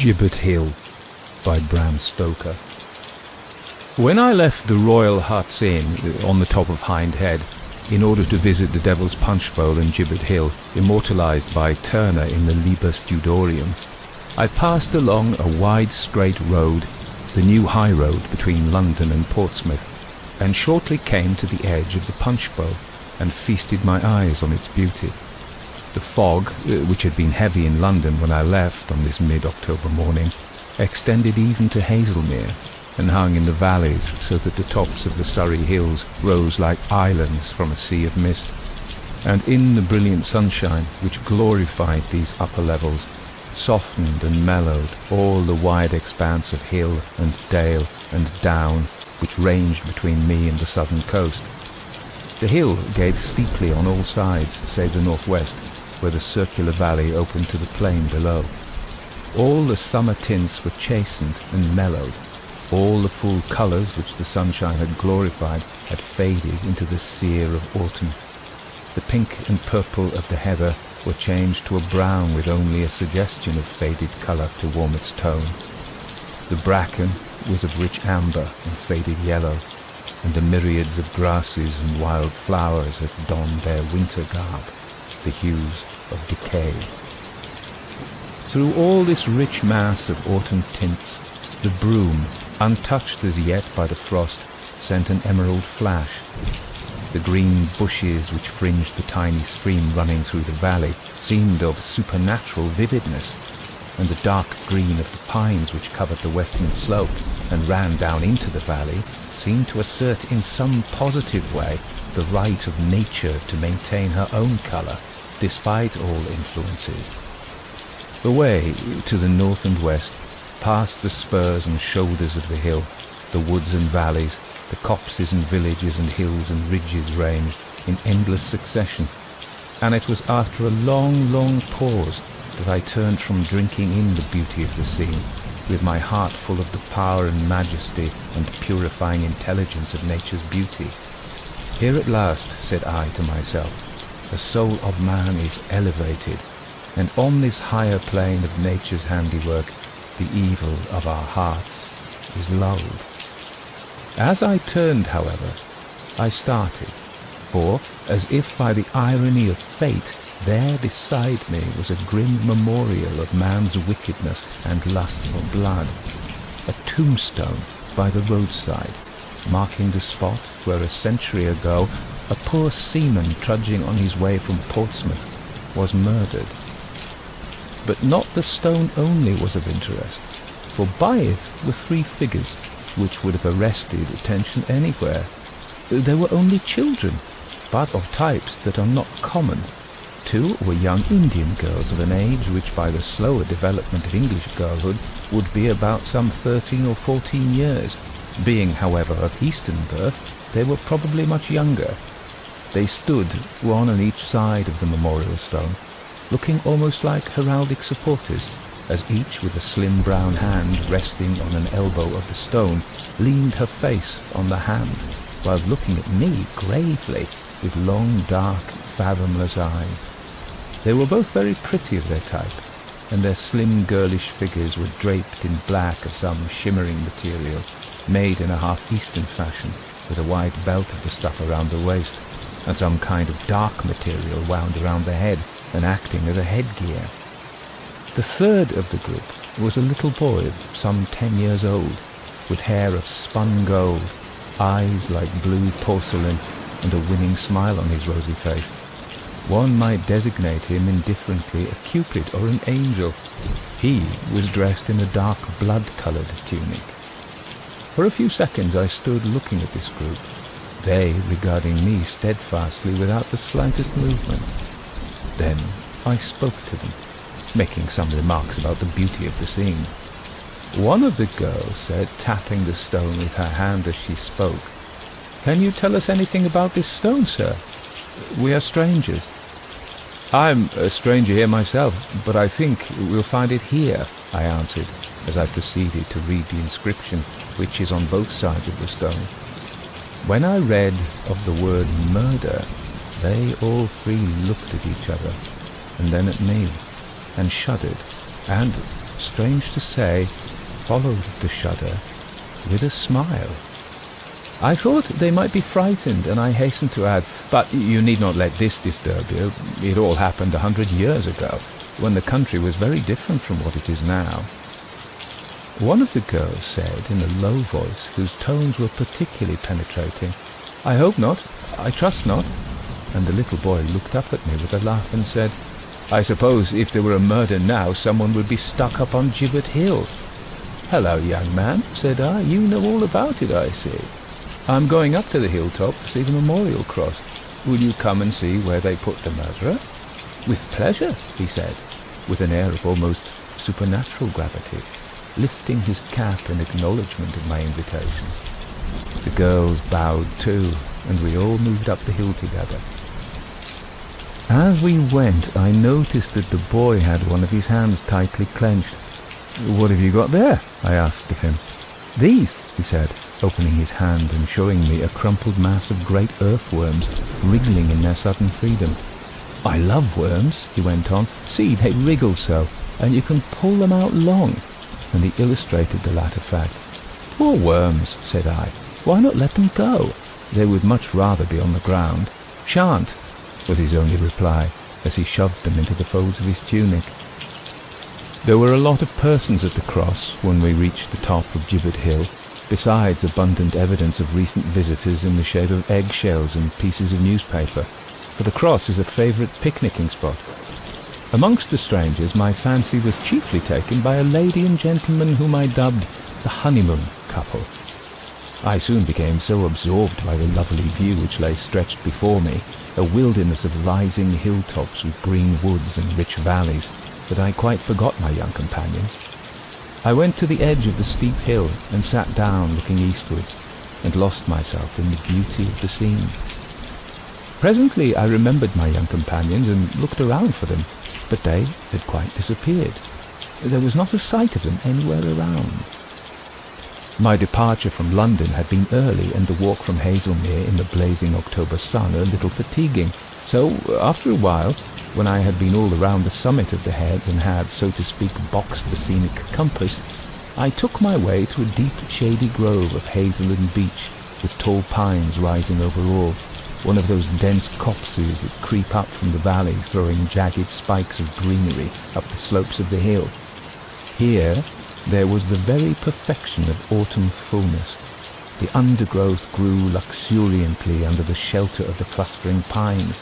Gibbet Hill by Bram Stoker. When I left the Royal Huts Inn on the top of Hind Head in order to visit the Devil's Punch Bowl and Gibbet Hill, immortalised by Turner in the Liber Studorium, I passed along a wide straight road, the new high road between London and Portsmouth, and shortly came to the edge of the Punch Bowl and feasted my eyes on its beauty. The fog, which had been heavy in London when I left on this mid-October morning, extended even to Hazelmere and hung in the valleys so that the tops of the Surrey hills rose like islands from a sea of mist. And in the brilliant sunshine, which glorified these upper levels, softened and mellowed all the wide expanse of hill and dale and down which ranged between me and the southern coast. The hill gave steeply on all sides save the northwest, where the circular valley opened to the plain below. All the summer tints were chastened and mellowed. All the full colours which the sunshine had glorified had faded into the sere of autumn. The pink and purple of the heather were changed to a brown with only a suggestion of faded colour to warm its tone. The bracken was of rich amber and faded yellow, and the myriads of grasses and wild flowers had donned their winter garb, the hues of decay. Through all this rich mass of autumn tints, the broom, untouched as yet by the frost, sent an emerald flash. The green bushes which fringed the tiny stream running through the valley seemed of supernatural vividness, and the dark green of the pines which covered the western slope and ran down into the valley seemed to assert in some positive way the right of nature to maintain her own colour, despite all influences. The way to the north and west, past the spurs and shoulders of the hill, the woods and valleys, the copses and villages and hills and ridges ranged in endless succession, and it was after a long, long pause that I turned from drinking in the beauty of the scene, with my heart full of the power and majesty and purifying intelligence of nature's beauty. Here at last, said I to myself, the soul of man is elevated, and on this higher plane of nature's handiwork, the evil of our hearts is lulled. As I turned, however, I started, for, as if by the irony of fate, there beside me was a grim memorial of man's wickedness and lust for blood, a tombstone by the roadside, marking the spot where a century ago a poor seaman trudging on his way from Portsmouth was murdered. But not the stone only was of interest, for by it were three figures which would have arrested attention anywhere. They were only children, but of types that are not common. Two were young Indian girls of an age which by the slower development of English girlhood would be about some 13 or 14 years. Being, however, of Eastern birth, they were probably much younger. They stood, one on each side of the memorial stone, looking almost like heraldic supporters, as each with a slim brown hand resting on an elbow of the stone leaned her face on the hand, while looking at me gravely with long, dark, fathomless eyes. They were both very pretty of their type, and their slim girlish figures were draped in black of some shimmering material, made in a half-Eastern fashion, with a wide belt of the stuff around the waist, and some kind of dark material wound around the head and acting as a headgear. The third of the group was a little boy of some 10 years old, with hair of spun gold, eyes like blue porcelain, and a winning smile on his rosy face. One might designate him indifferently a cupid or an angel. He was dressed in a dark blood-coloured tunic. For a few seconds I stood looking at this group, they regarding me steadfastly without the slightest movement. Then I spoke to them, making some remarks about the beauty of the scene. One of the girls said, tapping the stone with her hand as she spoke, "Can you tell us anything about this stone, sir? We are strangers." "I'm a stranger here myself, but I think we'll find it here," I answered, as I proceeded to read the inscription, which is on both sides of the stone. When I read of the word murder, they all three looked at each other, and then at me, and shuddered, and, strange to say, followed the shudder with a smile. I thought they might be frightened, and I hastened to add, "But you need not let this disturb you. It all happened 100 years ago, when the country was very different from what it is now." One of the girls said in a low voice, whose tones were particularly penetrating, "I hope not. I trust not." And the little boy looked up at me with a laugh and said, "I suppose if there were a murder now, someone would be stuck up on Gibbet Hill." "Hello, young man," said I. "You know all about it, I see. I'm going up to the hilltop to see the memorial cross. Will you come and see where they put the murderer?" "With pleasure," he said, with an air of almost supernatural gravity, lifting his cap in acknowledgment of my invitation. The girls bowed too, and we all moved up the hill together. As we went, I noticed that the boy had one of his hands tightly clenched. "What have you got there?" I asked of him. "These," he said, opening his hand and showing me a crumpled mass of great earthworms wriggling in their sudden freedom. "I love worms," he went on. "See, they wriggle so, and you can pull them out long." And he illustrated the latter fact. "Poor worms," said I. "Why not let them go? They would much rather be on the ground." "Shan't," was his only reply, as he shoved them into the folds of his tunic. There were a lot of persons at the cross when we reached the top of Gibbet Hill, besides abundant evidence of recent visitors in the shape of eggshells and pieces of newspaper, for the cross is a favourite picnicking spot. Amongst the strangers, my fancy was chiefly taken by a lady and gentleman whom I dubbed the honeymoon couple. I soon became so absorbed by the lovely view which lay stretched before me, a wilderness of rising hilltops with green woods and rich valleys, that I quite forgot my young companions. I went to the edge of the steep hill and sat down looking eastwards, and lost myself in the beauty of the scene. Presently I remembered my young companions and looked around for them, but they had quite disappeared. There was not a sight of them anywhere around. My departure from London had been early, and the walk from Hazelmere in the blazing October sun a little fatiguing, so after a while, when I had been all around the summit of the head and had, so to speak, boxed the scenic compass, I took my way to a deep shady grove of hazel and beech, with tall pines rising over all, one of those dense copses that creep up from the valley, throwing jagged spikes of greenery up the slopes of the hill. Here there was the very perfection of autumn fullness. The undergrowth grew luxuriantly under the shelter of the clustering pines.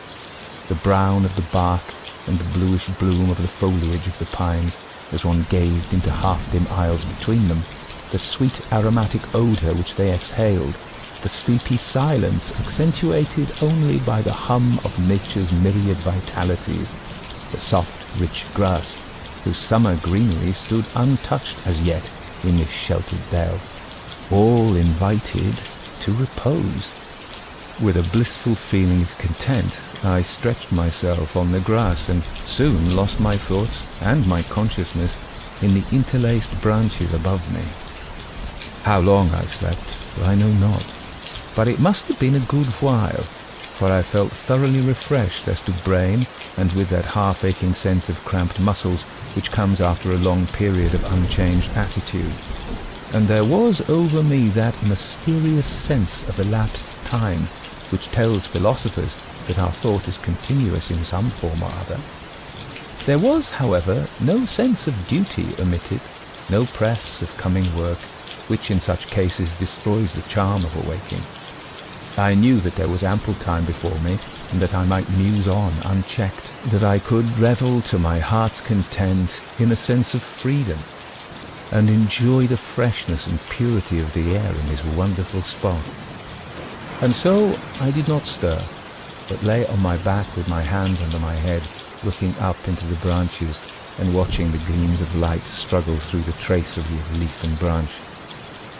The brown of the bark and the bluish bloom of the foliage of the pines, as one gazed into half-dim aisles between them, the sweet aromatic odour which they exhaled, the sleepy silence accentuated only by the hum of nature's myriad vitalities, the soft, rich grass, whose summer greenery stood untouched as yet in this sheltered dell, all invited to repose. With a blissful feeling of content, I stretched myself on the grass and soon lost my thoughts and my consciousness in the interlaced branches above me. How long I slept, I know not, but it must have been a good while, for I felt thoroughly refreshed as to brain, and with that half-aching sense of cramped muscles which comes after a long period of unchanged attitude. And there was over me that mysterious sense of elapsed time which tells philosophers that our thought is continuous in some form or other. There was, however, no sense of duty omitted, no press of coming work, which in such cases destroys the charm of awaking. I knew that there was ample time before me, and that I might muse on unchecked, that I could revel to my heart's content in a sense of freedom, and enjoy the freshness and purity of the air in this wonderful spot. And so I did not stir, but lay on my back with my hands under my head, looking up into the branches and watching the gleams of light struggle through the tracery of leaf and branch.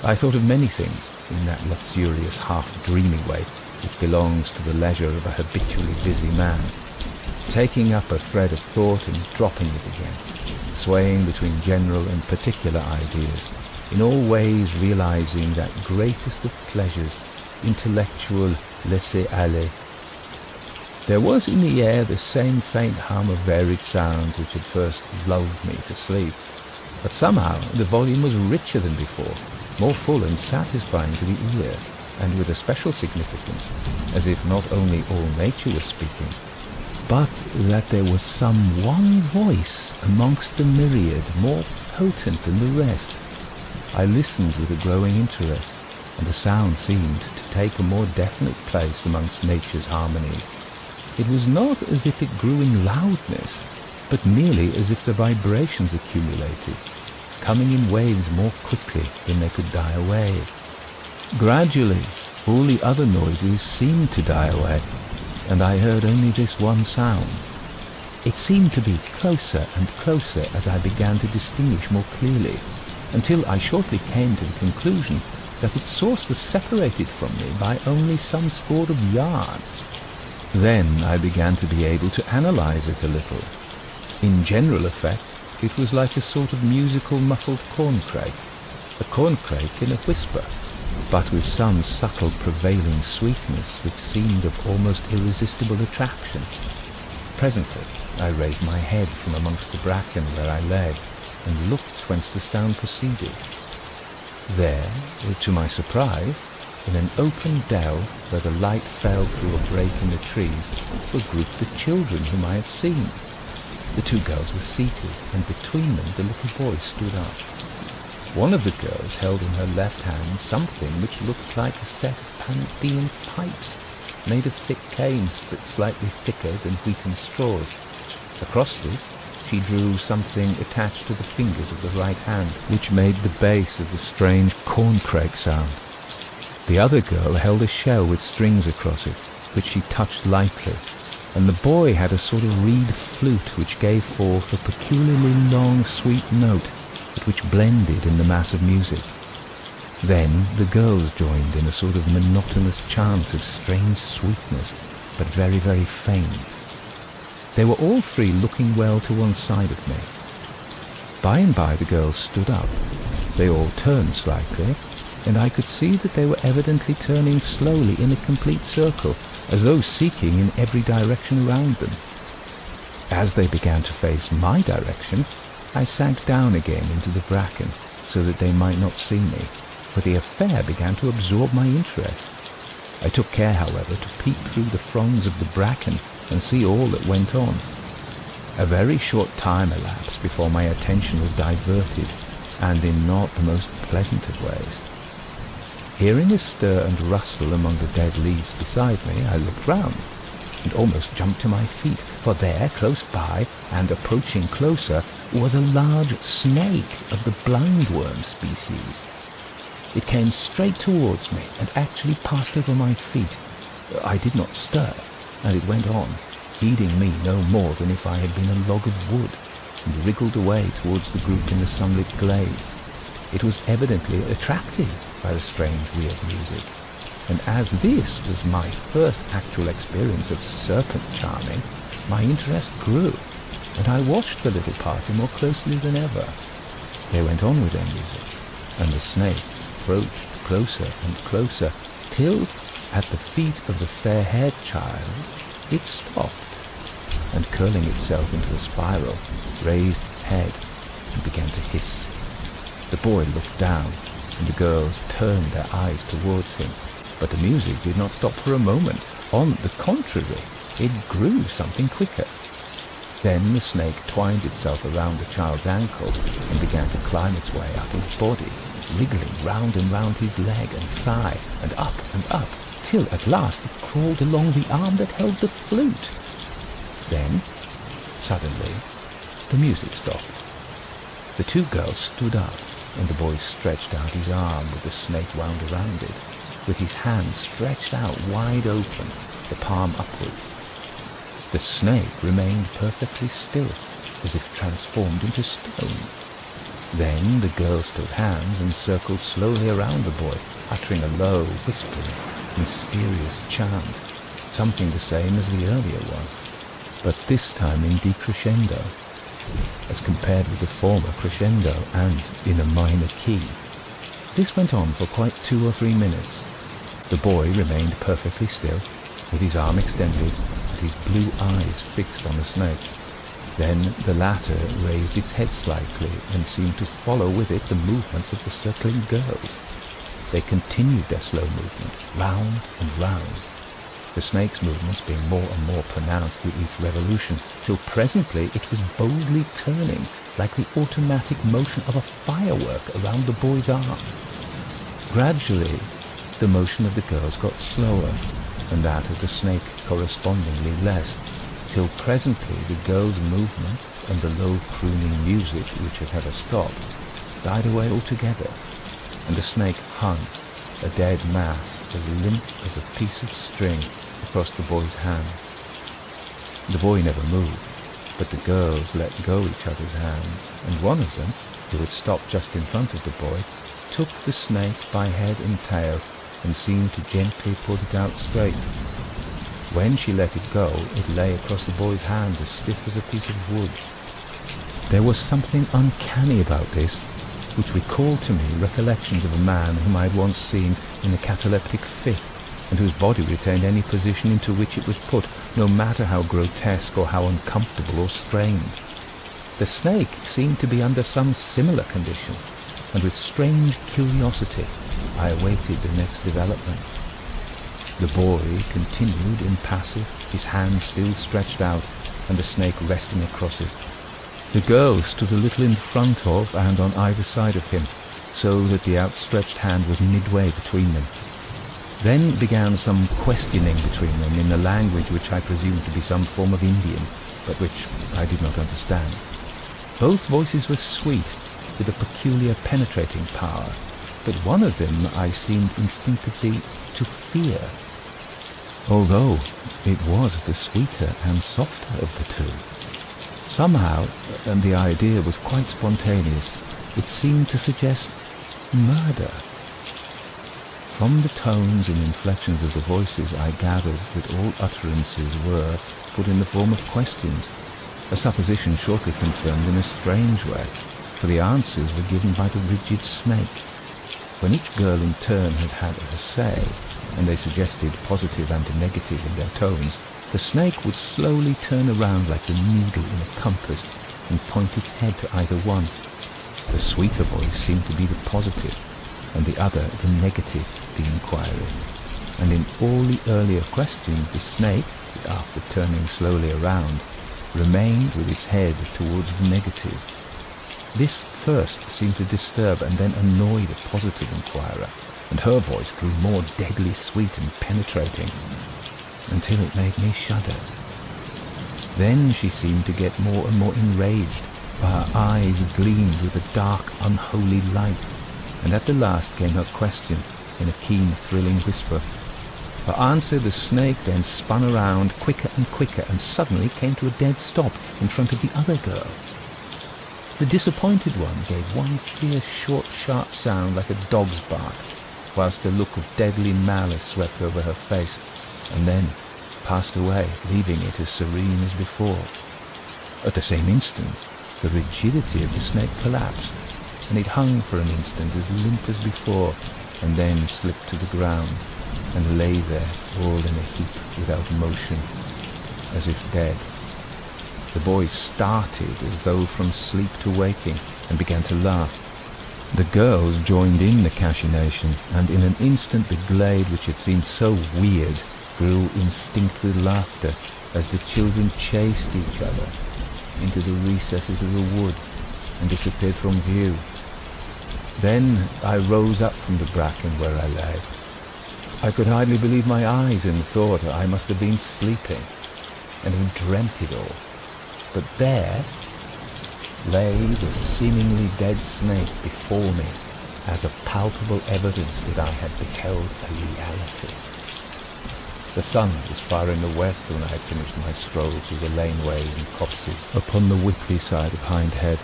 I thought of many things in that luxurious half-dreamy way which belongs to the leisure of a habitually busy man, taking up a thread of thought and dropping it again, swaying between general and particular ideas, in all ways realizing that greatest of pleasures, intellectual laisser-aller. There was in the air the same faint hum of varied sounds which had first lulled me to sleep, But somehow the volume was richer than before, more full and satisfying to the ear, and with a special significance, as if not only all nature was speaking, but that there was some one voice amongst the myriad more potent than the rest. I listened with a growing interest, and the sound seemed to take a more definite place amongst nature's harmonies. It was not as if it grew in loudness, but merely as if the vibrations accumulated, coming in waves more quickly than they could die away. Gradually, all the other noises seemed to die away, and I heard only this one sound. It seemed to be closer and closer as I began to distinguish more clearly, until I shortly came to the conclusion that its source was separated from me by only some score of yards. Then I began to be able to analyze it a little. In general effect, it was like a sort of musical muffled corncrake, a corncrake in a whisper, but with some subtle prevailing sweetness which seemed of almost irresistible attraction. Presently I raised my head from amongst the bracken where I lay, and looked whence the sound proceeded. There, to my surprise, in an open dell where the light fell through a break in the trees, were grouped the children whom I had seen. The two girls were seated, and between them the little boy stood up. One of the girls held in her left hand something which looked like a set of Panthean pipes, made of thick cane, but slightly thicker than wheaten straws. Across this she drew something attached to the fingers of the right hand, which made the bass of the strange corncrake sound. The other girl held a shell with strings across it, which she touched lightly, and the boy had a sort of reed flute which gave forth a peculiarly long, sweet note, but which blended in the mass of music. Then the girls joined in a sort of monotonous chant of strange sweetness, but very, very faint. They were all three looking well to one side of me. By and by the girls stood up. They all turned slightly, and I could see that they were evidently turning slowly in a complete circle, as though seeking in every direction around them. As they began to face my direction, I sank down again into the bracken, so that they might not see me, for the affair began to absorb my interest. I took care, however, to peep through the fronds of the bracken and see all that went on. A very short time elapsed before my attention was diverted, and in not the most pleasant of ways. Hearing a stir and rustle among the dead leaves beside me, I looked round, and almost jumped to my feet, for there, close by, and approaching closer, was a large snake of the blindworm species. It came straight towards me, and actually passed over my feet. I did not stir, and it went on, heeding me no more than if I had been a log of wood, and wriggled away towards the group in the sunlit glade. It was evidently attracted by the strange, weird music, and as this was my first actual experience of serpent charming, my interest grew, and I watched the little party more closely than ever. They went on with their music, and the snake approached closer and closer, till, at the feet of the fair-haired child, it stopped, and curling itself into a spiral, raised its head and began to hiss. The boy looked down, and the girls turned their eyes towards him, but the music did not stop for a moment. On the contrary, it grew something quicker. Then the snake twined itself around the child's ankle and began to climb its way up his body, wriggling round and round his leg and thigh, and up, till at last it crawled along the arm that held the flute. Then, suddenly, the music stopped. The two girls stood up, and the boy stretched out his arm with the snake wound around it, with his hands stretched out wide open, the palm upward. The snake remained perfectly still, as if transformed into stone. Then the girls took hands and circled slowly around the boy, uttering a low, whispering, mysterious chant, something the same as the earlier one, but this time in decrescendo, as compared with the former crescendo and in a minor key. This went on for quite 2 or 3 minutes. The boy remained perfectly still, with his arm extended and his blue eyes fixed on the snake. Then the latter raised its head slightly and seemed to follow with it the movements of the circling girls. They continued their slow movement, round and round, the snake's movements being more and more pronounced with each revolution, till presently it was boldly turning, like the automatic motion of a firework around the boy's arm. Gradually, the motion of the girls got slower, and that of the snake correspondingly less, till presently the girls' movement and the low crooning music, which had never stopped, died away altogether, and the snake hung, a dead mass, as limp as a piece of string, across the boy's hand. The boy never moved, but the girls let go each other's hands, and one of them, who had stopped just in front of the boy, took the snake by head and tail and seemed to gently pull it out straight. When she let it go, it lay across the boy's hand as stiff as a piece of wood. There was something uncanny about this, which recalled to me recollections of a man whom I had once seen in a cataleptic fit, and whose body retained any position into which it was put, no matter how grotesque or how uncomfortable or strange. The snake seemed to be under some similar condition, and with strange curiosity I awaited the next development. The boy continued impassive, his hand still stretched out, and the snake resting across it. The girl stood a little in front of and on either side of him, so that the outstretched hand was midway between them. Then began some questioning between them in a language which I presumed to be some form of Indian, but which I did not understand. Both voices were sweet, with a peculiar penetrating power, but one of them I seemed instinctively to fear, although it was the sweeter and softer of the two. Somehow, and the idea was quite spontaneous, it seemed to suggest murder. From the tones and inflections of the voices I gathered that all utterances were put in the form of questions, a supposition shortly confirmed in a strange way, for the answers were given by the rigid snake. When each girl in turn had had her say, and they suggested positive and negative in their tones, the snake would slowly turn around like the needle in a compass and point its head to either one. The sweeter voice seemed to be the positive, and the other the negative, the inquiry. And in all the earlier questions, the snake, after turning slowly around, remained with its head towards the negative. This first seemed to disturb and then annoy the positive inquirer, and her voice grew more deadly sweet and penetrating, until it made me shudder. Then she seemed to get more and more enraged, for her eyes gleamed with a dark, unholy light, and at the last came her question in a keen, thrilling whisper. For answer, the snake then spun around quicker and quicker, and suddenly came to a dead stop in front of the other girl. The disappointed one gave one fierce, short, sharp sound like a dog's bark, whilst a look of deadly malice swept over her face, and then passed away, leaving it as serene as before. At the same instant, the rigidity of the snake collapsed, and it hung for an instant as limp as before, and then slipped to the ground, and lay there all in a heap without motion, as if dead. The boy started as though from sleep to waking, and began to laugh. The girls joined in the cachinnation, and in an instant the glade, which had seemed so weird, grew instinct with laughter, as the children chased each other into the recesses of the wood, and disappeared from view. Then I rose up from the bracken where I lay. I could hardly believe my eyes, and thought I must have been sleeping, and have dreamt it all. But there lay the seemingly dead snake before me, as a palpable evidence that I had beheld a reality. The sun was far in the west when I had finished my stroll through the laneways and copses upon the Whitley side of Hindhead,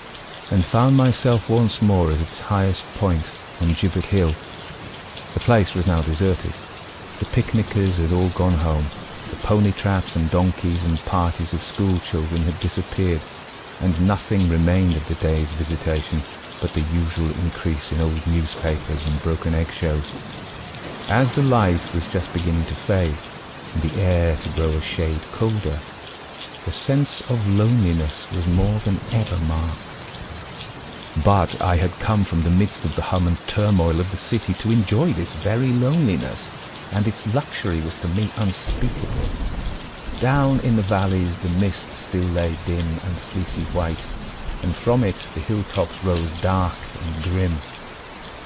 and found myself once more at its highest point on Gibbet Hill. The place was now deserted. The picnickers had all gone home. The pony traps and donkeys and parties of school children had disappeared, and nothing remained of the day's visitation but the usual increase in old newspapers and broken eggshells. As the light was just beginning to fade, and the air to grow a shade colder, the sense of loneliness was more than ever marked. But I had come from the midst of the hum and turmoil of the city to enjoy this very loneliness, and its luxury was to me unspeakable. Down in the valleys the mist still lay dim and fleecy white, and from it the hilltops rose dark and grim.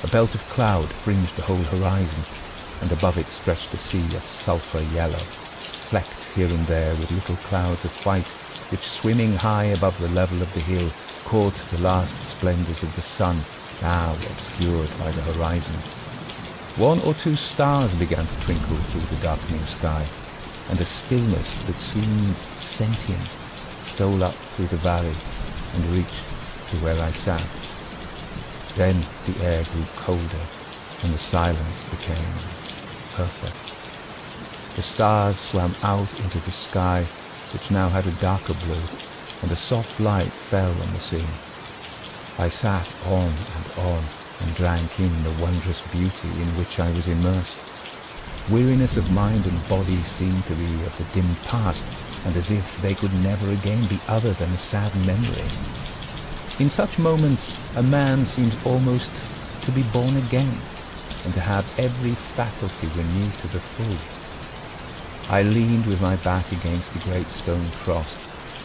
A belt of cloud fringed the whole horizon, and above it stretched the sea of sulphur yellow, flecked here and there with little clouds of white, which, swimming high above the level of the hill, caught the last splendours of the sun, now obscured by the horizon. 1 or 2 stars began to twinkle through the darkening sky, and a stillness that seemed sentient stole up through the valley and reached to where I sat. Then the air grew colder, and the silence became perfect. The stars swam out into the sky, which now had a darker blue, and a soft light fell on the scene. I sat on and drank in the wondrous beauty in which I was immersed. Weariness of mind and body seemed to be of the dim past, and as if they could never again be other than a sad memory. In such moments a man seems almost to be born again, and to have every faculty renewed to the full. I leaned with my back against the great stone cross,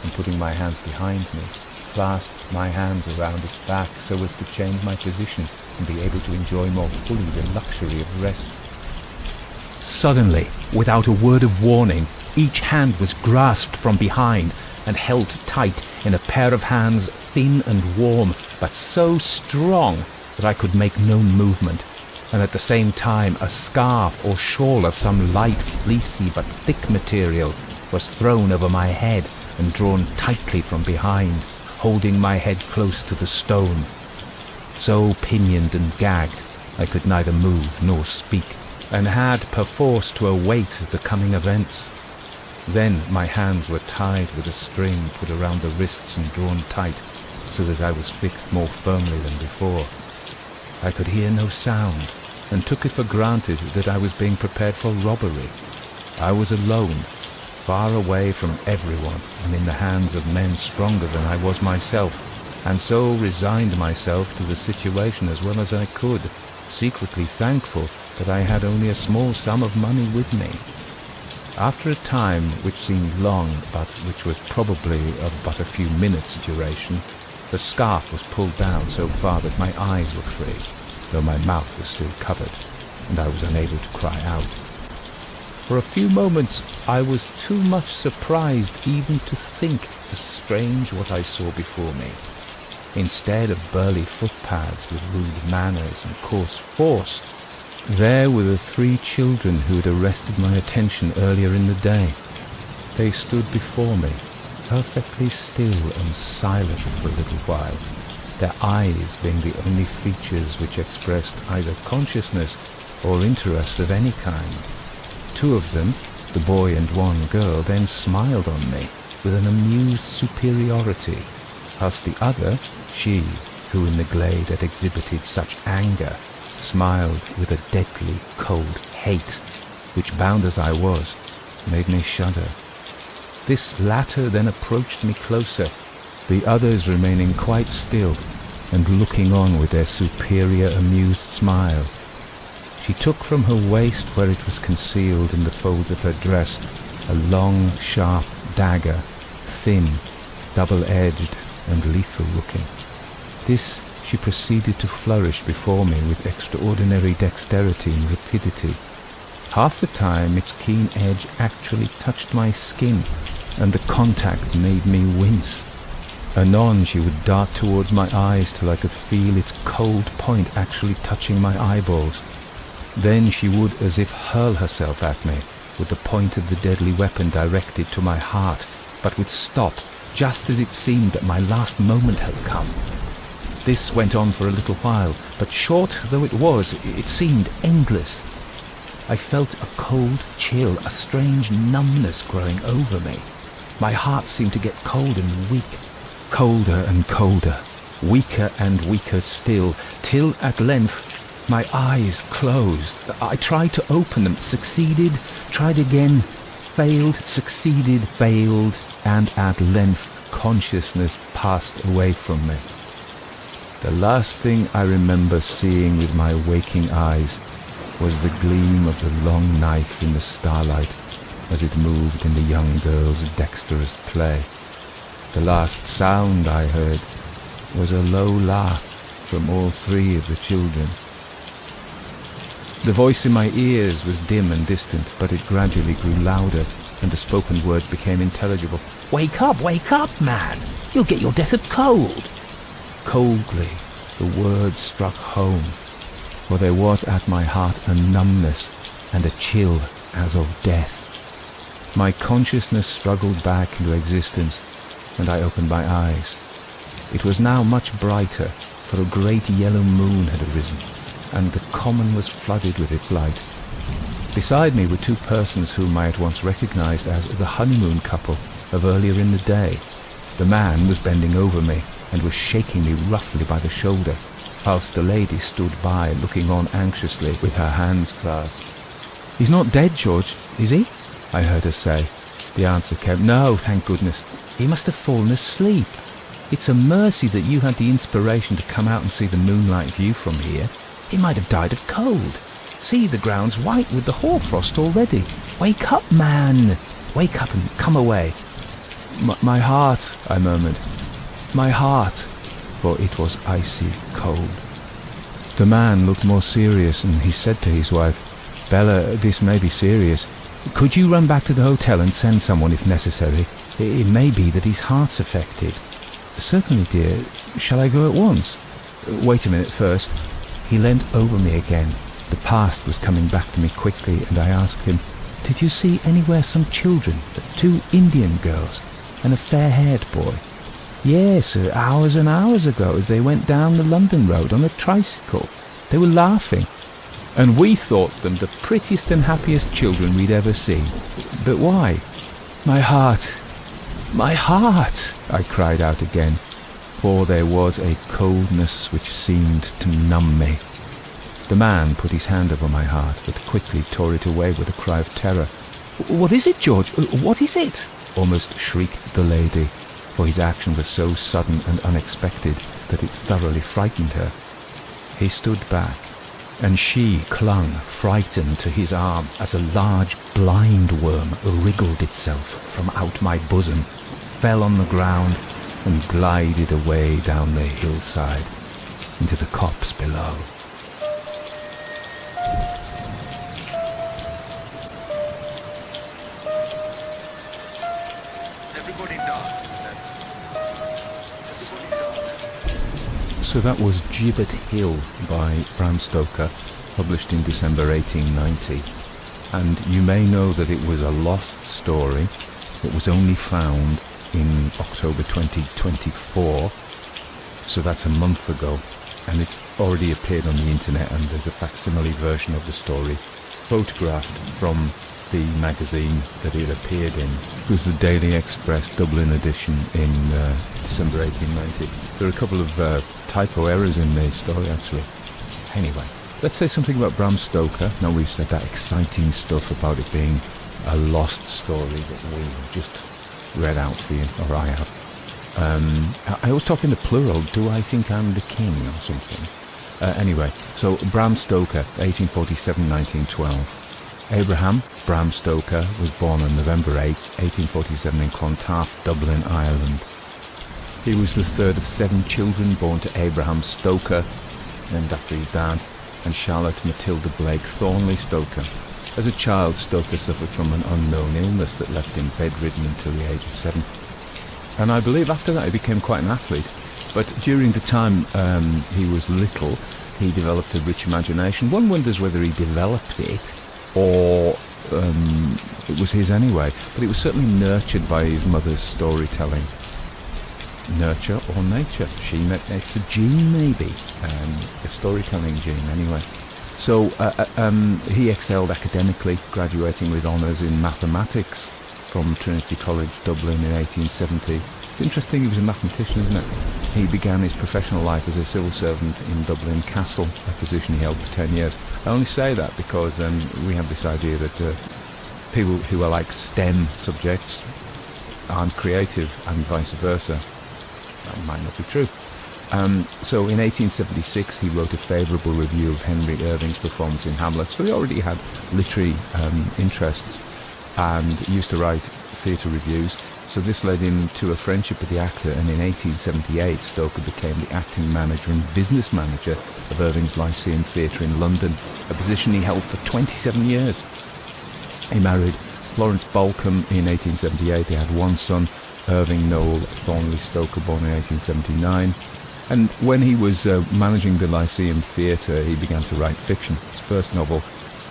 and putting my hands behind me, clasped my hands around its back so as to change my position and be able to enjoy more fully the luxury of rest. Suddenly, without a word of warning, each hand was grasped from behind and held tight in a pair of hands thin and warm, but so strong that I could make no movement, and at the same time a scarf or shawl of some light, fleecy but thick material was thrown over my head and drawn tightly from behind, holding my head close to the stone. So pinioned and gagged, I could neither move nor speak, and had perforce to await the coming events. Then my hands were tied with a string put around the wrists and drawn tight, so that I was fixed more firmly than before. I could hear no sound, and took it for granted that I was being prepared for robbery. I was alone, far away from everyone, and in the hands of men stronger than I was myself, and so resigned myself to the situation as well as I could, secretly thankful that I had only a small sum of money with me. After a time which seemed long, but which was probably of but a few minutes' duration, the scarf was pulled down so far that my eyes were free, though my mouth was still covered, and I was unable to cry out. For a few moments I was too much surprised even to think as strange what I saw before me. Instead of burly footpaths with rude manners and coarse force, there were the 3 children who had arrested my attention earlier in the day. They stood before me, perfectly still and silent for a little while, their eyes being the only features which expressed either consciousness or interest of any kind. 2 of them, the boy and 1 girl, then smiled on me with an amused superiority, whilst the other, she, who in the glade had exhibited such anger, smiled with a deadly cold hate, which, bound as I was, made me shudder. This latter then approached me closer, the others remaining quite still and looking on with their superior amused smile. She took from her waist, where it was concealed in the folds of her dress, a long, sharp dagger, thin, double-edged, and lethal-looking. This she proceeded to flourish before me with extraordinary dexterity and rapidity. Half the time its keen edge actually touched my skin, and the contact made me wince. Anon she would dart towards my eyes till I could feel its cold point actually touching my eyeballs. Then she would as if hurl herself at me, with the point of the deadly weapon directed to my heart, but would stop just as it seemed that my last moment had come. This went on for a little while, but short though it was, it seemed endless. I felt a cold chill, a strange numbness growing over me. My heart seemed to get cold and weak, colder and colder, weaker and weaker still, till at length my eyes closed. I tried to open them, succeeded, tried again, failed, succeeded, failed, and at length consciousness passed away from me. The last thing I remember seeing with my waking eyes was the gleam of the long knife in the starlight as it moved in the young girl's dexterous play. The last sound I heard was a low laugh from all three of the children. The voice in my ears was dim and distant, but it gradually grew louder, and the spoken words became intelligible. Wake up, man! You'll get your death of cold!" Coldly, the words struck home, for there was at my heart a numbness and a chill as of death. My consciousness struggled back into existence, and I opened my eyes. It was now much brighter, for a great yellow moon had arisen, and the common was flooded with its light. Beside me were two persons whom I at once recognized as the honeymoon couple of earlier in the day. The man was bending over me and was shaking me roughly by the shoulder, whilst the lady stood by looking on anxiously with her hands clasped. "He's not dead, George, is he?" I heard her say. The answer came, "No, thank goodness. He must have fallen asleep. It's a mercy that you had the inspiration to come out and see the moonlight view from here. He might have died of cold. See, the ground's white with the hoarfrost already. Wake up, man! Wake up and come away." My heart," I murmured. "My heart," for it was icy cold. The man looked more serious, and he said to his wife, "Bella, this may be serious. Could you run back to the hotel and send someone if necessary? It may be that his heart's affected." "Certainly, dear. Shall I go at once?" "Wait a minute first." He leant over me again. The past was coming back to me quickly, and I asked him, "Did you see anywhere some children, 2 Indian girls, and a fair-haired boy?" "Yes, hours and hours ago, as they went down the London road on a tricycle. They were laughing, and we thought them the prettiest and happiest children we'd ever seen. But why?" My heart, I cried out again, for there was a coldness which seemed to numb me. The man put his hand over my heart, but quickly tore it away with a cry of terror. "What is it, George? What is it?" almost shrieked the lady, for his action was so sudden and unexpected that it thoroughly frightened her. He stood back, and she clung, frightened, to his arm as a large blind worm wriggled itself from out my bosom, fell on the ground, and glided away down the hillside into the copse below. So that was Gibbet Hill by Bram Stoker, published in December 1890. And you may know that it was a lost story. It was only found in October 2024, so that's a month ago, and it's already appeared on the internet, and there's a facsimile version of the story photographed from the magazine that it appeared in. It was the Daily Express Dublin edition in December 1890. There are a couple of typo errors in the story, actually. Anyway, let's say something about Bram Stoker. Now we've said that exciting stuff about it being a lost story that we just read out for you, or I have. I always talk in the plural. Do I think I'm the king or something? Anyway, so Bram Stoker, 1847-1912. Abraham Bram Stoker was born on November 8, 1847 in Clontarf, Dublin, Ireland. He was the third of 7 children born to Abraham Stoker, named after his dad, and Charlotte Matilda Blake Thornley Stoker. As a child, Stoker suffered from an unknown illness that left him bedridden until the age of 7. And I believe after that he became quite an athlete. But during the time he was little, he developed a rich imagination. One wonders whether he developed it, or it was his anyway. But it was certainly nurtured by his mother's storytelling. Nurture or nature? It's a gene, maybe. A storytelling gene, anyway. So he excelled academically, graduating with honours in mathematics from Trinity College, Dublin in 1870. It's interesting, he was a mathematician, isn't it? He began his professional life as a civil servant in Dublin Castle, a position he held for 10 years. I only say that because we have this idea that people who are like STEM subjects aren't creative, and vice versa. That might not be true. So in 1876 he wrote a favourable review of Henry Irving's performance in Hamlet. So he already had literary interests and used to write theatre reviews. So this led him to a friendship with the actor, and in 1878 Stoker became the acting manager and business manager of Irving's Lyceum Theatre in London, a position he held for 27 years. He married Florence Balcombe in 1878. They had one son, Irving Noel Thornley Stoker, born in 1879. And when he was managing the Lyceum Theatre, he began to write fiction. His first novel,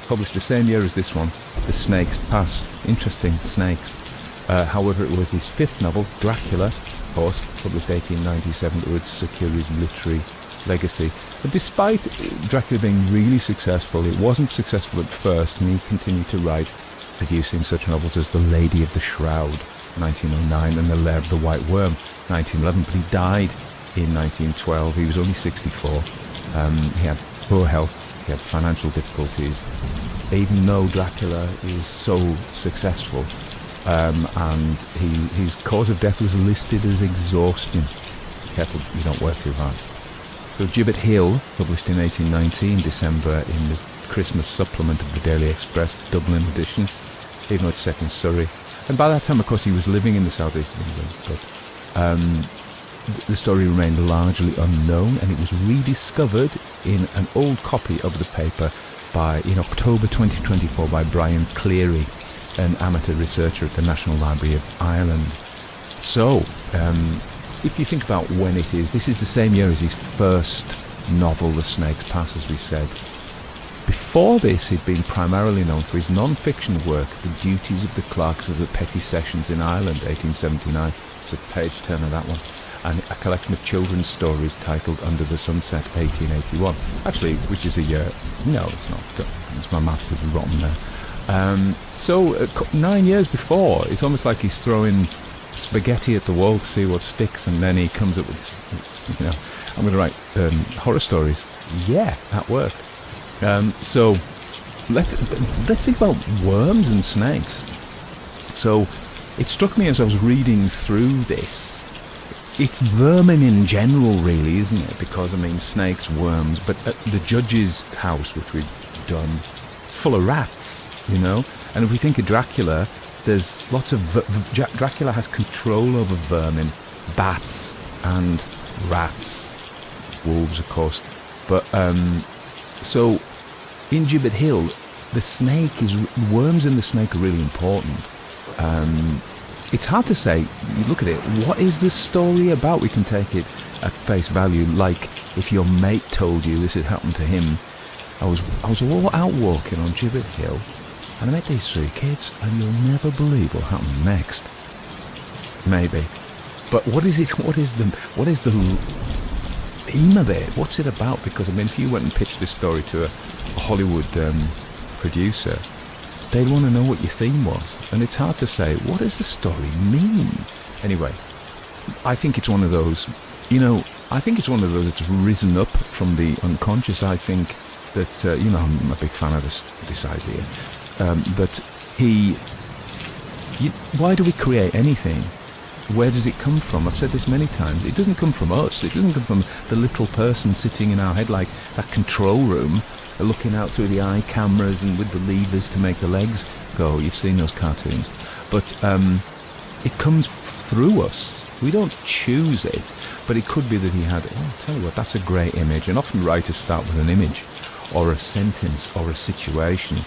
published the same year as this one, The Snake's Pass. Interesting, snakes. However, it was his fifth novel, Dracula, of course, published 1897, that would secure his literary legacy. But despite Dracula being really successful, it wasn't successful at first, and he continued to write, producing such novels as The Lady of the Shroud, 1909, and The Lair of the White Worm, 1911, but he died in 1912. He was only 64. He had poor health, he had financial difficulties. Even though Dracula is so successful, and his cause of death was listed as exhaustion. Careful you don't work too hard. So Gibbet Hill, published in 1819, December, in the Christmas supplement of the Daily Express, Dublin edition, even though it's set in Surrey. And by that time, of course, he was living in the southeast of England, but the story remained largely unknown, and it was rediscovered in an old copy of the paper in October 2024 by Brian Cleary, an amateur researcher at the National Library of Ireland. So, if you think about when it is, this is the same year as his first novel, The Snake's Pass, as we said. Before this, he'd been primarily known for his non-fiction work, The Duties of the Clerks of the Petty Sessions in Ireland, 1879. It's a page-turner, that one. And a collection of children's stories titled Under the Sunset, 1881. Actually, which is a year... No, it's not. My maths is rotten there. So 9 years before, it's almost like he's throwing spaghetti at the wall to see what sticks, and then he comes up with this, I'm going to write horror stories. Yeah, that worked. So let's think about worms and snakes. So it struck me as I was reading through this, it's vermin in general, really, isn't it? Because, I mean, snakes, worms, but at the judge's house, which we've done, full of rats, And if we think of Dracula, there's lots of... Dracula has control over vermin, bats and rats. Wolves, of course. But, so, in Gibbet Hill, worms and the snake are really important. It's hard to say, you look at it, what is this story about? We can take it at face value, like if your mate told you this had happened to him. I was all out walking on Gibbet Hill, and I met these three kids, and you'll never believe what happened next. Maybe. But what is it? What is the theme of it? What's it about? Because, I mean, if you went and pitched this story to a Hollywood producer, they'd want to know what your theme was. And it's hard to say, what does the story mean? Anyway, I think it's one of those, that's risen up from the unconscious. I think that, I'm a big fan of this idea. But why do we create anything? Where does it come from? I've said this many times. It doesn't come from us. It doesn't come from the little person sitting in our head, like that control room, looking out through the eye cameras and with the levers to make the legs go. You've seen those cartoons. But it comes through us. We don't choose it. But it could be that he had, I'll tell you what, that's a great image. And often writers start with an image or a sentence or a situation.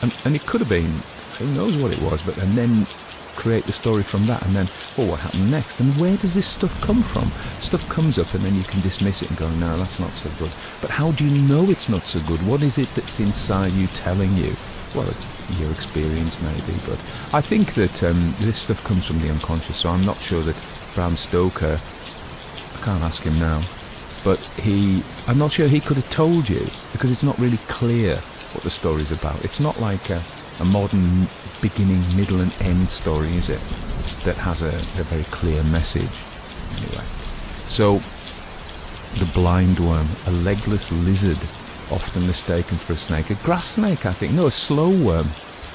And it could have been, who knows what it was, and then create the story from that, and then, what happened next? And where does this stuff come from? Stuff comes up and then you can dismiss it and go, no, that's not so good. But how do you know it's not so good? What is it that's inside you telling you? Well, it's your experience maybe, but I think that this stuff comes from the unconscious, so I'm not sure that Bram Stoker, I can't ask him now, but I'm not sure he could have told you, because it's not really clear what the story's about. It's not like a modern beginning, middle and end story, is it? That has a very clear message. Anyway, so the blind worm, a legless lizard, often mistaken for a snake. A grass snake, I think. No, a slow worm.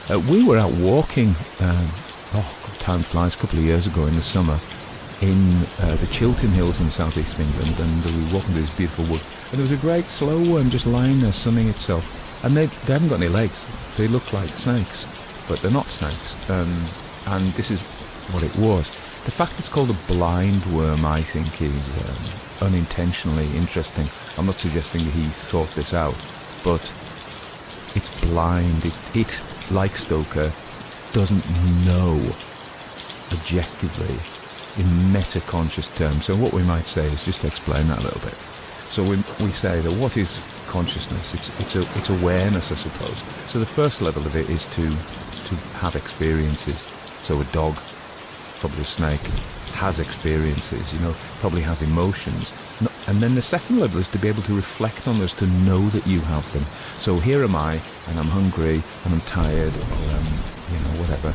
We were out walking, time flies, a couple of years ago in the summer, in the Chiltern Hills in southeast England, and we were walking through this beautiful wood, and there was a great slow worm just lying there sunning itself, and they haven't got any legs. They look like snakes, but they're not snakes, and this is what it was. The fact it's called a blind worm, I think, is unintentionally interesting. I'm not suggesting that he thought this out, but it's blind. It, like Stoker, doesn't know objectively in meta-conscious terms. So what we might say is, just to explain that a little bit. So we say that what is consciousness? It's awareness, I suppose. So the first level of it is to have experiences. So a dog, probably a snake, has experiences, probably has emotions. And then the second level is to be able to reflect on those, to know that you have them. So here am I, and I'm hungry, and I'm tired, or whatever.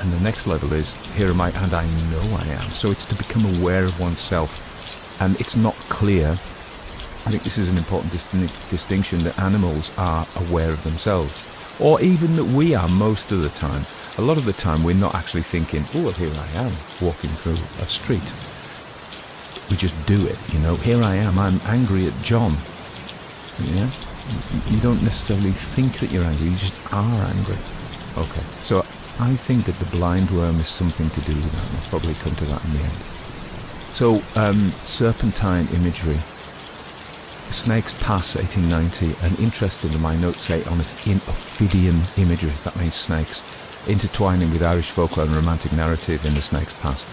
And the next level is, here am I, and I know I am. So it's to become aware of oneself. And it's not clear, I think this is an important distinction, that animals are aware of themselves. Or even that we are most of the time. A lot of the time we're not actually thinking, oh, well, here I am, walking through a street. We just do it, Here I am, I'm angry at John. Yeah? You don't necessarily think that you're angry, you just are angry. Okay, so I think that the blind worm is something to do with that, and I'll probably come to that in the end. So, serpentine imagery. Snakes Pass, 1890, and interestingly, my notes say in Ophidian imagery, that means snakes, intertwining with Irish folklore and romantic narrative in the Snakes Pass.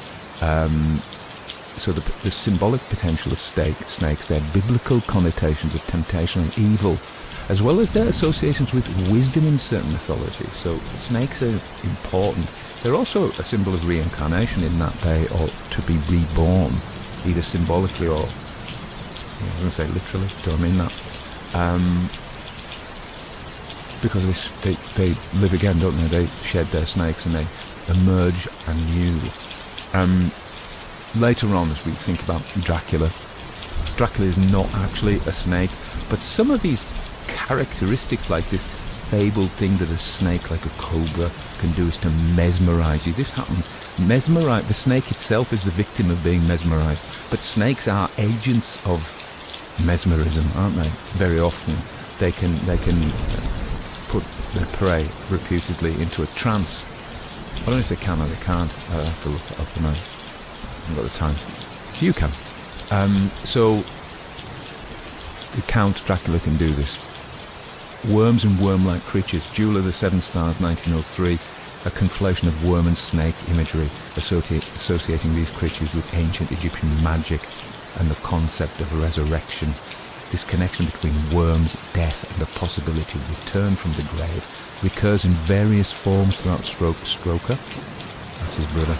So the symbolic potential of snakes, their biblical connotations of temptation and evil, as well as their associations with wisdom in certain mythologies. So snakes are important. They're also a symbol of reincarnation in that they ought to be reborn, either symbolically or, I was going to say literally, do I mean that? Because they live again, don't they? They shed their snakes and they emerge anew. Later on, as we think about Dracula is not actually a snake, but some of these characteristics, like this fabled thing that a snake, like a cobra, can do, is to mesmerize you. This happens. The snake itself is the victim of being mesmerized, but snakes are agents of mesmerism, aren't they? Very often they can put their prey reputedly into a trance. I don't know if they can or they can't. I have to look it up and I haven't got the time. You can. So the Count Dracula can do this. Worms and worm-like creatures. Jewel of the Seven Stars, 1903. A conflation of worm and snake imagery, associating these creatures with ancient Egyptian magic and the concept of resurrection. This connection between worms, death, and the possibility of return from the grave recurs in various forms throughout Stoker. That's his brother.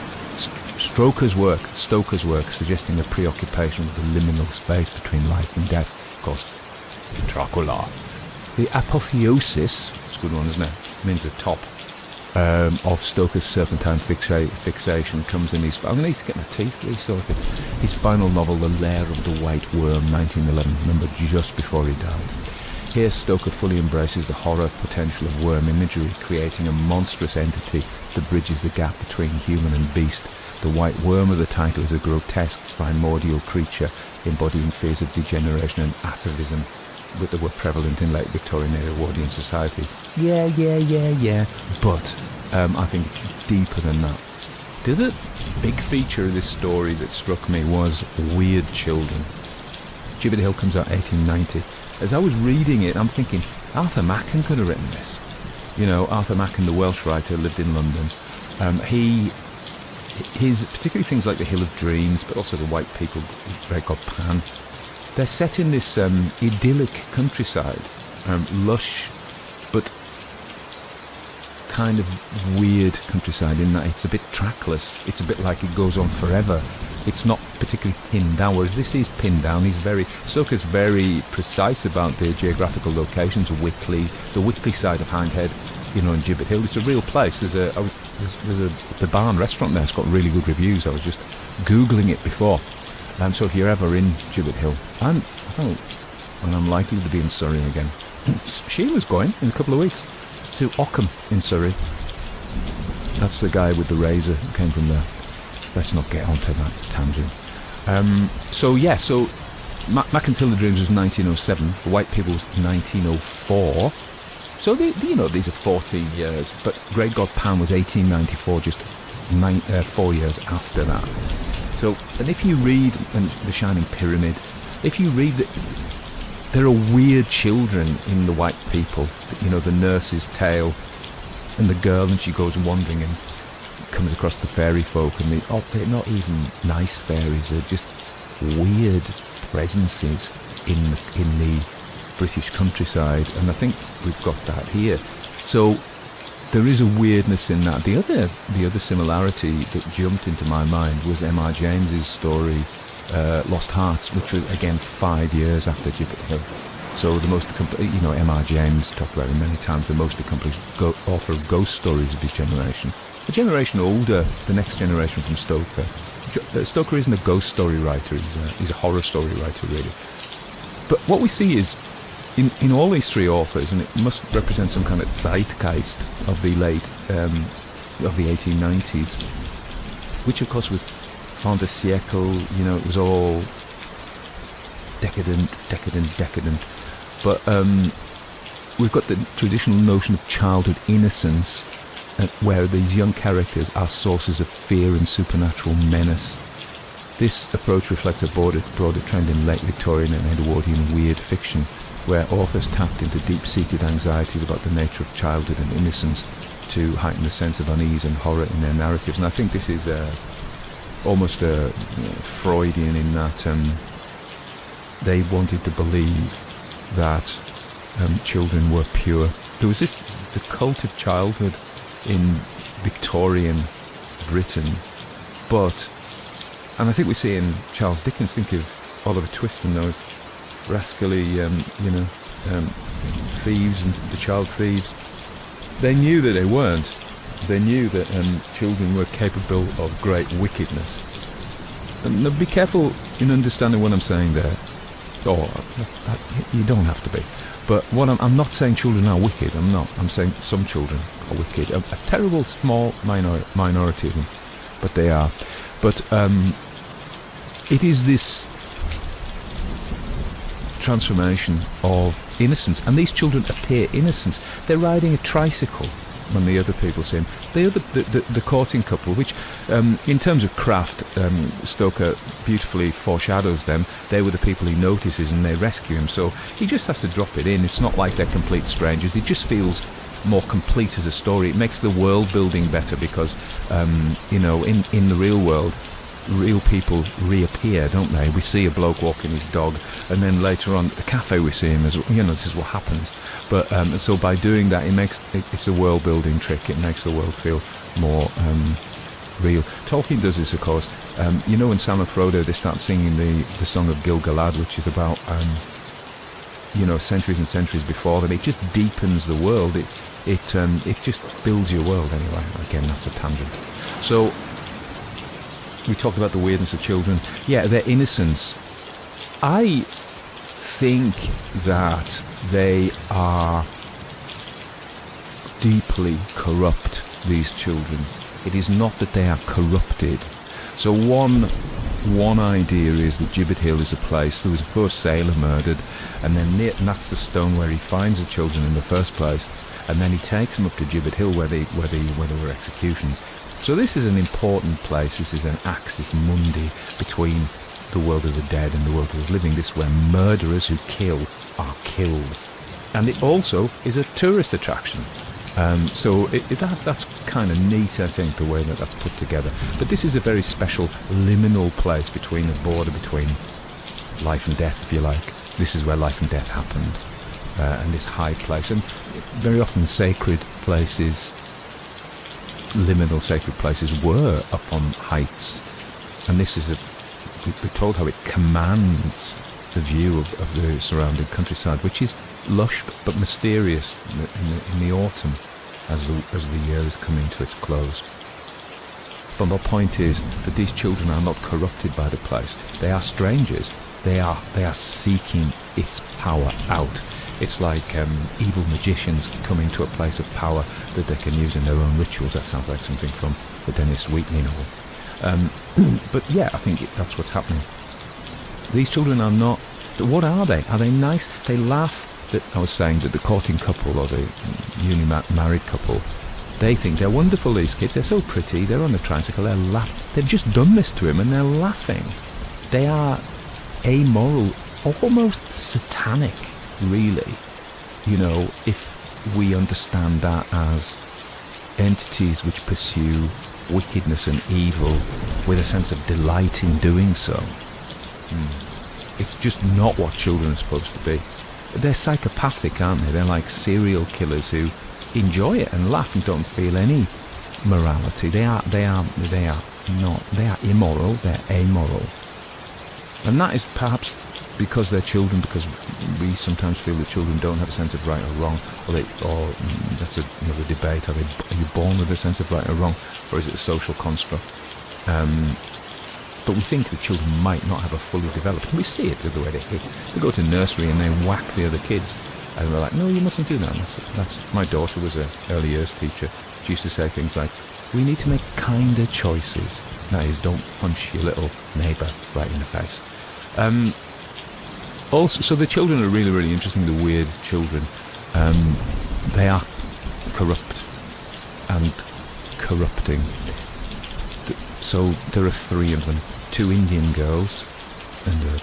Stoker's work, suggesting a preoccupation with the liminal space between life and death. Of course, Dracula. The apotheosis, it's a good one, isn't it? It means the top of Stoker's serpentine fixation comes in his... I'm going to need to get my teeth resorted. His final novel, The Lair of the White Worm, 1911, numbered just before he died. Here, Stoker fully embraces the horror potential of worm imagery, creating a monstrous entity that bridges the gap between human and beast. The white worm of the title is a grotesque, primordial creature embodying fears of degeneration and atavism that were prevalent in late Victorian era Edwardian society. Yeah. But I think it's deeper than that. The other big feature of this story that struck me was weird children. Gibbet Hill comes out 1890. As I was reading it, I'm thinking, Arthur Machen could have written this. Arthur Machen, the Welsh writer, lived in London. His particularly things like the Hill of Dreams, but also the White People, Great God Pan. They're set in this idyllic countryside, lush, but kind of weird countryside in that it's a bit trackless. It's a bit like it goes on forever. It's not particularly pinned down, whereas this is pinned down. Stoker's very precise about the geographical locations of Wickley, the Wickley side of Hindhead, in Gibbet Hill. It's a real place. There's the Barn restaurant there. It's got really good reviews. I was just Googling it before. So if you're ever in Gibbet Hill, and I'm likely to be in Surrey again. Sheila's going in a couple of weeks. to Ockham in Surrey. That's the guy with the razor who came from there. Let's not get onto that tangent. So Mackenzilla Dreams was 1907. The White People was 1904. So these are 14 years. But Great God Pan was 1894, just 4 years after that. So, and if you read The Shining Pyramid, if you read that there are weird children in the White People, the nurse's tale, and the girl, and she goes wandering and comes across the fairy folk, and they're not even nice fairies, they're just weird presences in the British countryside, and I think we've got that here. So there is a weirdness in that. The other similarity that jumped into my mind was M.R. James's story, Lost Hearts, which was again 5 years after Gibbet Hill. So the most, M.R. James talked about it many times, the most accomplished author of ghost stories of his generation. A generation older, the next generation from Stoker. Stoker isn't a ghost story writer, he's a horror story writer, really. But what we see is, in all these three authors, and it must represent some kind of zeitgeist of the of the 1890s, which of course was fin de siècle, it was all decadent. But we've got the traditional notion of childhood innocence, where these young characters are sources of fear and supernatural menace. This approach reflects a broader trend in late Victorian and Edwardian weird fiction, where authors tapped into deep-seated anxieties about the nature of childhood and innocence to heighten the sense of unease and horror in their narratives. And I think this is almost Freudian in that they wanted to believe that children were pure. There was the cult of childhood in Victorian Britain, and I think we see in Charles Dickens, think of Oliver Twist and those rascally, thieves and the child thieves. They knew that they weren't. They knew that children were capable of great wickedness. And be careful in understanding what I'm saying there. You don't have to be. But what I'm not saying children are wicked. I'm not. I'm saying some children are wicked. A terrible small minority of them, but they are. But it is this transformation of innocence, and these children appear innocent. They're riding a tricycle when the other people see him. They are the courting couple, which in terms of craft, Stoker beautifully foreshadows them. They were the people he notices and they rescue him, so he just has to drop it in. It's not like they're complete strangers. It just feels more complete as a story. It makes the world building better because in the real world, real people reappear, don't they? We see a bloke walking his dog, and then later on at the cafe we see him as this is what happens. But so by doing that, it's a world building trick. It makes the world feel more real. Tolkien does this, of course. In Sam and Frodo, they start singing the song of Gil-galad, which is about centuries and centuries before them. It just deepens the world. It just builds your world anyway. Again, that's a tangent. So we talked about the weirdness of children. Yeah, their innocence. I think that they are deeply corrupt, these children. It is not that they are corrupted. So one idea is that Gibbet Hill is a place. There was a poor sailor murdered, and that's the stone where he finds the children in the first place, and then he takes them up to Gibbet Hill where there were executions. So this is an important place. This is an axis mundi between the world of the dead and the world of the living. This is where murderers who kill are killed. And it also is a tourist attraction. So that's kind of neat, I think, the way that's put together. But this is a very special liminal place between the border between life and death, if you like. This is where life and death happened. And this high place. And very often sacred places, liminal sacred places, were up on heights. And this is we're told how it commands the view of the surrounding countryside, which is lush but mysterious in the autumn as the year is coming to its close. But my point is that these children are not corrupted by the place. They are strangers. They are seeking its power out. It's like evil magicians coming to a place of power that they can use in their own rituals. That sounds like something from the Dennis Wheatley novel. But yeah, I think that's what's happening. These children are not... What are they? Are they nice? They laugh. I was saying that the courting couple or the newly married couple, they think they're wonderful, these kids. They're so pretty. They're on the tricycle. They've just done this to him and they're laughing. They are amoral, almost satanic, really. You know, if we understand that as entities which pursue wickedness and evil with a sense of delight in doing so. It's just not what children are supposed to be. They're psychopathic, aren't they? They're like serial killers who enjoy it and laugh and don't feel any morality. They are immoral, they're amoral. And that is perhaps because they're children, because we sometimes feel that children don't have a sense of right or wrong, or that's another debate. Are you born with a sense of right or wrong, or is it a social construct? But we think that children might not have a fully developed, and we see it with the way they hit. They go to nursery and they whack the other kids, and we're like, no, you mustn't do that. That's my daughter was an early years teacher. She used to say things like, we need to make kinder choices. That is, don't punch your little neighbour right in the face. Also, so the children are really, really interesting, the weird children. They are corrupt and corrupting. So there are 3 of them, 2 Indian girls and a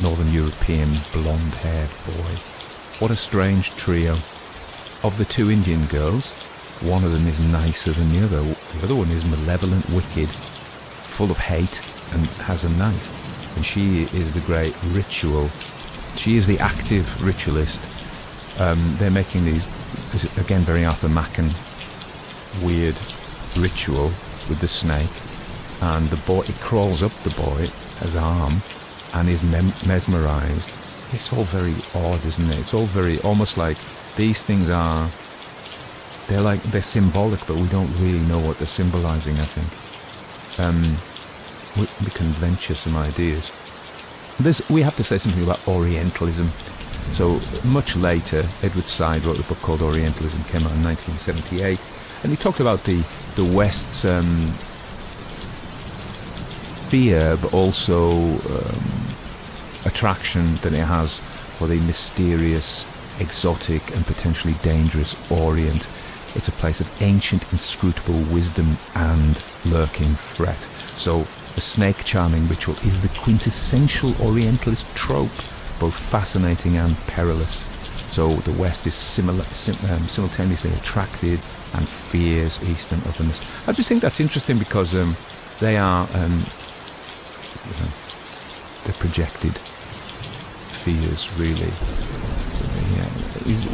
Northern European blonde-haired boy. What a strange trio. Of the 2 Indian girls, one of them is nicer than the other. The other one is malevolent, wicked, full of hate, and has a knife. And she is the great ritual. She is the active ritualist. They're making these, again, very Arthur Machen, weird ritual with the snake. And the boy, it crawls up the boy, his arm, and is mesmerised. It's all very odd, isn't it? It's all very, almost like these things are, they're symbolic, but we don't really know what they're symbolising, I think. We can venture some ideas. We have to say something about Orientalism. So much later, Edward Said wrote a book called Orientalism, came out in 1978, and he talked about the West's fear, but also attraction that it has for the mysterious, exotic, and potentially dangerous Orient. It's a place of ancient, inscrutable wisdom and lurking threat. So the snake charming ritual is the quintessential Orientalist trope, both fascinating and perilous. So the West is simultaneously attracted and fears Eastern otherness. I just think that's interesting because they are they're projected fears, really. Yeah,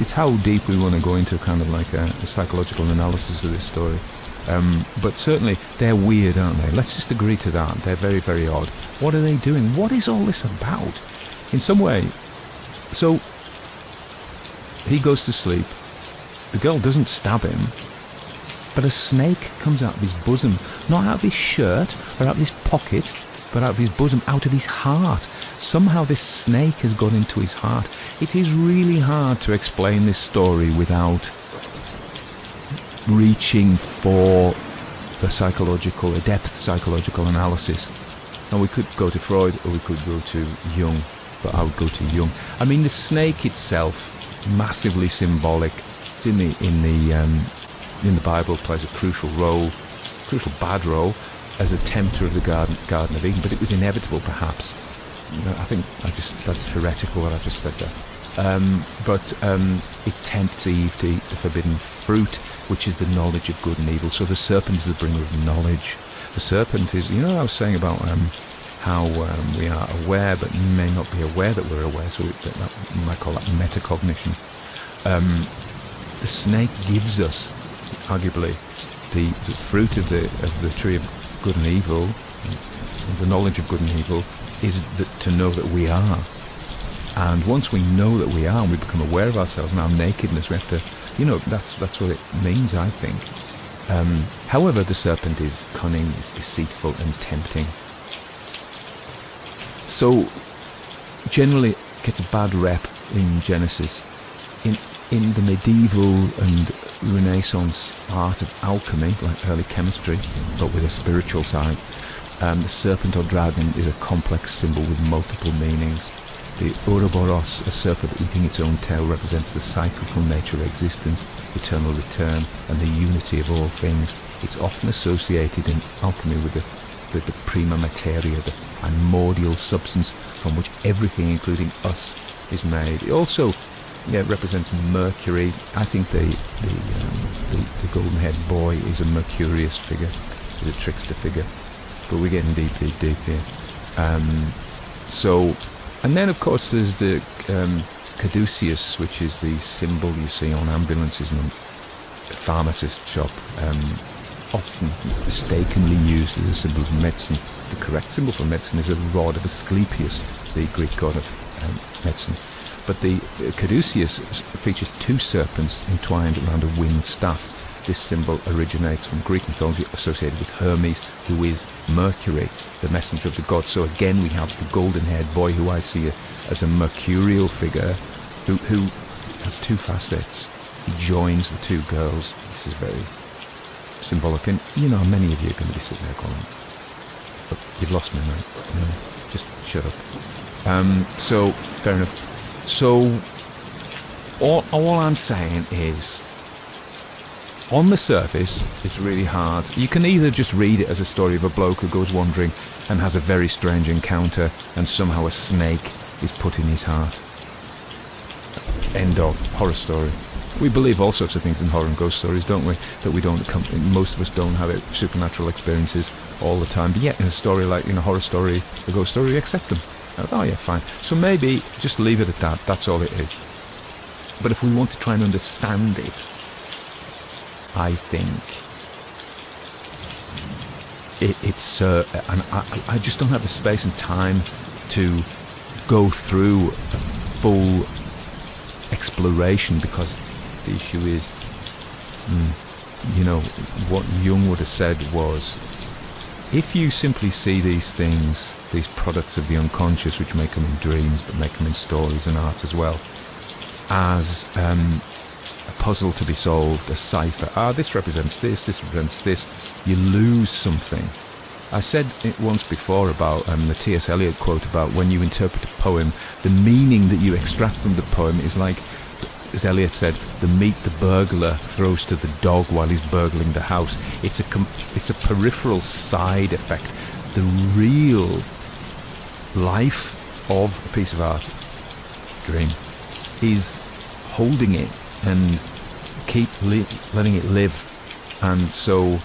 it's how deep we want to go into kind of like a psychological analysis of this story. But certainly they're weird, aren't they? Let's just agree to that. They're very, very odd. What are they doing? What is all this about? In some way, so he goes to sleep. The girl doesn't stab him, but a snake comes out of his bosom, not out of his shirt or out of his pocket, but out of his bosom, out of his heart. Somehow this snake has got into his heart. It is really hard to explain this story without reaching for a depth psychological analysis. And we could go to Freud or we could go to Jung, but I would go to Jung. I mean, the snake itself, massively symbolic. It's in the Bible, plays a crucial bad role as a tempter of the Garden of Eden, but it was inevitable, perhaps. I think that's heretical what I just said there. But it tempts Eve to eat the forbidden fruit, which is the knowledge of good and evil. So the serpent is the bringer of knowledge. The serpent is, I was saying about how we are aware but may not be aware that we're aware, so we might call that metacognition. The snake gives us, arguably, the fruit of the tree of good and evil, the knowledge of good and evil, is to know that we are. And once we know that we are, and we become aware of ourselves and our nakedness, we have to, that's what it means, I think. However, the serpent is cunning, is deceitful and tempting. So, generally, it gets a bad rep in Genesis. In the medieval and Renaissance art of alchemy, like early chemistry, but with a spiritual side, the serpent or dragon is a complex symbol with multiple meanings. The Ouroboros, a serpent eating its own tail, represents the cyclical nature of existence, eternal return, and the unity of all things. It's often associated in alchemy with the prima materia, the primordial substance from which everything, including us, is made. It also represents Mercury. I think the golden-haired boy is a Mercurius figure, is a trickster figure. But we're getting deep here. And then of course there's the caduceus, which is the symbol you see on ambulances and the pharmacist shop, often mistakenly used as a symbol of medicine. The correct symbol for medicine is a rod of Asclepius, the Greek god of medicine. But the caduceus features two serpents entwined around a winged staff. This symbol originates from Greek mythology, associated with Hermes, who is Mercury, the messenger of the gods. So again we have the golden-haired boy, who I see as a mercurial figure, who has two facets. He joins the two girls, which is very symbolic. And many of you are going to be sitting there going, "Look, you've lost me, mate. Just shut up." So fair enough. So all I'm saying is, on the surface, it's really hard. You can either just read it as a story of a bloke who goes wandering and has a very strange encounter, and somehow a snake is put in his heart. End of. Horror story. We believe all sorts of things in horror and ghost stories, don't we? That we don't. Most of us don't have supernatural experiences all the time. But yet, in a story like in a horror story, a ghost story, we accept them. Oh yeah, fine. So maybe just leave it at that. That's all it is. But if we want to try and understand it, I think it's and I just don't have the space and time to go through a full exploration, because the issue is, what Jung would have said was, if you simply see these things, these products of the unconscious, which may come in dreams but may come in stories and art as well, as a puzzle to be solved, a cipher. This represents this represents this. You lose something. I said it once before about the T.S. Eliot quote about when you interpret a poem, the meaning that you extract from the poem is like, as Eliot said, the meat the burglar throws to the dog while he's burgling the house. It's a peripheral side effect. The real life of a piece of art, dream, is holding it and keep letting it live. And so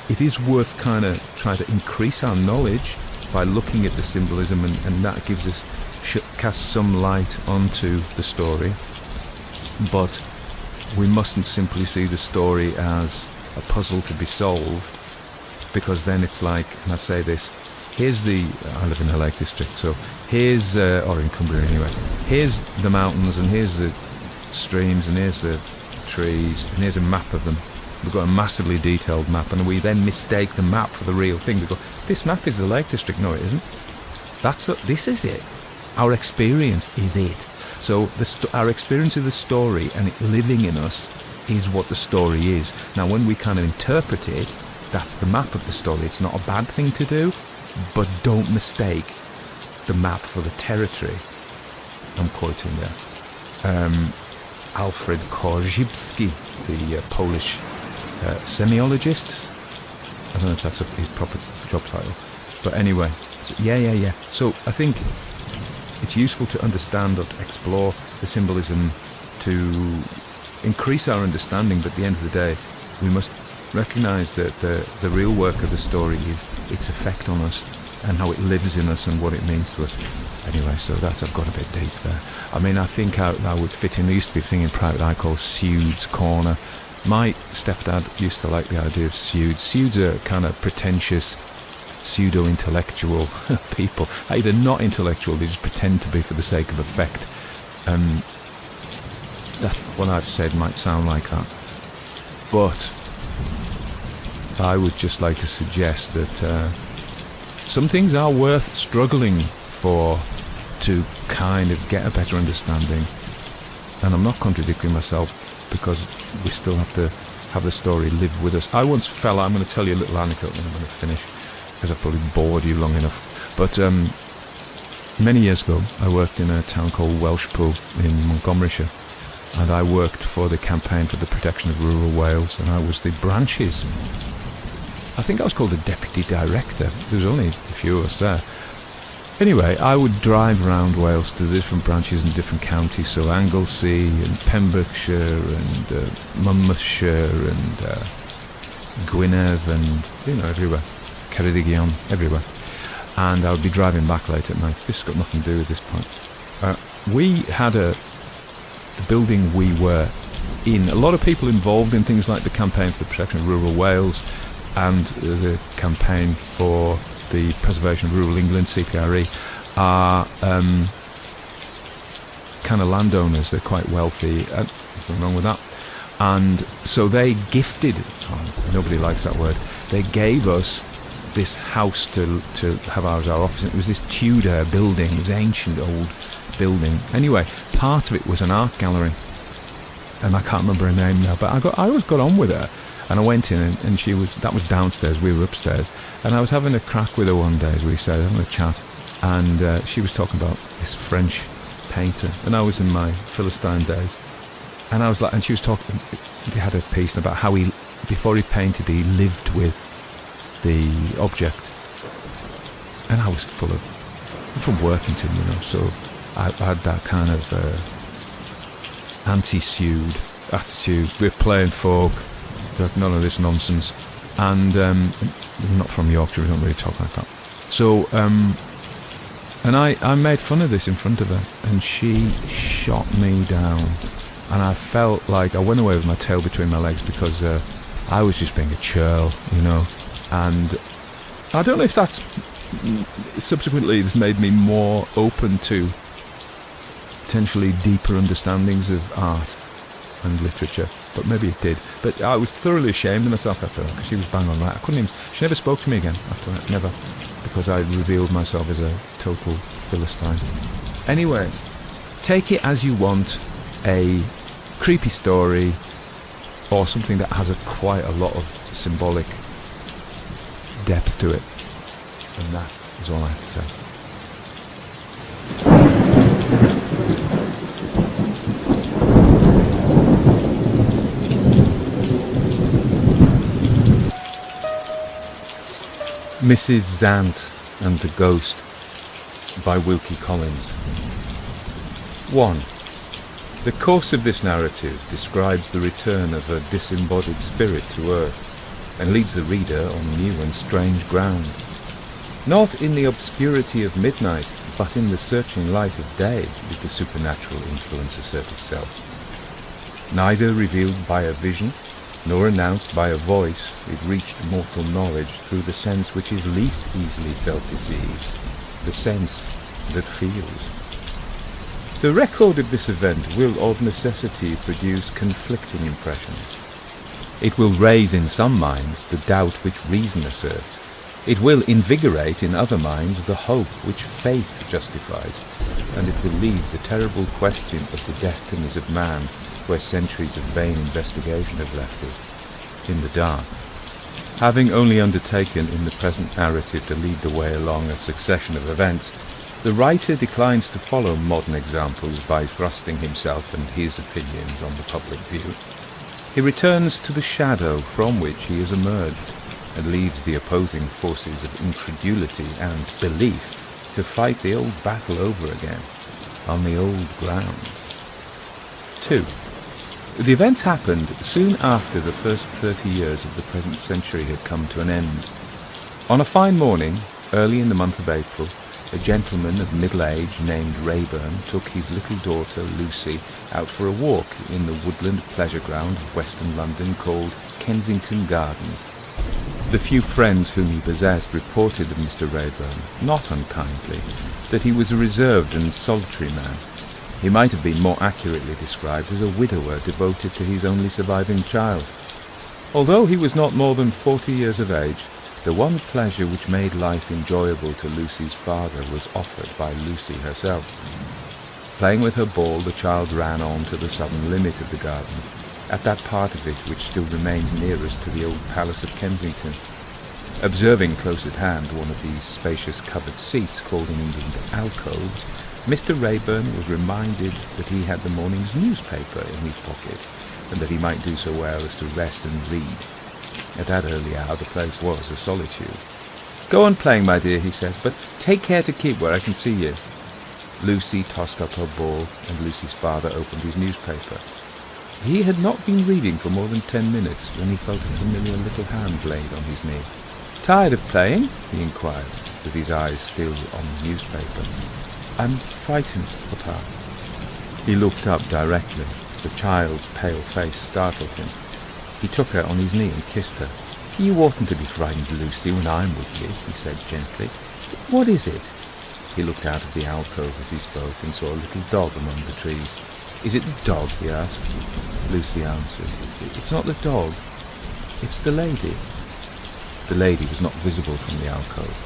it is worth kind of trying to increase our knowledge by looking at the symbolism, and that gives us, casts some light onto the story. But we mustn't simply see the story as a puzzle to be solved, because then it's like, and I say this, I live in the Lake District, so here's, or in Cumbria anyway, here's the mountains, and here's the streams, and here's the trees, and here's a map of them. We've got a massively detailed map, and we then mistake the map for the real thing. We go, this map is the Lake District. No, it isn't. This is it. Our experience is it. So our experience of the story and it living in us is what the story is. Now, when we kind of interpret it, that's the map of the story. It's not a bad thing to do, but don't mistake the map for the territory. I'm quoting there. Alfred Korzybski, the Polish semiologist. I don't know if that's his proper job title, but anyway, yeah. So I think it's useful to understand or to explore the symbolism to increase our understanding, but at the end of the day, we must recognise that the real work of the story is its effect on us and how it lives in us and what it means to us. Anyway, so I've got a bit deep there. I mean, I think I would fit in. There used to be a thing in private I call Pseuds Corner. My stepdad used to like the idea of Pseuds. Pseuds are kind of pretentious, pseudo-intellectual people. Either not intellectual, they just pretend to be for the sake of effect. That's what I've said might sound like that. But I would just like to suggest that some things are worth struggling for to kind of get a better understanding. And I'm not contradicting myself, because we still have to have the story live with us. I'm going to tell you a little anecdote and I'm going to finish, because I've probably bored you long enough. But many years ago, I worked in a town called Welshpool in Montgomeryshire, and I worked for the campaign for the protection of rural Wales, and I was the branches. I think I was called the deputy director. There was only a few of us there. Anyway, I would drive around Wales to the different branches in different counties, so Anglesey and Pembrokeshire and Monmouthshire and Gwynedd and, everywhere. Ceredigion, everywhere. And I would be driving back late at night. This has got nothing to do with this point. We had the building we were in. A lot of people involved in things like the campaign for the protection of rural Wales and the campaign for the preservation of rural England, CPRE, are kind of landowners. They're quite wealthy. There's nothing wrong with that. And so they gifted, nobody likes that word, they gave us this house to have as our office. It was this Tudor building, it was an ancient old building. Anyway, part of it was an art gallery, and I can't remember her name now, but I always got on with her. And I went in, and that was downstairs, we were upstairs, and I was having a crack with her one day, as we said, having a chat, and she was talking about this French painter, and I was in my Philistine days, and I was like, and she was talking, he had a piece about how before he painted, he lived with the object, and I was from Workington, so I had that kind of anti-Sued attitude. We're playing folk, none of this nonsense, and not from Yorkshire, we don't really talk like that. So, and I made fun of this in front of her, and she shot me down, and I felt like I went away with my tail between my legs, because I was just being a churl, and I don't know if that's subsequently has made me more open to potentially deeper understandings of art and literature, but maybe it did. But I was thoroughly ashamed of myself after that, because she was bang on right. I couldn't even. She never spoke to me again after that, never, because I revealed myself as a total Philistine. Anyway, take it as you want, a creepy story, or something that has quite a lot of symbolic depth to it, and that is all I have to say. Mrs. Zant and the Ghost by Wilkie Collins. 1. The course of this narrative describes the return of a disembodied spirit to earth, and leads the reader on new and strange ground. Not in the obscurity of midnight, but in the searching light of day did the supernatural influence assert itself. Neither revealed by a vision, nor announced by a voice, it reached mortal knowledge through the sense which is least easily self-deceived, the sense that feels. The record of this event will of necessity produce conflicting impressions. It will raise in some minds the doubt which reason asserts. It will invigorate in other minds the hope which faith justifies, and it will leave the terrible question of the destinies of man, where centuries of vain investigation have left it, in the dark. Having only undertaken in the present narrative to lead the way along a succession of events, the writer declines to follow modern examples by thrusting himself and his opinions on the public view. He returns to the shadow from which he has emerged, and leaves the opposing forces of incredulity and belief to fight the old battle over again, on the old ground. 2. The events happened soon after the first 30 years of the present century had come to an end. On a fine morning, early in the month of April, a gentleman of middle age named Rayburn took his little daughter Lucy out for a walk in the woodland pleasure ground of western London called Kensington Gardens. The few friends whom he possessed reported of Mr. Rayburn, not unkindly, that he was a reserved and solitary man. He might have been more accurately described as a widower devoted to his only surviving child. Although he was not more than 40 years of age, The one pleasure which made life enjoyable to Lucy's father was offered by Lucy herself. Playing with her ball, the child ran on to the southern limit of the gardens, at that part of it which still remains nearest to the old Palace of Kensington. Observing close at hand one of these spacious covered seats called in England alcoves, Mr. Raeburn was reminded that he had the morning's newspaper in his pocket, and that he might do so well as to rest and read. At that early hour the place was a solitude. "Go on playing, my dear," he said, "but take care to keep where I can see you." Lucy tossed up her ball, and Lucy's father opened his newspaper. He had not been reading for more than 10 minutes when he felt a familiar little hand laid on his knee. "Tired of playing?" he inquired, with his eyes still on the newspaper. "I'm frightened, Papa." He looked up directly. The child's pale face startled him. He took her on his knee and kissed her. "You oughtn't to be frightened, Lucy, when I'm with you," he said gently. "What is it?" He looked out of the alcove as he spoke and saw a little dog among the trees. "Is it the dog?" he asked. Lucy answered, "It's not the dog, it's the lady." The lady was not visible from the alcove.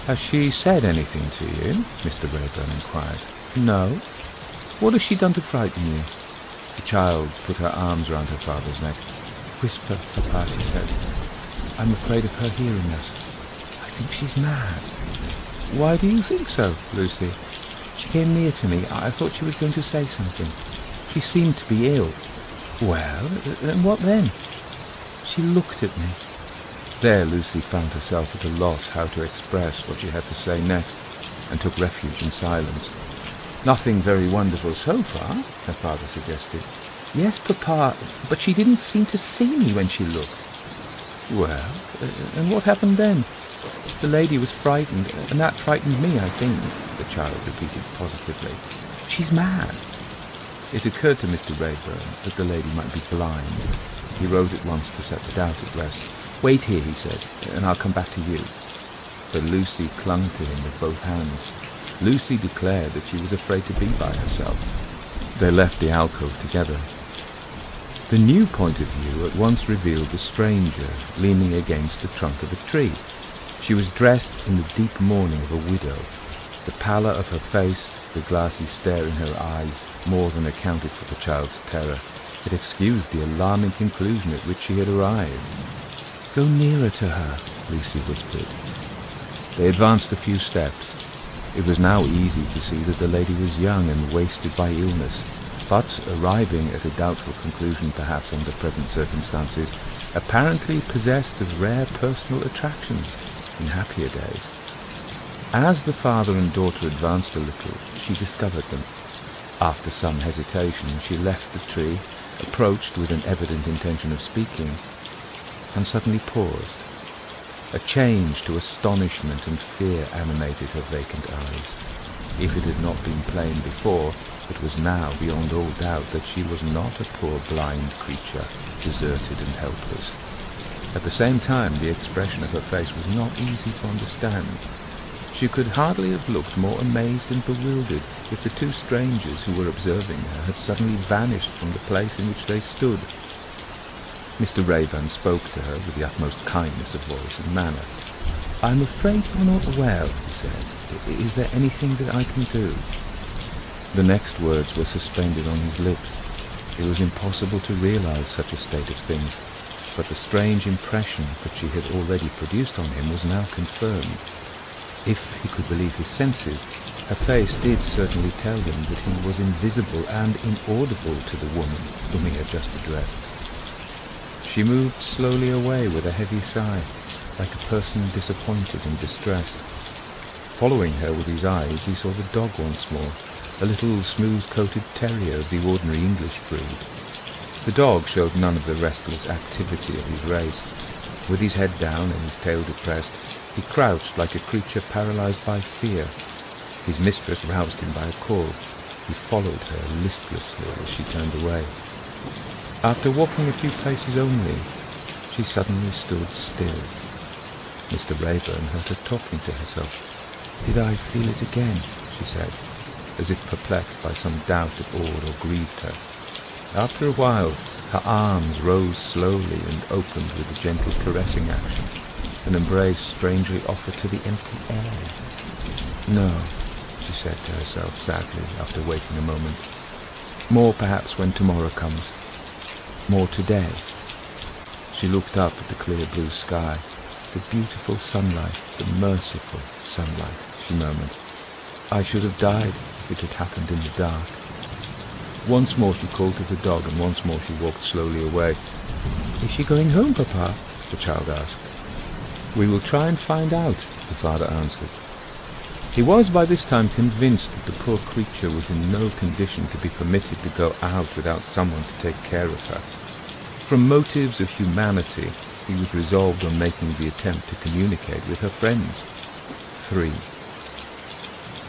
"Has she said anything to you?" Mr. Raeburn inquired. "No." "What has she done to frighten you?" The child put her arms round her father's neck. "Whisper, Papa," she said. "I'm afraid of her hearing us. I think she's mad." "Why do you think so, Lucy?" "She came near to me. I thought she was going to say something. She seemed to be ill." "Well, and what then?" "She looked at me." There Lucy found herself at a loss how to express what she had to say next, and took refuge in silence. "Nothing very wonderful so far," her father suggested. "Yes, Papa, but she didn't seem to see me when she looked." "Well, and what happened then?" "The lady was frightened, and that frightened me, I think," the child repeated positively. "She's mad." It occurred to Mr. Raeburn that the lady might be blind. He rose at once to set the doubt at rest. "Wait here," he said, "and I'll come back to you." But Lucy clung to him with both hands. Lucy declared that she was afraid to be by herself. They left the alcove together. The new point of view at once revealed the stranger leaning against the trunk of a tree. She was dressed in the deep mourning of a widow. The pallor of her face, the glassy stare in her eyes, more than accounted for the child's terror. It excused the alarming conclusion at which she had arrived. "Go nearer to her," Lucy whispered. They advanced a few steps. It was now easy to see that the lady was young and wasted by illness, but, arriving at a doubtful conclusion perhaps under present circumstances, apparently possessed of rare personal attractions in happier days. As the father and daughter advanced a little, she discovered them. After some hesitation, she left the tree, approached with an evident intention of speaking, and suddenly paused. A change to astonishment and fear animated her vacant eyes. If it had not been plain before, it was now beyond all doubt that she was not a poor blind creature, deserted and helpless. At the same time, the expression of her face was not easy to understand. She could hardly have looked more amazed and bewildered if the two strangers who were observing her had suddenly vanished from the place in which they stood. Mr. Raeburn spoke to her with the utmost kindness of voice and manner. "I'm afraid you're not well," he said. "Is there anything that I can do?" The next words were suspended on his lips. It was impossible to realize such a state of things, but the strange impression that she had already produced on him was now confirmed. If he could believe his senses, her face did certainly tell him that he was invisible and inaudible to the woman whom he had just addressed. She moved slowly away with a heavy sigh, like a person disappointed and distressed. Following her with his eyes, he saw the dog once more, a little smooth-coated terrier of the ordinary English breed. The dog showed none of the restless activity of his race. With his head down and his tail depressed, he crouched like a creature paralyzed by fear. His mistress roused him by a call. He followed her listlessly as she turned away. After walking a few paces only, she suddenly stood still. Mr. Raeburn heard her talking to herself. "Did I feel it again?" she said, as if perplexed by some doubt that awed or grieved her. After a while, her arms rose slowly and opened with a gentle caressing action. an embrace strangely offered to the empty air. No, she said to herself sadly after waiting a moment. More perhaps when tomorrow comes. More today. She looked up at the clear blue sky, the beautiful sunlight, the merciful sunlight, she murmured. I should have died if it had happened in the dark. Once more she called to the dog, and once more she walked slowly away. Is she going home, Papa? The child asked. We will try and find out, the father answered. He was by this time convinced that the poor creature was in no condition to be permitted to go out without someone to take care of her. From motives of humanity, he was resolved on making the attempt to communicate with her friends. 3.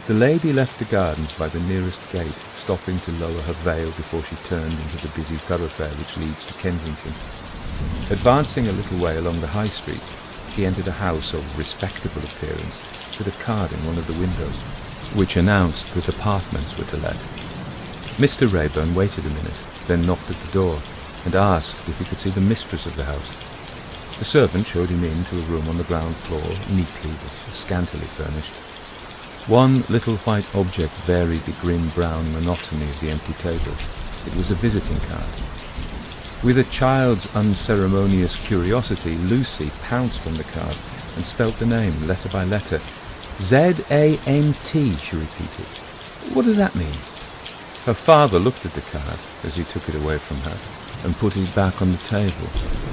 The lady left the gardens by the nearest gate, stopping to lower her veil before she turned into the busy thoroughfare which leads to Kensington. Advancing a little way along the High Street, she entered a house of respectable appearance, with a card in one of the windows, which announced that apartments were to let. Mr. Raeburn waited a minute, then knocked at the door, and asked if he could see the mistress of the house. The servant showed him into a room on the ground floor, neatly but scantily furnished. One little white object varied the grim-brown monotony of the empty table. It was a visiting card. With a child's unceremonious curiosity, Lucy pounced on the card and spelt the name, letter by letter. Z-A-N-T, she repeated. What does that mean? Her father looked at the card as he took it away from her and put it back on the table.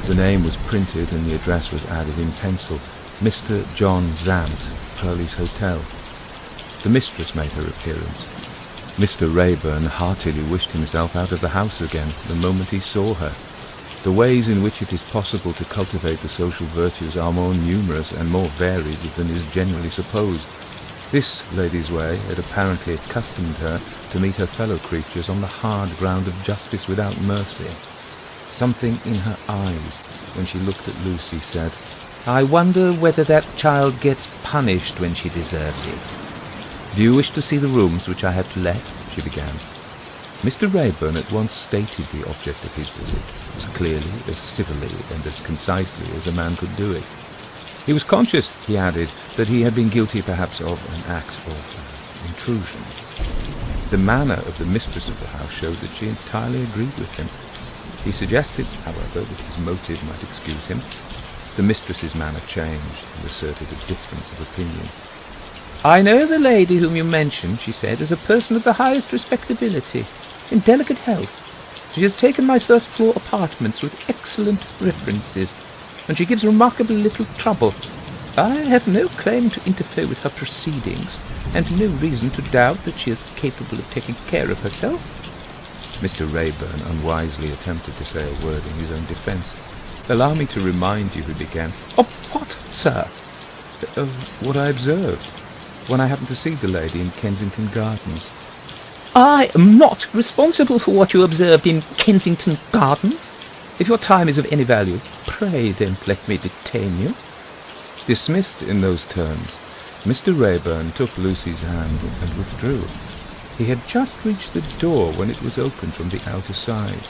The name was printed and the address was added in pencil. Mr. John Zant, Purley's Hotel. The mistress made her appearance. Mr. Raeburn heartily wished himself out of the house again the moment he saw her. The ways in which it is possible to cultivate the social virtues are more numerous and more varied than is generally supposed. This lady's way had apparently accustomed her to meet her fellow creatures on the hard ground of justice without mercy. Something in her eyes, when she looked at Lucy, said, I wonder whether that child gets punished when she deserves it. Do you wish to see the rooms which I have to let? She began. Mr. Raeburn at once stated the object of his visit, as clearly, as civilly, and as concisely as a man could do it. He was conscious, he added, that he had been guilty perhaps of an act of intrusion. The manner of the mistress of the house showed that she entirely agreed with him. He suggested, however, that his motive might excuse him. The mistress's manner changed and asserted a difference of opinion. I know the lady whom you mentioned, she said, as a person of the highest respectability, in delicate health. She has taken my first-floor apartments with excellent references, and she gives remarkably little trouble. I have no claim to interfere with her proceedings, and no reason to doubt that she is capable of taking care of herself. Mr. Raeburn unwisely attempted to say a word in his own defence. Allow me to remind you, he began. Of what, sir? Of what I observed when I happened to see the lady in Kensington Gardens. I am not responsible for what you observed in Kensington Gardens. If your time is of any value, pray don't let me detain you. Dismissed in those terms, Mr. Raeburn took Lucy's hand and withdrew. He had just reached the door when it was opened from the outer side.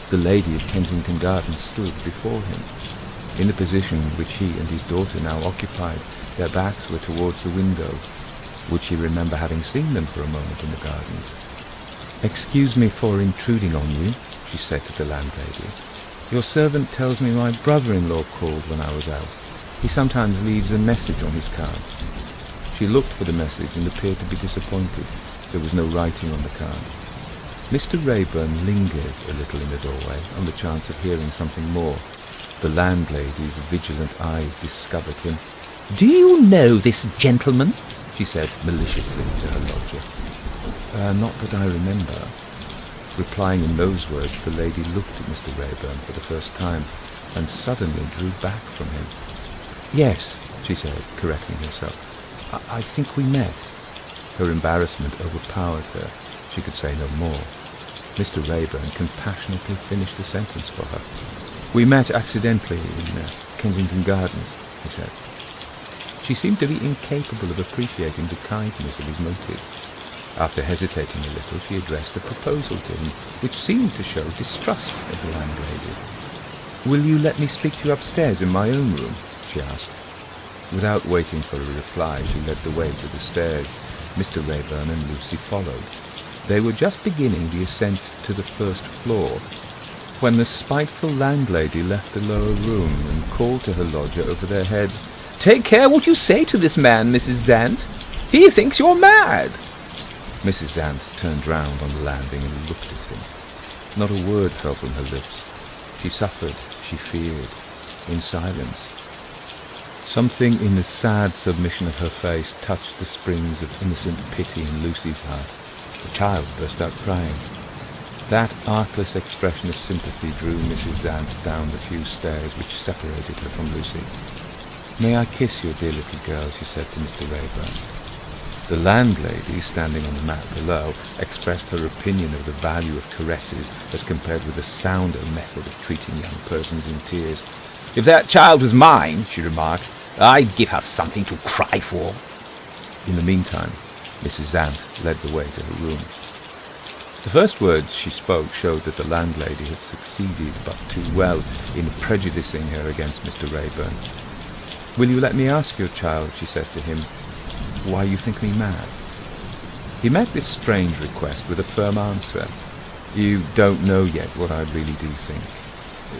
The lady of Kensington Gardens stood before him. In the position which he and his daughter now occupied, their backs were towards the window. Would she remember having seen them for a moment in the gardens? Excuse me for intruding on you, she said to the landlady. Your servant tells me my brother-in-law called when I was out. He sometimes leaves a message on his card. She looked for the message and appeared to be disappointed. There was no writing on the card. Mr. Raeburn lingered a little in the doorway on the chance of hearing something more. The landlady's vigilant eyes discovered him. Do you know this gentleman? She said maliciously to her lodger. Not that I remember. Replying in those words, the lady looked at Mr. Raeburn for the first time, and suddenly drew back from him. Yes, she said, correcting herself. I think we met. Her embarrassment overpowered her. She could say no more. Mr. Raeburn compassionately finished the sentence for her. We met accidentally in Kensington Gardens, he said. She seemed to be incapable of appreciating the kindness of his motive. After hesitating a little, she addressed a proposal to him, which seemed to show distrust of the landlady. Will you let me speak to you upstairs in my own room? she asked. Without waiting for a reply, she led the way to the stairs. Mr. Rayburn and Lucy followed. They were just beginning the ascent to the first floor when the spiteful landlady left the lower room and called to her lodger over their heads, "Take care what you say to this man, Mrs. Zant. He thinks you're mad." Mrs. Zant turned round on the landing and looked at him. Not a word fell from her lips. She suffered, she feared, in silence. Something in the sad submission of her face touched the springs of innocent pity in Lucy's heart. The child burst out crying. That artless expression of sympathy drew Mrs. Zant down the few stairs which separated her from Lucy. "May I kiss your dear little girl?" she said to Mr. Rayburn. The landlady, standing on the mat below, expressed her opinion of the value of caresses as compared with the sounder method of treating young persons in tears. "If that child was mine," she remarked, "I'd give her something to cry for." In the meantime, Mrs. Zant led the way to her room. The first words she spoke showed that the landlady had succeeded but too well in prejudicing her against Mr. Rayburn. "Will you let me ask your child," she said to him, "why you think me mad?" He met this strange request with a firm answer. "You don't know yet what I really do think.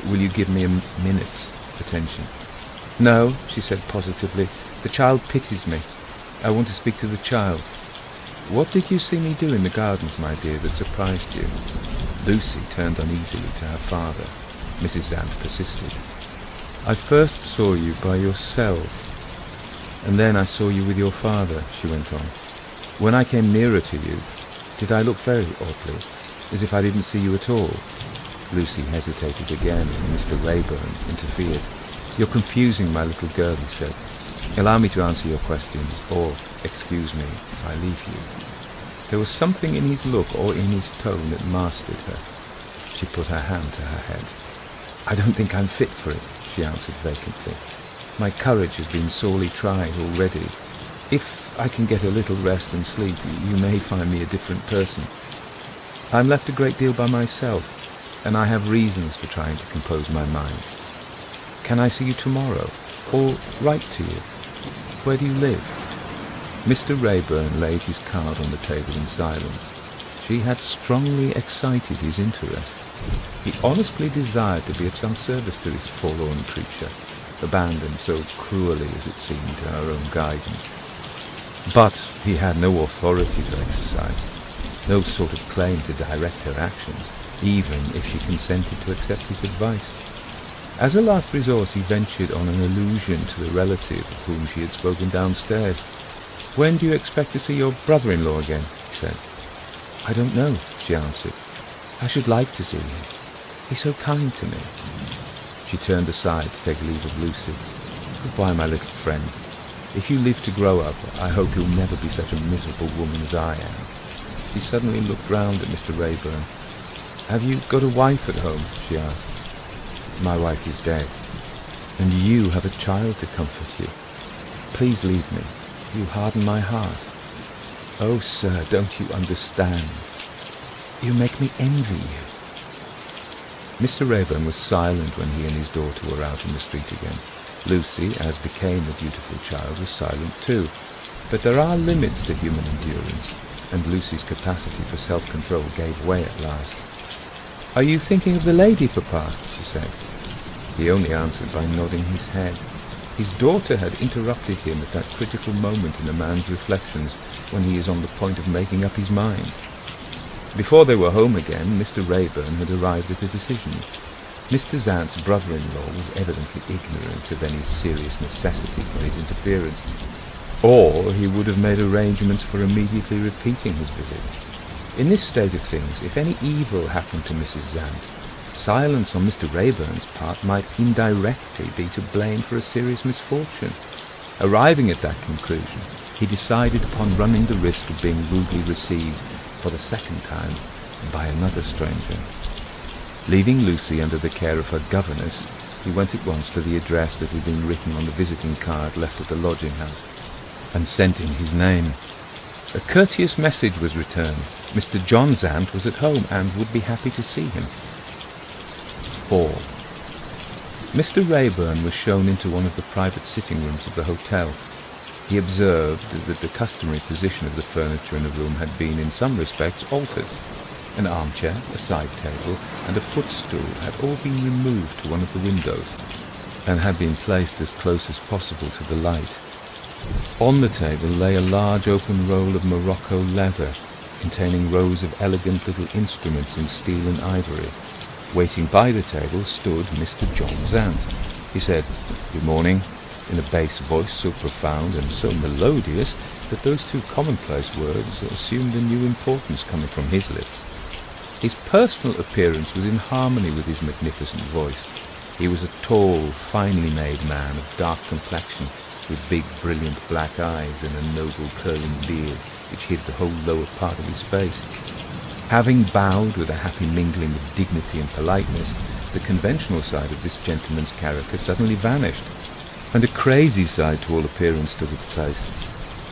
Will you give me a minute's attention?" "No," she said positively. "The child pities me. I want to speak to the child." "What did you see me do in the gardens, my dear, that surprised you?" Lucy turned uneasily to her father. Mrs. Zant persisted. "I first saw you by yourself, and then I saw you with your father," she went on. "When I came nearer to you, did I look very oddly, as if I didn't see you at all?" Lucy hesitated again, and Mr. Rayburn interfered. "You're confusing my little girl," he said. "Allow me to answer your questions, or excuse me if I leave you." There was something in his look or in his tone that mastered her. She put her hand to her head. "I don't think I'm fit for it," she answered vacantly. "My courage has been sorely tried already. If I can get a little rest and sleep, you may find me a different person. I'm left a great deal by myself, and I have reasons for trying to compose my mind. Can I see you tomorrow, or write to you? Where do you live?" Mr. Rayburn laid his card on the table in silence. She had strongly excited his interest. He honestly desired to be of some service to this forlorn creature, abandoned so cruelly as it seemed to her own guidance. But he had no authority to exercise, no sort of claim to direct her actions, even if she consented to accept his advice. As a last resource, he ventured on an allusion to the relative of whom she had spoken downstairs. "When do you expect to see your brother-in-law again?" he said. "I don't know," she answered. "I should like to see him. He's so kind to me." She turned aside to take leave of Lucy. "Goodbye, my little friend. If you live to grow up, I hope you'll never be such a miserable woman as I am." She suddenly looked round at Mr. Rayburn. "Have you got a wife at home?" she asked. "My wife is dead, and you have a child to comfort you. Please leave me. You harden my heart." "Oh, sir, don't you understand? You make me envy you." Mr. Rayburn was silent when he and his daughter were out in the street again. Lucy, as became a dutiful child, was silent too. But there are limits to human endurance, and Lucy's capacity for self-control gave way at last. "Are you thinking of the lady, Papa?" she said. He only answered by nodding his head. His daughter had interrupted him at that critical moment in a man's reflections when he is on the point of making up his mind. Before they were home again, Mr. Rayburn had arrived at a decision. Mr. Zant's brother-in-law was evidently ignorant of any serious necessity for his interference, or he would have made arrangements for immediately repeating his visit. In this state of things, if any evil happened to Mrs. Zant, silence on Mr. Rayburn's part might indirectly be to blame for a serious misfortune. Arriving at that conclusion, he decided upon running the risk of being rudely received for the second time by another stranger. Leaving Lucy under the care of her governess, he went at once to the address that had been written on the visiting card left at the lodging-house, and sent in his name. A courteous message was returned. Mr. John Zant was at home and would be happy to see him. 4. Mr. Rayburn was shown into one of the private sitting rooms of the hotel. He observed that the customary position of the furniture in the room had been in some respects altered. An armchair, a side table, and a footstool had all been removed to one of the windows, and had been placed as close as possible to the light. On the table lay a large open roll of Morocco leather, containing rows of elegant little instruments in steel and ivory. Waiting by the table stood Mr. John Zant. He said, "Good morning," in a bass voice so profound and so melodious that those two commonplace words assumed a new importance coming from his lips. His personal appearance was in harmony with his magnificent voice. He was a tall, finely made man of dark complexion, with big, brilliant black eyes and a noble curling beard which hid the whole lower part of his face. Having bowed with a happy mingling of dignity and politeness, the conventional side of this gentleman's character suddenly vanished, and a crazy side to all appearance took its place.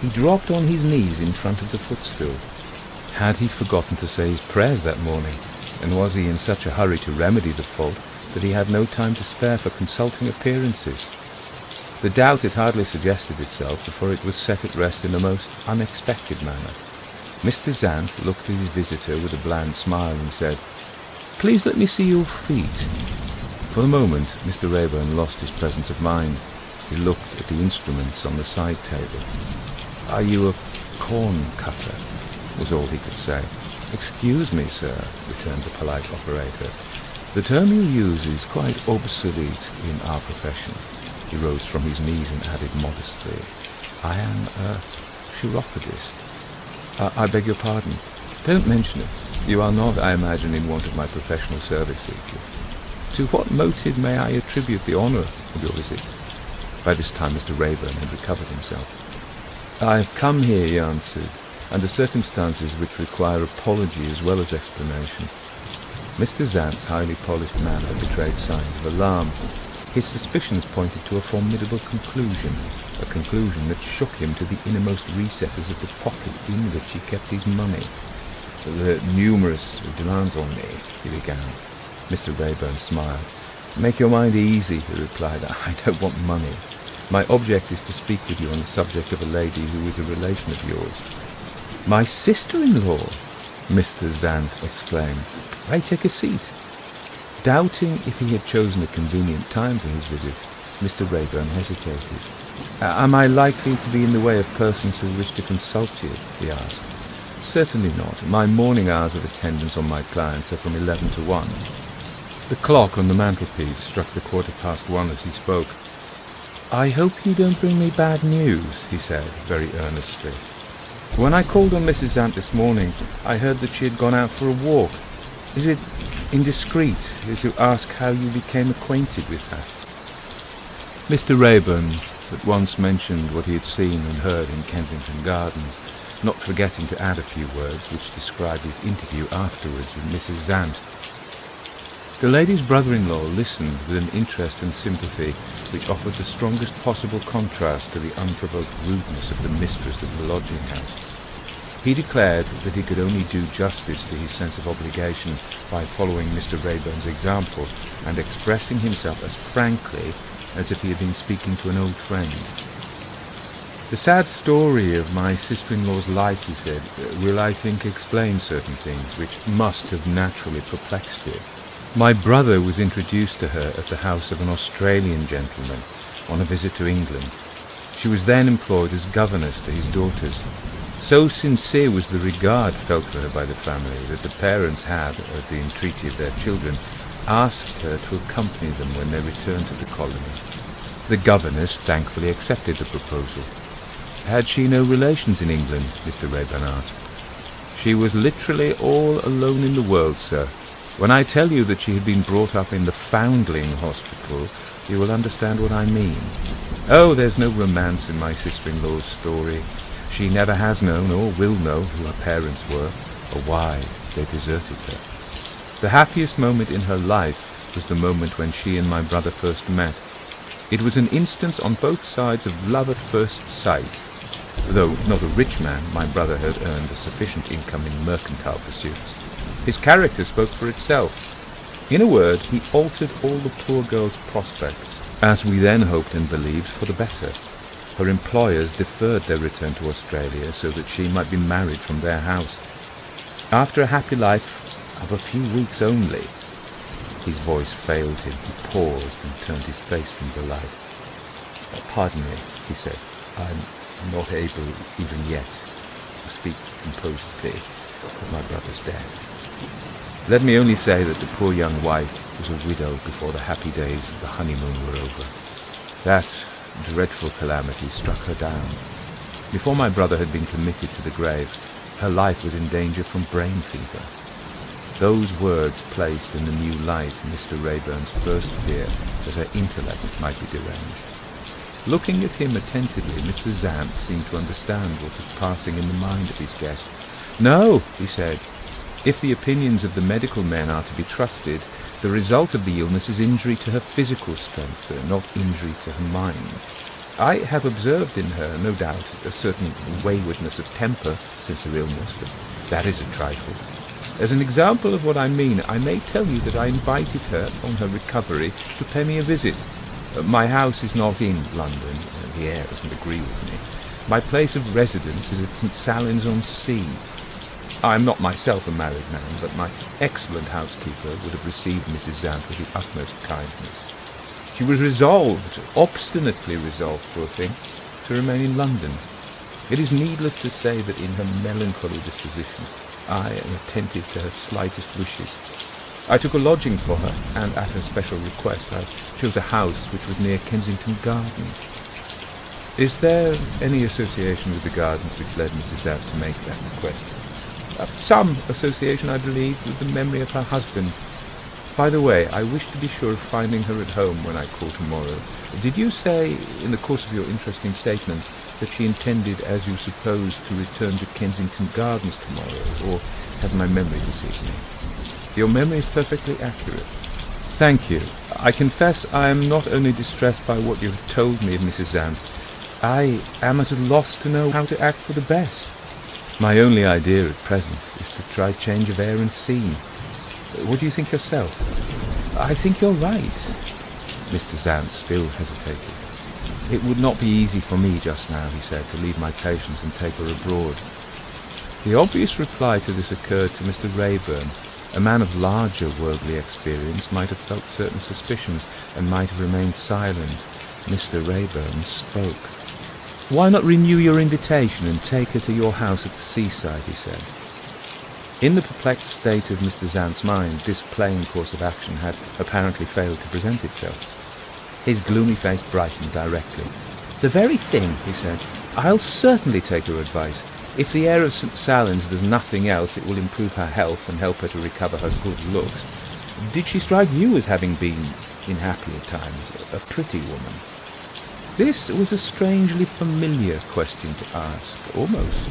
He dropped on his knees in front of the footstool. Had he forgotten to say his prayers that morning, and was he in such a hurry to remedy the fault that he had no time to spare for consulting appearances? The doubt had hardly suggested itself before it was set at rest in a most unexpected manner. Mr. Zant looked at his visitor with a bland smile and said, "Please let me see your feet." For a moment, Mr. Rayburn lost his presence of mind. He looked at the instruments on the side table. "Are you a corn cutter?" was all he could say. "Excuse me, sir," returned the polite operator. "The term you use is quite obsolete in our profession." He rose from his knees and added modestly, "I am a chiropodist. I beg your pardon. Don't mention it. You are not, I imagine, in want of my professional services. To what motive may I attribute the honour of your visit?" By this time Mr. Rayburn had recovered himself. "I have come here," he answered, "under circumstances which require apology as well as explanation." Mr. Zant's highly polished manner betrayed signs of alarm. His suspicions pointed to a formidable conclusion, a conclusion that shook him to the innermost recesses of the pocket in which he kept his money. "There are numerous demands on me," he began. Mr. Rayburn smiled. "Make your mind easy," he replied. "I don't want money. My object is to speak with you on the subject of a lady who is a relation of yours." "My sister-in-law!" Mr. Zant exclaimed. "Pray take a seat." Doubting if he had chosen a convenient time for his visit, Mr. Rayburn hesitated. "Am I likely to be in the way of persons who wish to consult you?" he asked. "Certainly not. My morning hours of attendance on my clients are from 11 to 1. The clock on the mantelpiece struck the 1:15 as he spoke. "I hope you don't bring me bad news," he said, very earnestly. "When I called on Mrs. Zant this morning, I heard that she had gone out for a walk. Is it indiscreet to ask how you became acquainted with her?" Mr. Rayburn at once mentioned what he had seen and heard in Kensington Gardens, not forgetting to add a few words which described his interview afterwards with Mrs. Zant. The lady's brother-in-law listened with an interest and sympathy which offered the strongest possible contrast to the unprovoked rudeness of the mistress of the lodging-house. He declared that he could only do justice to his sense of obligation by following Mr. Rayburn's example and expressing himself as frankly as if he had been speaking to an old friend. "The sad story of my sister-in-law's life," he said, "will, I think, explain certain things which must have naturally perplexed you. My brother was introduced to her at the house of an Australian gentleman on a visit to England. She was then employed as governess to his daughters. So sincere was the regard felt for her by the family that the parents had, at the entreaty of their children, asked her to accompany them when they returned to the colony. The governess thankfully accepted the proposal. Had she no relations in England? Mr. Rayburn asked. She was literally all alone in the world, sir. When I tell you that she had been brought up in the Foundling Hospital, you will understand what I mean. Oh, there's no romance in my sister-in-law's story. She never has known or will know who her parents were, or why they deserted her. The happiest moment in her life was the moment when she and my brother first met. It was an instance on both sides of love at first sight. Though not a rich man, my brother had earned a sufficient income in mercantile pursuits. His character spoke for itself. In a word, he altered all the poor girl's prospects, as we then hoped and believed, for the better. Her employers deferred their return to Australia so that she might be married from their house. After a happy life of a few weeks only. His voice failed him. He paused and turned his face from the light. "Pardon me," he said. "I'm not able, even yet, to speak composedly of my brother's death. Let me only say that the poor young wife was a widow before the happy days of the honeymoon were over. That dreadful calamity struck her down. Before my brother had been committed to the grave, her life was in danger from brain fever." Those words placed in a new light Mr. Rayburn's first fear that her intellect might be deranged. Looking at him attentively, Mr. Zant seemed to understand what was passing in the mind of his guest. "No," he said. "If the opinions of the medical men are to be trusted, the result of the illness is injury to her physical strength, not injury to her mind. I have observed in her, no doubt, a certain waywardness of temper since her illness, but that is a trifle. As an example of what I mean, I may tell you that I invited her, on her recovery, to pay me a visit. My house is not in London. The air doesn't agree with me. My place of residence is at St. Salins-on-Sea. I am not myself a married man, but my excellent housekeeper would have received Mrs. Zant with the utmost kindness. She was resolved, obstinately resolved, poor thing, to remain in London. It is needless to say that in her melancholy disposition, I am attentive to her slightest wishes. I took a lodging for her, and at her special request I chose a house which was near Kensington Gardens. Is there any association with the gardens which led Mrs. Zant to make that request? Some association, I believe, with the memory of her husband. By the way, I wish to be sure of finding her at home when I call tomorrow. Did you say, in the course of your interesting statement, that she intended, as you suppose, to return to Kensington Gardens tomorrow, or has my memory deceived me? Your memory is perfectly accurate. Thank you. I confess I am not only distressed by what you have told me of Mrs. Zant, I am at a loss to know how to act for the best. My only idea at present is to try change of air and scene. What do you think yourself? I think you're right. Mr. Zant still hesitated. It would not be easy for me just now, he said, to leave my patients and take her abroad. The obvious reply to this occurred to Mr. Rayburn. A man of larger worldly experience might have felt certain suspicions and might have remained silent. Mr. Rayburn spoke. "Why not renew your invitation and take her to your house at the seaside?" he said. In the perplexed state of Mr. Zant's mind, this plain course of action had apparently failed to present itself. His gloomy face brightened directly. "The very thing," he said. "I'll certainly take your advice. If the air of St. Salins does nothing else, it will improve her health and help her to recover her good looks. Did she strike you as having been, in happier times, a pretty woman?" This was a strangely familiar question to ask, almost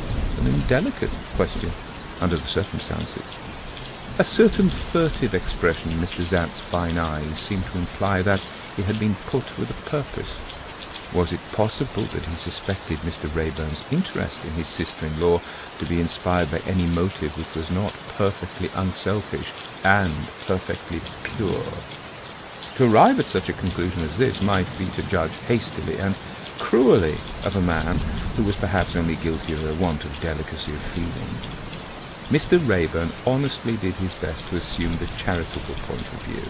an indelicate question under the circumstances. A certain furtive expression in Mr. Zant's fine eyes seemed to imply that he had been put with a purpose. Was it possible that he suspected Mr. Rayburn's interest in his sister-in-law to be inspired by any motive which was not perfectly unselfish and perfectly pure? To arrive at such a conclusion as this might be to judge hastily and cruelly of a man who was perhaps only guilty of a want of delicacy of feeling. Mr. Rayburn honestly did his best to assume the charitable point of view.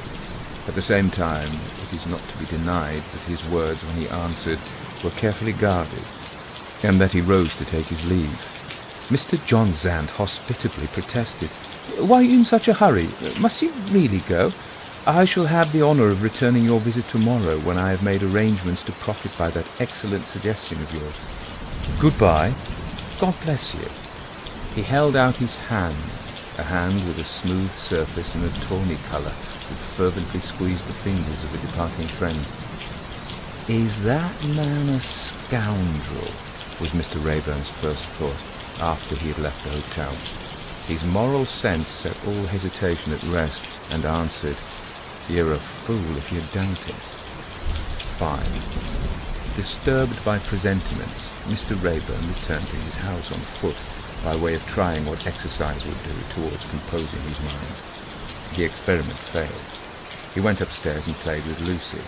At the same time, it is not to be denied that his words when he answered were carefully guarded, and that he rose to take his leave. Mr. John Zant hospitably protested. "Why in such a hurry? Must you really go? I shall have the honour of returning your visit tomorrow, when I have made arrangements to profit by that excellent suggestion of yours. Goodbye. God bless you." He held out his hand, a hand with a smooth surface and a tawny colour, and fervently squeezed the fingers of a departing friend. "Is that man a scoundrel?" was Mr. Rayburn's first thought, after he had left the hotel. His moral sense set all hesitation at rest, and answered, "You're a fool if you doubt it." 5. Disturbed by presentiments, Mr. Rayburn returned to his house on foot, by way of trying what exercise would do towards composing his mind. The experiment failed. He went upstairs and played with Lucy.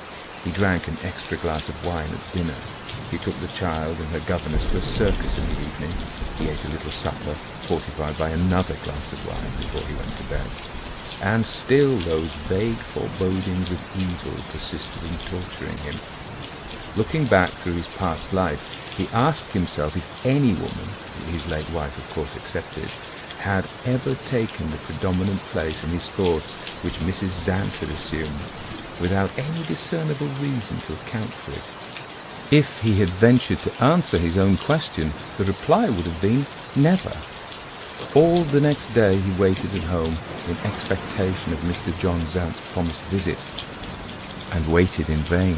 He drank an extra glass of wine at dinner. He took the child and her governess to a circus in the evening. He ate a little supper, fortified by another glass of wine before he went to bed. And still those vague forebodings of evil persisted in torturing him. Looking back through his past life, he asked himself if any woman, his late wife of course excepted, had ever taken the predominant place in his thoughts which Mrs. Zant had assumed, without any discernible reason to account for it. If he had ventured to answer his own question, the reply would have been never. All the next day he waited at home in expectation of Mr. John Zant's promised visit, and waited in vain.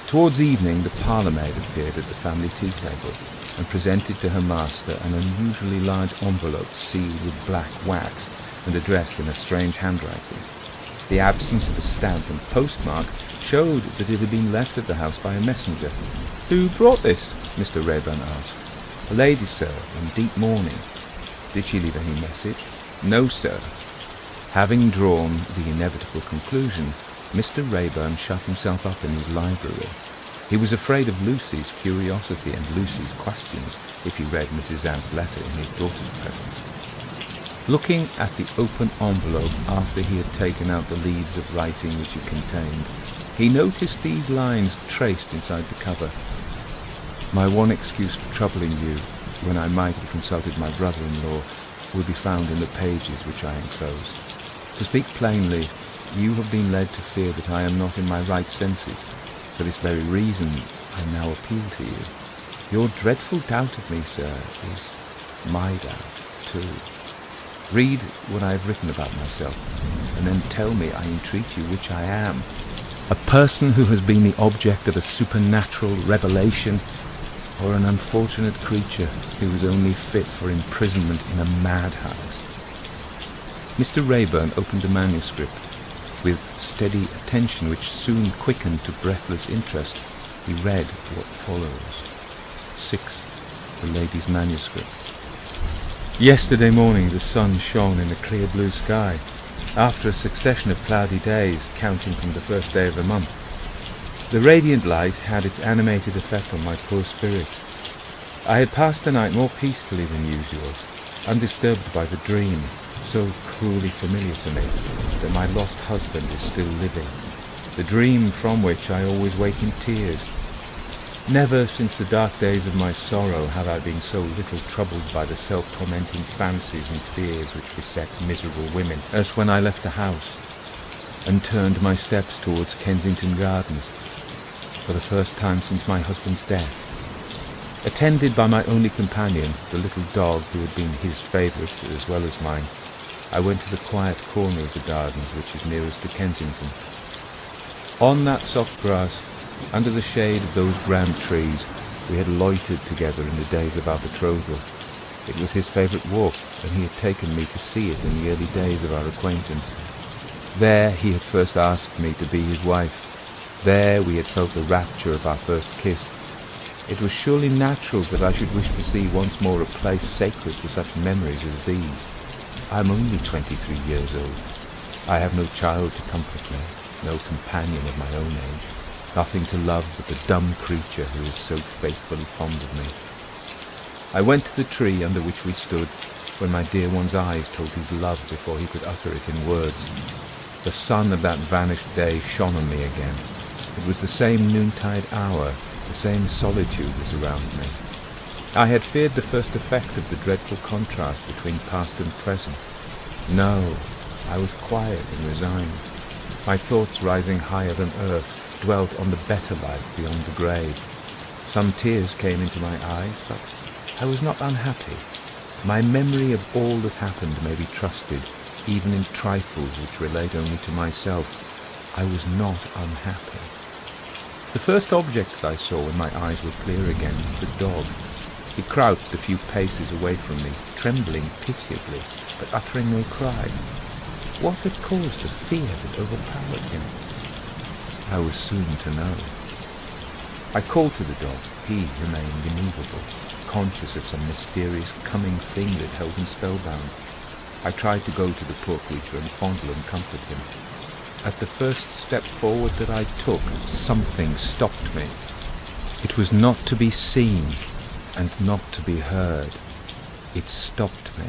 Towards evening the parlour-maid appeared at the family tea-table and presented to her master an unusually large envelope sealed with black wax and addressed in a strange handwriting. The absence of a stamp and postmark showed that it had been left at the house by a messenger. "Who brought this?" Mr. Rayburn asked. "A lady, sir, in deep mourning." "Did she leave any message?" "No, sir." Having drawn the inevitable conclusion, Mr. Rayburn shut himself up in his library. He was afraid of Lucy's curiosity and Lucy's questions if he read Mrs. Zant's letter in his daughter's presence. Looking at the open envelope after he had taken out the leaves of writing which it contained, he noticed these lines traced inside the cover. "My one excuse for troubling you, when I might have consulted my brother-in-law, will be found in the pages which I enclose. To speak plainly, you have been led to fear that I am not in my right senses. For this very reason, I now appeal to you. Your dreadful doubt of me, sir, is my doubt, too. Read what I have written about myself, and then tell me, I entreat you, which I am. A person who has been the object of a supernatural revelation, or an unfortunate creature who is only fit for imprisonment in a madhouse." Mr. Rayburn opened the manuscript. With steady attention which soon quickened to breathless interest, he read what follows. 6. The lady's manuscript. "Yesterday morning the sun shone in a clear blue sky, after a succession of cloudy days, counting from the first day of the month. The radiant light had its animated effect on my poor spirits. I had passed the night more peacefully than usual, undisturbed by the dream, so cruelly familiar to me, that my lost husband is still living, the dream from which I always wake in tears. Never since the dark days of my sorrow have I been so little troubled by the self-tormenting fancies and fears which beset miserable women, as when I left the house, and turned my steps towards Kensington Gardens, for the first time since my husband's death. Attended by my only companion, the little dog who had been his favourite as well as mine, I went to the quiet corner of the gardens which is nearest to Kensington. On that soft grass, under the shade of those grand trees, we had loitered together in the days of our betrothal. It was his favourite walk, and he had taken me to see it in the early days of our acquaintance. There he had first asked me to be his wife. There we had felt the rapture of our first kiss. It was surely natural that I should wish to see once more a place sacred to such memories as these. I am only 23 years old. I have no child to comfort me, no companion of my own age, nothing to love but the dumb creature who is so faithfully fond of me. I went to the tree under which we stood, when my dear one's eyes told his love before he could utter it in words. The sun of that vanished day shone on me again. It was the same noontide hour, the same solitude was around me. I had feared the first effect of the dreadful contrast between past and present. No, I was quiet and resigned. My thoughts, rising higher than earth, dwelt on the better life beyond the grave. Some tears came into my eyes, but I was not unhappy. My memory of all that happened may be trusted, even in trifles which relate only to myself. I was not unhappy. The first object I saw when my eyes were clear again was the dog. He crouched a few paces away from me, trembling pitiably, but uttering no cry. What had caused the fear that overpowered him? I was soon to know. I called to the dog. He remained immovable, conscious of some mysterious coming thing that held him spellbound. I tried to go to the poor creature and fondle and comfort him. At the first step forward that I took, something stopped me. It was not to be seen and not to be heard. It stopped me.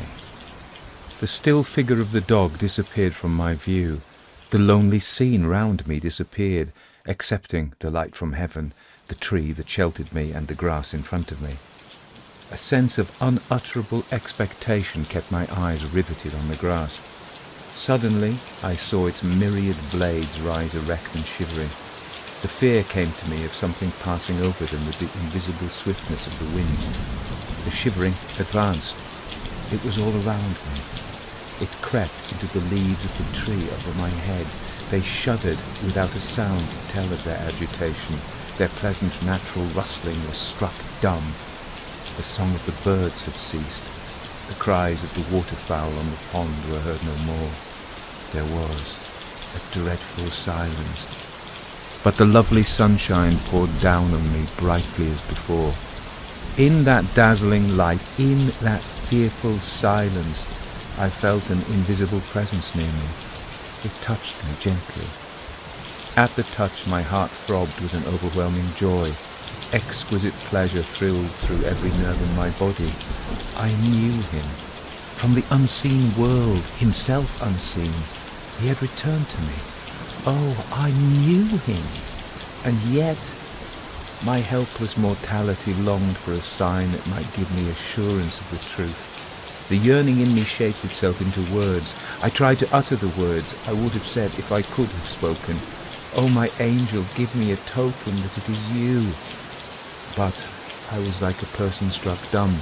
The still figure of the dog disappeared from my view. The lonely scene round me disappeared, excepting the light from heaven, the tree that sheltered me, and the grass in front of me. A sense of unutterable expectation kept my eyes riveted on the grass. Suddenly I saw its myriad blades rise erect and shivering. The fear came to me of something passing over them with the invisible swiftness of the wind. The shivering advanced. It was all around me. It crept into the leaves of the tree over my head. They shuddered without a sound to tell of their agitation. Their pleasant natural rustling was struck dumb. The song of the birds had ceased. The cries of the waterfowl on the pond were heard no more. There was a dreadful silence. But the lovely sunshine poured down on me brightly as before. In that dazzling light, in that fearful silence, I felt an invisible presence near me. It touched me gently. At the touch, my heart throbbed with an overwhelming joy. Exquisite pleasure thrilled through every nerve in my body. I knew him. From the unseen world, himself unseen, he had returned to me. Oh, I knew him. And yet, my helpless mortality longed for a sign that might give me assurance of the truth. The yearning in me shaped itself into words. I tried to utter the words I would have said if I could have spoken. Oh, my angel, give me a token that it is you. But I was like a person struck dumb.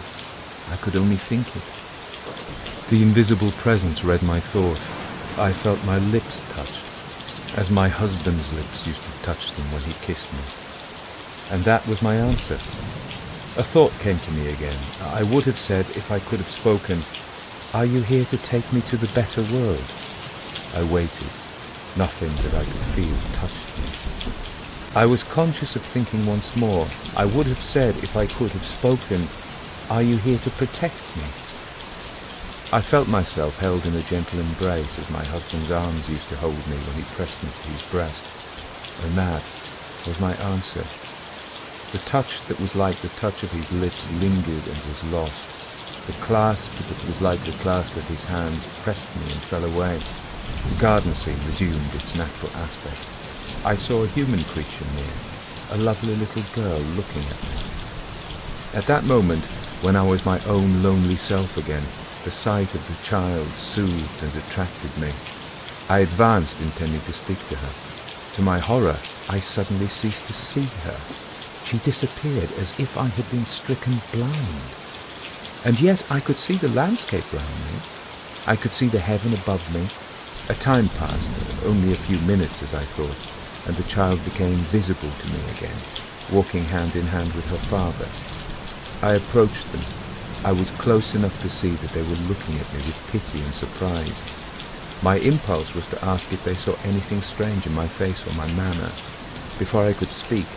I could only think it. The invisible presence read my thought. I felt my lips touched, as my husband's lips used to touch them when he kissed me. And that was my answer. A thought came to me again. I would have said, if I could have spoken, "Are you here to take me to the better world?" I waited. Nothing that I could feel touched me. I was conscious of thinking once more. I would have said, if I could have spoken, "Are you here to protect me?" I felt myself held in a gentle embrace as my husband's arms used to hold me when he pressed me to his breast. And that was my answer. The touch that was like the touch of his lips lingered and was lost. The clasp that was like the clasp of his hands pressed me and fell away. The garden scene resumed its natural aspect. I saw a human creature near, a lovely little girl looking at me. At that moment, when I was my own lonely self again, the sight of the child soothed and attracted me. I advanced, intending to speak to her. To my horror, I suddenly ceased to see her. She disappeared as if I had been stricken blind. And yet I could see the landscape round me. I could see the heaven above me. A time passed, only a few minutes as I thought, and the child became visible to me again, walking hand in hand with her father. I approached them. I was close enough to see that they were looking at me with pity and surprise. My impulse was to ask if they saw anything strange in my face or my manner. Before I could speak,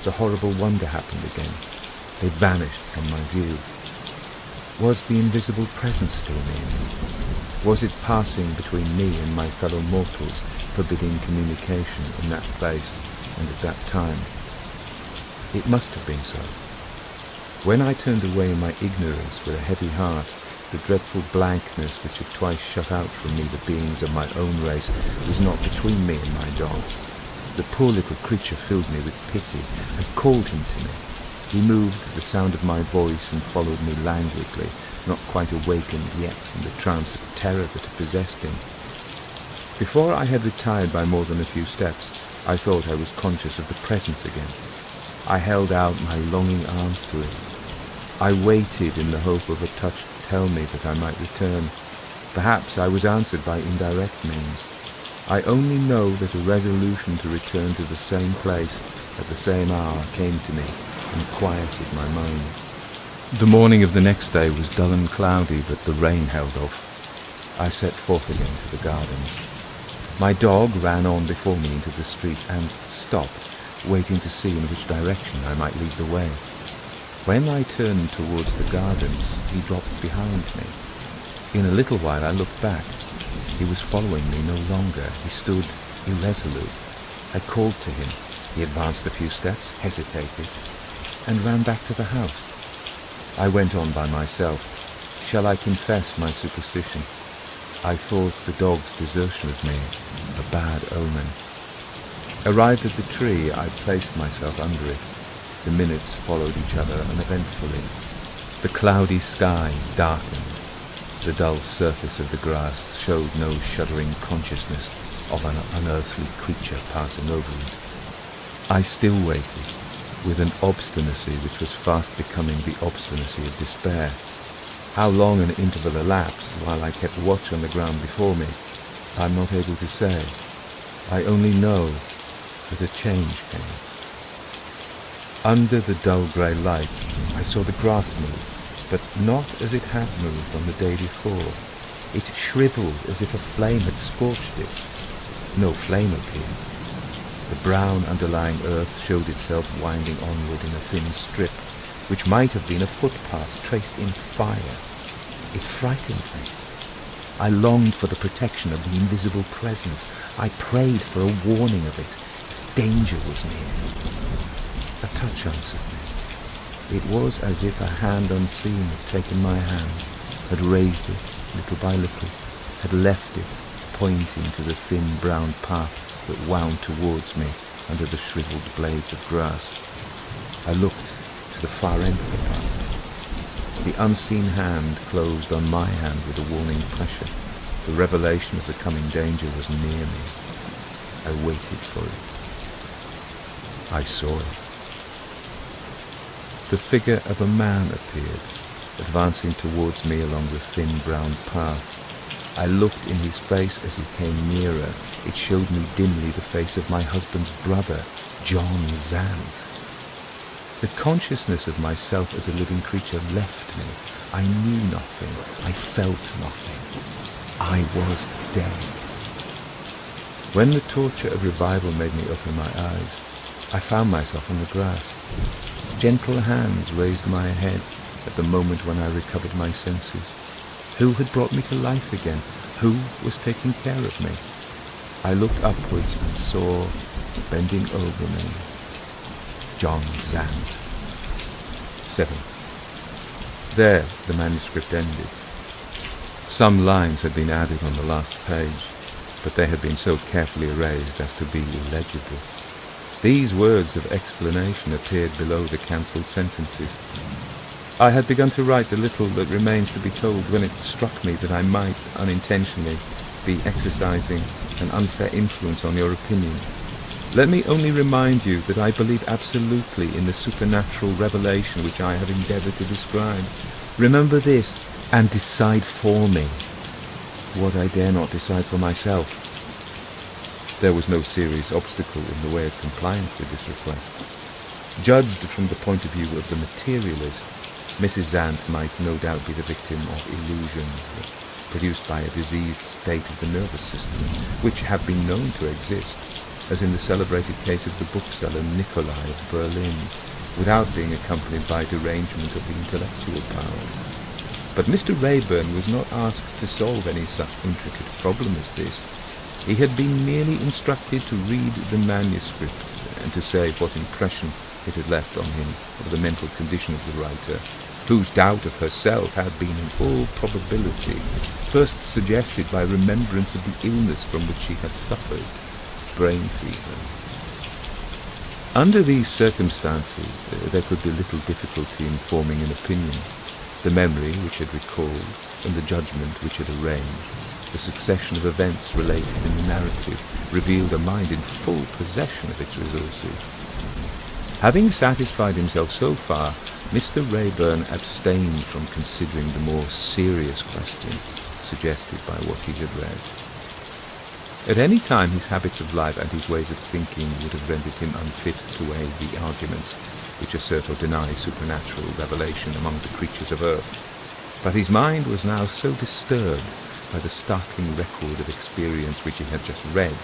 the horrible wonder happened again. They vanished from my view. Was the invisible presence still near me? Was it passing between me and my fellow mortals, forbidding communication in that place and at that time? It must have been so. When I turned away in my ignorance with a heavy heart, the dreadful blankness which had twice shut out from me the beings of my own race was not between me and my dog. The poor little creature filled me with pity and called him to me. He moved at the sound of my voice and followed me languidly, not quite awakened yet from the trance of terror that had possessed him. Before I had retired by more than a few steps, I thought I was conscious of the presence again. I held out my longing arms to it. I waited in the hope of a touch to tell me that I might return. Perhaps I was answered by indirect means. I only know that a resolution to return to the same place at the same hour came to me and quieted my mind. The morning of the next day was dull and cloudy, but the rain held off. I set forth again to the garden. My dog ran on before me into the street and stopped, waiting to see in which direction I might lead the way. When I turned towards the gardens, he dropped behind me. In a little while I looked back. He was following me no longer. He stood irresolute. I called to him. He advanced a few steps, hesitated, and ran back to the house. I went on by myself. Shall I confess my superstition? I thought the dog's desertion of me a bad omen. Arrived at the tree, I placed myself under it. The minutes followed each other uneventfully. The cloudy sky darkened. The dull surface of the grass showed no shuddering consciousness of an unearthly creature passing over it. I still waited, with an obstinacy which was fast becoming the obstinacy of despair. How long an interval elapsed while I kept watch on the ground before me, I am not able to say. I only know that a change came. Under the dull grey light, I saw the grass move, but not as it had moved on the day before. It shriveled as if a flame had scorched it. No flame appeared. The brown underlying earth showed itself winding onward in a thin strip, which might have been a footpath traced in fire. It frightened me. I longed for the protection of the invisible presence. I prayed for a warning of it. Danger was near. A touch answered me. It was as if a hand unseen had taken my hand, had raised it little by little, had left it pointing to the thin brown path that wound towards me under the shriveled blades of grass. I looked to the far end of the path. The unseen hand closed on my hand with a warning pressure. The revelation of the coming danger was near me. I waited for it. I saw it. The figure of a man appeared, advancing towards me along the thin brown path. I looked in his face as he came nearer. It showed me dimly the face of my husband's brother, John Zant. The consciousness of myself as a living creature left me. I knew nothing. I felt nothing. I was dead. When the torture of revival made me open my eyes, I found myself on the grass. Gentle hands raised my head at the moment when I recovered my senses. Who had brought me to life again? Who was taking care of me? I looked upwards and saw, bending over me, John Zant. 7. There the manuscript ended. Some lines had been added on the last page, but they had been so carefully erased as to be illegible. These words of explanation appeared below the cancelled sentences. I had begun to write the little that remains to be told when it struck me that I might, unintentionally, be exercising an unfair influence on your opinion. Let me only remind you that I believe absolutely in the supernatural revelation which I have endeavoured to describe. Remember this, and decide for me what I dare not decide for myself. There was no serious obstacle in the way of compliance with this request. Judged from the point of view of the materialist, Mrs. Zant might no doubt be the victim of illusions produced by a diseased state of the nervous system, which have been known to exist, as in the celebrated case of the bookseller Nikolai of Berlin, without being accompanied by derangement of the intellectual powers. But Mr. Rayburn was not asked to solve any such intricate problem as this. He had been merely instructed to read the manuscript and to say what impression it had left on him of the mental condition of the writer, whose doubt of herself had been in all probability first suggested by remembrance of the illness from which she had suffered, brain fever. Under these circumstances, there could be little difficulty in forming an opinion. The memory which had recalled, and the judgment which had arranged, the succession of events related in the narrative, revealed a mind in full possession of its resources. Having satisfied himself so far, Mr. Rayburn abstained from considering the more serious question suggested by what he had read. At any time his habits of life and his ways of thinking would have rendered him unfit to weigh the arguments which assert or deny supernatural revelation among the creatures of earth. But his mind was now so disturbed by the startling record of experience which he had just read,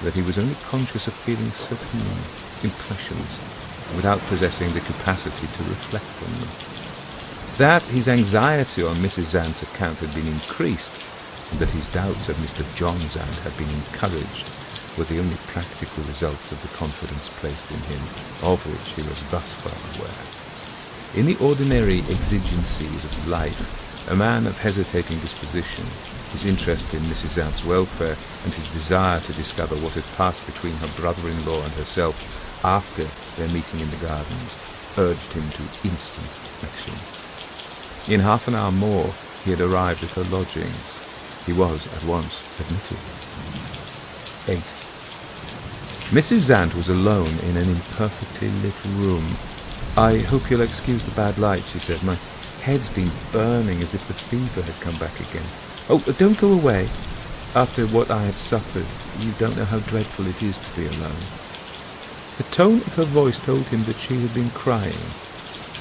that he was only conscious of feeling certain impressions, without possessing the capacity to reflect on them. That his anxiety on Mrs. Zant's account had been increased, and that his doubts of Mr. John Zant had been encouraged, were the only practical results of the confidence placed in him, of which he was thus far aware. In the ordinary exigencies of life, a man of hesitating disposition, his interest in Mrs. Ant's welfare, and his desire to discover what had passed between her brother-in-law and herself after their meeting in the gardens, urged him to instant action. In half an hour more he had arrived at her lodgings. He was at once admitted. 8. Mrs. Ant was alone in an imperfectly lit room. "I hope you'll excuse the bad light," she said. "My head's been burning as if the fever had come back again." "Oh, don't go away. After what I have suffered, you don't know how dreadful it is to be alone." The tone of her voice told him that she had been crying.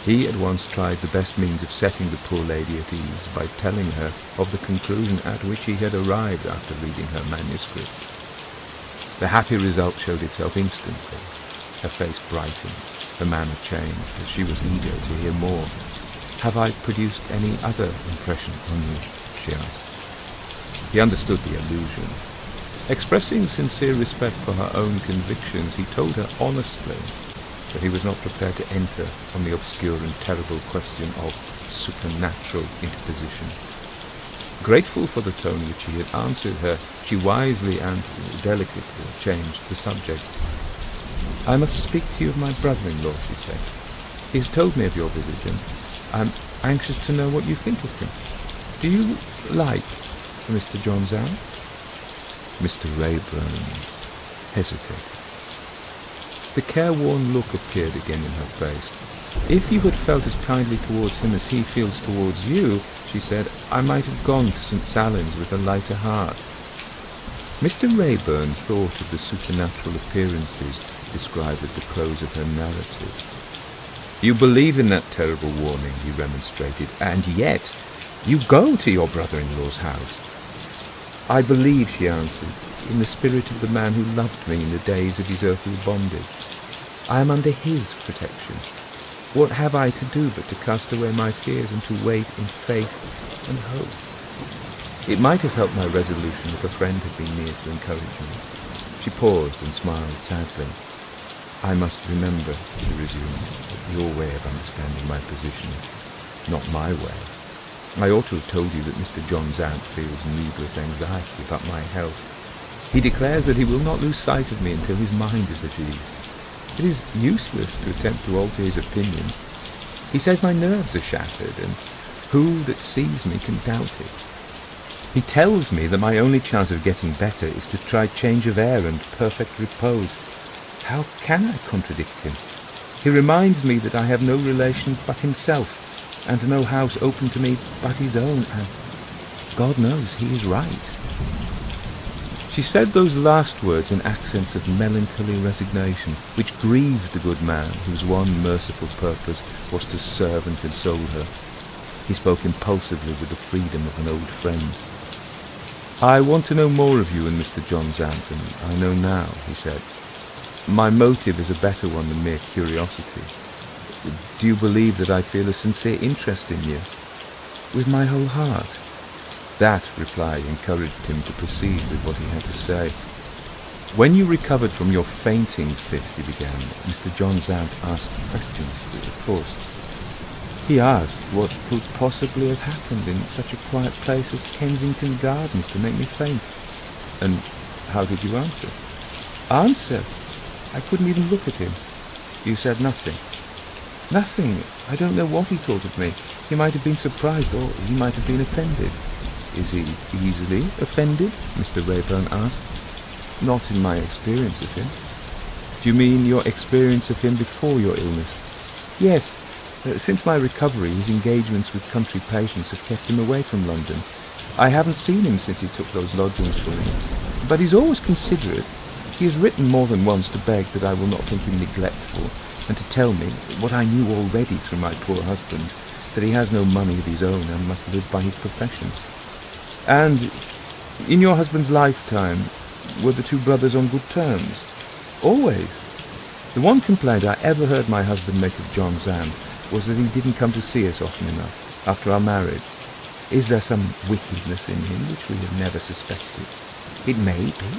He at once tried the best means of setting the poor lady at ease by telling her of the conclusion at which he had arrived after reading her manuscript. The happy result showed itself instantly. Her face brightened, her manner changed, as she was eager to hear more. "Have I produced any other impression on you?" she asked. He understood the allusion. Expressing sincere respect for her own convictions, he told her honestly that he was not prepared to enter on the obscure and terrible question of supernatural interposition. Grateful for the tone which he had answered her, she wisely and delicately changed the subject. "I must speak to you of my brother-in-law," she said. "He has told me of your visit, and I'm anxious to know what you think of him. Do you like Mr. John Zant?" Mr. Rayburn hesitated. The careworn look appeared again in her face. "If you had felt as kindly towards him as he feels towards you," she said, "I might have gone to St. Salins with a lighter heart." Mr. Rayburn thought of the supernatural appearances described at the close of her narrative. "You believe in that terrible warning," he remonstrated, "and yet you go to your brother-in-law's house." "I believe," she answered, "in the spirit of the man who loved me in the days of his earthly bondage. I am under his protection. What have I to do but to cast away my fears and to wait in faith and hope?" It might have helped my resolution if a friend had been near to encourage me. She paused and smiled sadly. "I must remember," she resumed, "that your way of understanding my position is not my way. I ought to have told you that Mr. John Zant feels needless anxiety about my health. He declares that he will not lose sight of me until his mind is at ease. It is useless to attempt to alter his opinion. He says my nerves are shattered, and who that sees me can doubt it? He tells me that my only chance of getting better is to try change of air and perfect repose. How can I contradict him? He reminds me that I have no relation but himself, and no house open to me but his own, and God knows he is right." She said those last words in accents of melancholy resignation, which grieved the good man whose one merciful purpose was to serve and console her. He spoke impulsively with the freedom of an old friend. "I want to know more of you and Mr. John Zant, and I know now," he said. "My motive is a better one than mere curiosity. Do you believe that I feel a sincere interest in you?" "With my whole heart." That reply encouraged him to proceed with what he had to say. "When you recovered from your fainting fit," he began, "Mr. John Zant asked questions, of course. He asked what could possibly have happened in such a quiet place as Kensington Gardens to make me faint." "And how did you answer?" "Answer? I couldn't even look at him." "You said nothing?" "Nothing. I don't know what he thought of me. He might have been surprised, or he might have been offended." "Is he easily offended?" Mr. Rayburn asked. "Not in my experience of him." "Do you mean your experience of him before your illness?" "Yes. Since my recovery, his engagements with country patients have kept him away from London. I haven't seen him since he took those lodgings for me. But he's always considerate. He has written more than once to beg that I will not think him neglectful, and to tell me, what I knew already through my poor husband, that he has no money of his own and must live by his profession." "And in your husband's lifetime, were the two brothers on good terms?" "Always. The one complaint I ever heard my husband make of John Zant was that he didn't come to see us often enough after our marriage. Is there some wickedness in him which we have never suspected? It may be.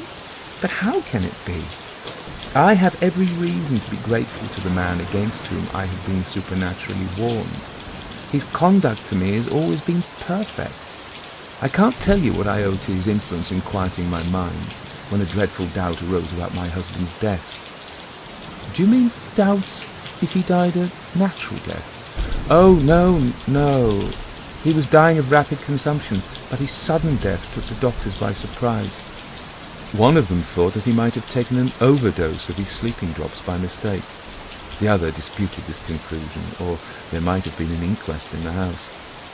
But how can it be? I have every reason to be grateful to the man against whom I have been supernaturally warned. His conduct to me has always been perfect. I can't tell you what I owe to his influence in quieting my mind when a dreadful doubt arose about my husband's death. Do you mean doubts if he died a natural death? Oh, no. He was dying of rapid consumption, but his sudden death took the doctors by surprise. One of them thought that he might have taken an overdose of his sleeping drops by mistake. The other disputed this conclusion, or there might have been an inquest in the house.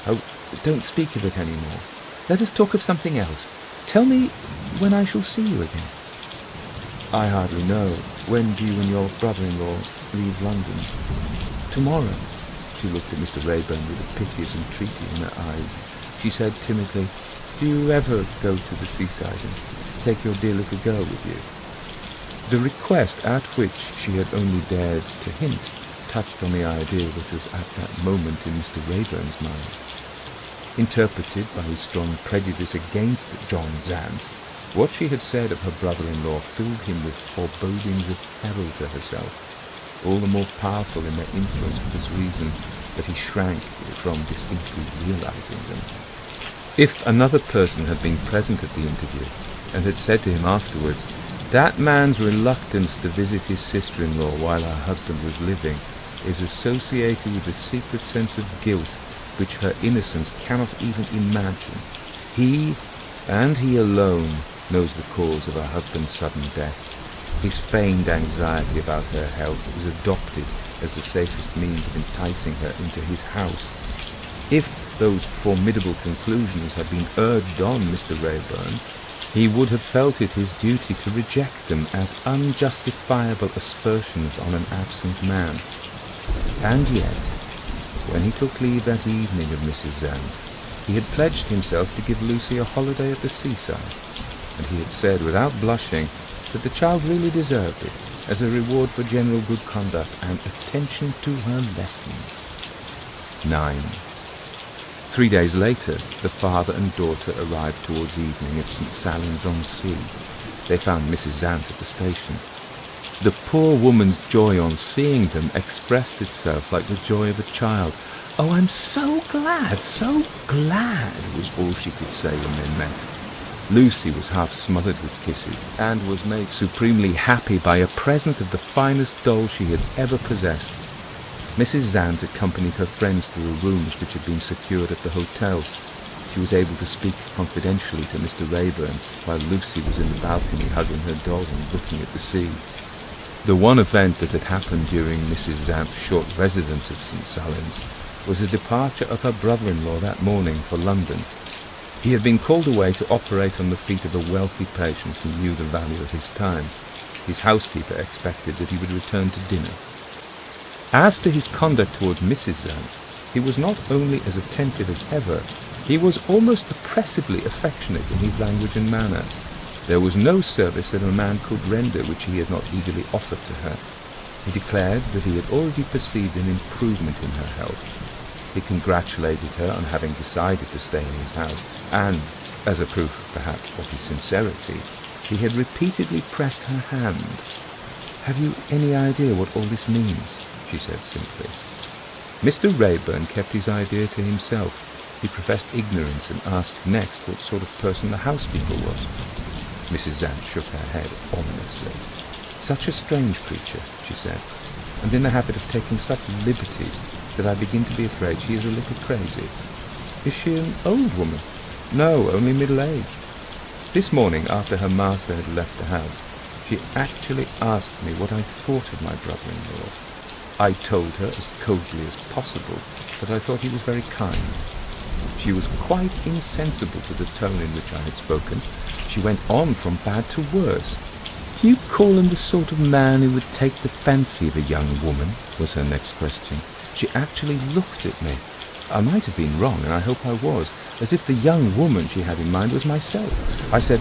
Oh, don't speak of it any more. Let us talk of something else. Tell me when I shall see you again. I hardly know. When do you and your brother-in-law leave London? Tomorrow. She looked at Mr. Raeburn with a piteous entreaty in her eyes. She said timidly, "Do you ever go to the seaside and take your dear little girl with you?" The request, at which she had only dared to hint, touched on the idea that was at that moment in Mr. Raeburn's mind. Interpreted by his strong prejudice against John Zant, what she had said of her brother-in-law filled him with forebodings of peril to herself, all the more powerful in their influence for this reason that he shrank from distinctly realizing them. If another person had been present at the interview and had said to him afterwards, "That man's reluctance to visit his sister-in-law while her husband was living is associated with a secret sense of guilt which her innocence cannot even imagine. He, and he alone, knows the cause of her husband's sudden death. His feigned anxiety about her health was adopted as the safest means of enticing her into his house. If those formidable conclusions had been urged on Mr. Raeburn, he would have felt it his duty to reject them as unjustifiable aspersions on an absent man. And yet, when he took leave that evening of Mrs. Zant, he had pledged himself to give Lucy a holiday at the seaside, and he had said without blushing that the child really deserved it as a reward for general good conduct and attention to her lessons. 9. 3 days later, the father and daughter arrived towards evening at St. Salins-on-Sea. They found Mrs. Zant at the station. The poor woman's joy on seeing them expressed itself like the joy of a child. "Oh, I'm so glad, was all she could say when they met. Lucy was half smothered with kisses, and was made supremely happy by a present of the finest doll she had ever possessed. Mrs. Zant accompanied her friends to the rooms which had been secured at the hotel. She was able to speak confidentially to Mr. Raeburn, while Lucy was in the balcony hugging her doll and looking at the sea. The one event that had happened during Mrs. Zant's short residence at St. Salins was the departure of her brother-in-law that morning for London. He had been called away to operate on the feet of a wealthy patient who knew the value of his time. His housekeeper expected that he would return to dinner. As to his conduct towards Mrs. Zant, he was not only as attentive as ever, he was almost oppressively affectionate in his language and manner. There was no service that a man could render which he had not eagerly offered to her. He declared that he had already perceived an improvement in her health. He congratulated her on having decided to stay in his house, and, as a proof perhaps of his sincerity, he had repeatedly pressed her hand. "Have you any idea what all this means?" she said simply. Mr. Raeburn kept his idea to himself. He professed ignorance and asked next what sort of person the housekeeper was. Mrs. Zant shook her head ominously. "Such a strange creature," she said, "and in the habit of taking such liberties that I begin to be afraid she is a little crazy." "Is she an old woman?" "No, only middle-aged. This morning, after her master had left the house, she actually asked me what I thought of my brother-in-law. I told her as coldly as possible that I thought he was very kind. She was quite insensible to the tone in which I had spoken. She went on from bad to worse. "Do you call him the sort of man who would take the fancy of a young woman?" was her next question. She actually looked at me. I might have been wrong, and I hope I was, as if the young woman she had in mind was myself. I said,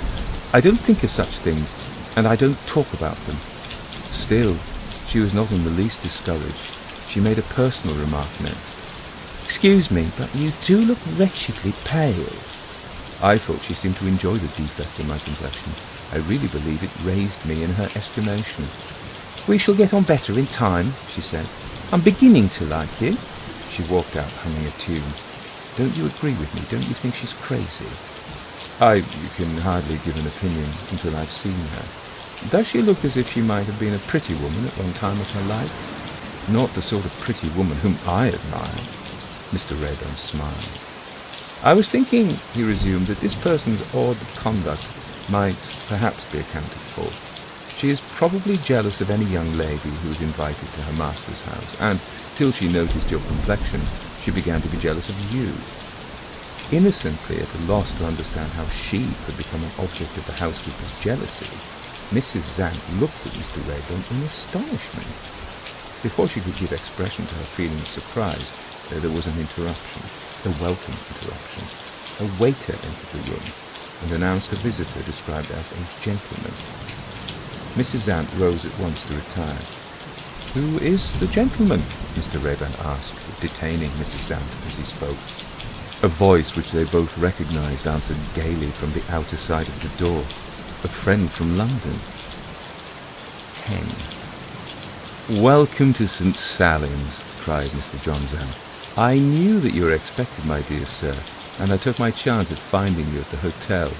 "I don't think of such things, and I don't talk about them." Still, she was not in the least discouraged. She made a personal remark next. "Excuse me, but you do look wretchedly pale." I thought she seemed to enjoy the defect in my complexion. I really believe it raised me in her estimation. "We shall get on better in time," she said. "I'm beginning to like you." She walked out humming a tune. "Don't you agree with me? Don't you think she's crazy?" You can hardly give an opinion until I've seen her. Does she look as if she might have been a pretty woman at one time of her life? Not the sort of pretty woman whom I admire. Mr. Rayburn smiled. "I was thinking," he resumed, "that this person's odd conduct might perhaps be accounted for. She is probably jealous of any young lady who is invited to her master's house, and till she noticed your complexion, she began to be jealous of you." Innocently at a loss to understand how she could become an object of the housekeeper's jealousy, Mrs. Zant looked at Mr. Rayburn in astonishment. Before she could give expression to her feeling of surprise, there was an interruption, a welcome interruption. A waiter entered the room and announced a visitor described as a gentleman. Mrs. Zant rose at once to retire. "Who is the gentleman?" Mr. Rayburn asked, detaining Mrs. Zant as he spoke. A voice which they both recognized answered gaily from the outer side of the door. "A friend from London." 10. "Welcome to St. Salins," cried Mr. John Zant. "I knew that you were expected, my dear sir, and I took my chance at finding you at the hotel."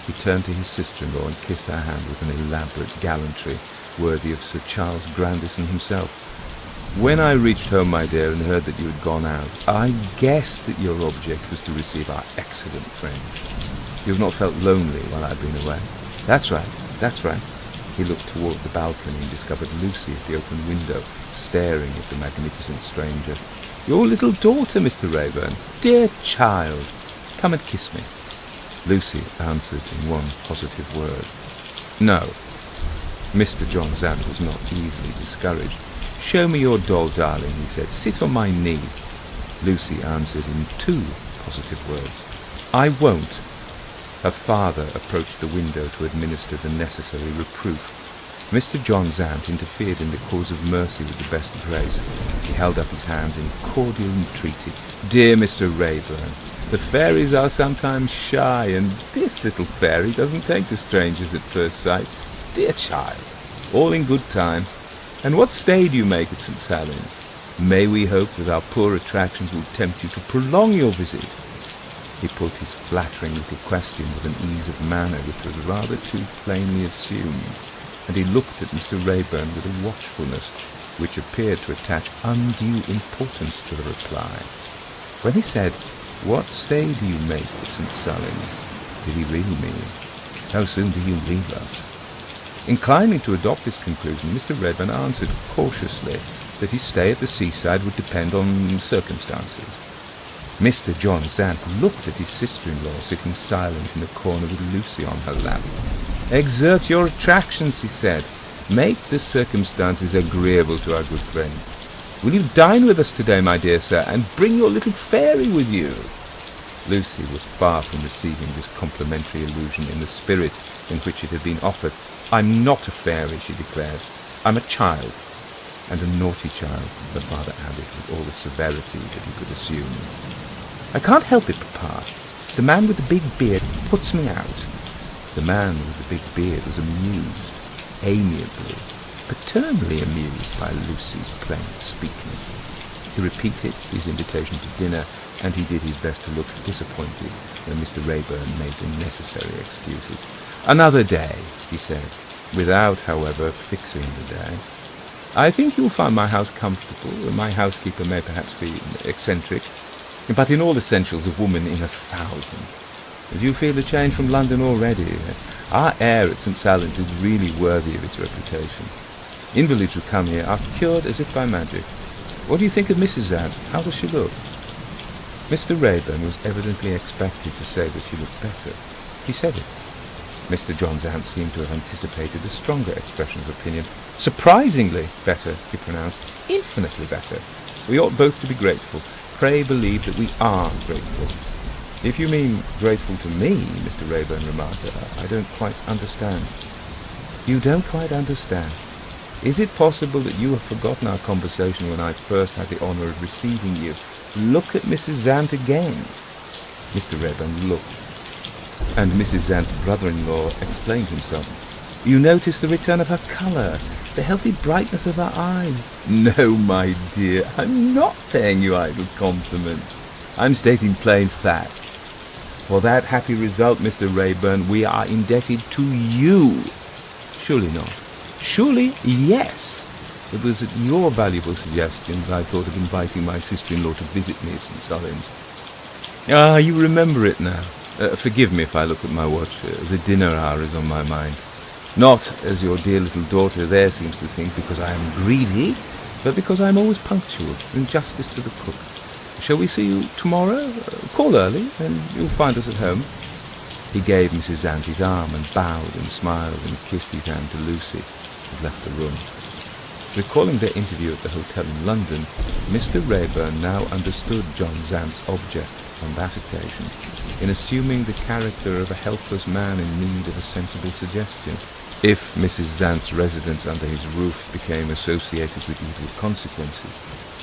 He turned to his sister-in-law and kissed her hand with an elaborate gallantry worthy of Sir Charles Grandison himself. "When I reached home, my dear, and heard that you had gone out, I guessed that your object was to receive our excellent friend. You have not felt lonely while I have been away." That's right, that's right." He looked toward the balcony and discovered Lucy at the open window, staring at the magnificent stranger. "Your little daughter, Mr. Rayburn. Dear child, come and kiss me." Lucy answered in one positive word. "No." Mr. John Zant was not easily discouraged. "Show me your doll, darling," he said. "Sit on my knee." Lucy answered in two positive words. "I won't." Her father approached the window to administer the necessary reproof. Mr. John Zant interfered in the cause of mercy with the best grace. He held up his hands in cordial entreaty. "Dear Mr. Rayburn, the fairies are sometimes shy, and this little fairy doesn't take to strangers at first sight. Dear child, all in good time. And what stay do you make at St. Salins? May we hope that our poor attractions will tempt you to prolong your visit?" He put his flattering little question with an ease of manner which was rather too plainly assumed, and he looked at Mr. Rayburn with a watchfulness which appeared to attach undue importance to the reply. When he said, "What stay do you make at St. Salins?" did he really mean, "How soon do you leave us?" Inclining to adopt this conclusion, Mr. Rayburn answered cautiously that his stay at the seaside would depend on circumstances. Mr. John Zant looked at his sister-in-law sitting silent in a corner with Lucy on her lap. "Exert your attractions," he said. "Make the circumstances agreeable to our good friend. Will you dine with us today, my dear sir, and bring your little fairy with you?" Lucy was far from receiving this complimentary allusion in the spirit in which it had been offered. "I'm not a fairy," she declared. "I'm a child, and a naughty child," her father added with all the severity that he could assume. "I can't help it, Papa. The man with the big beard puts me out." The man with the big beard was amused, amiably, paternally amused by Lucy's plain speaking. He repeated his invitation to dinner, and he did his best to look disappointed when Mr. Rayburn made the necessary excuses. "Another day," he said, without, however, fixing the day. "I think you'll find my house comfortable, and my housekeeper may perhaps be eccentric, but in all essentials a woman in 1,000. Do you feel a change from London already? Our air at St. Salins is really worthy of its reputation. Invalids who come here are cured as if by magic. What do you think of Mrs. Zant? How does she look?" Mr. Rayburn was evidently expected to say that she looked better. He said it. Mr. John Zant seemed to have anticipated a stronger expression of opinion. "Surprisingly better," he pronounced. "Infinitely better. We ought both to be grateful. Pray believe that we are grateful." "If you mean grateful to me," Mr. Rayburn remarked, "I don't quite understand." "You don't quite understand? Is it possible that you have forgotten our conversation when I first had the honour of receiving you? Look at Mrs. Zant again." Mr. Rayburn looked. And Mrs. Zant's brother-in-law explained himself. "You notice the return of her colour, the healthy brightness of her eyes." "No, my dear, I'm not paying you idle compliments. I'm stating plain facts. For that happy result, Mr. Rayburn, we are indebted to you. Surely not?" "Surely, yes. It was at your valuable suggestion that I thought of inviting my sister-in-law to visit me at St. Solom's." "Ah, you remember it now. Forgive me if I look at my watch. The dinner hour is on my mind. Not, as your dear little daughter there seems to think, because I am greedy, but because I am always punctual, in justice to the cook. Shall we see you tomorrow? Call early, and you'll find us at home." He gave Mrs. Zant his arm and bowed and smiled and kissed his hand to Lucy, and left the room. Recalling their interview at the hotel in London, Mr. Rayburn now understood John Zant's object on that occasion, in assuming the character of a helpless man in need of a sensible suggestion. If Mrs. Zant's residence under his roof became associated with evil consequences,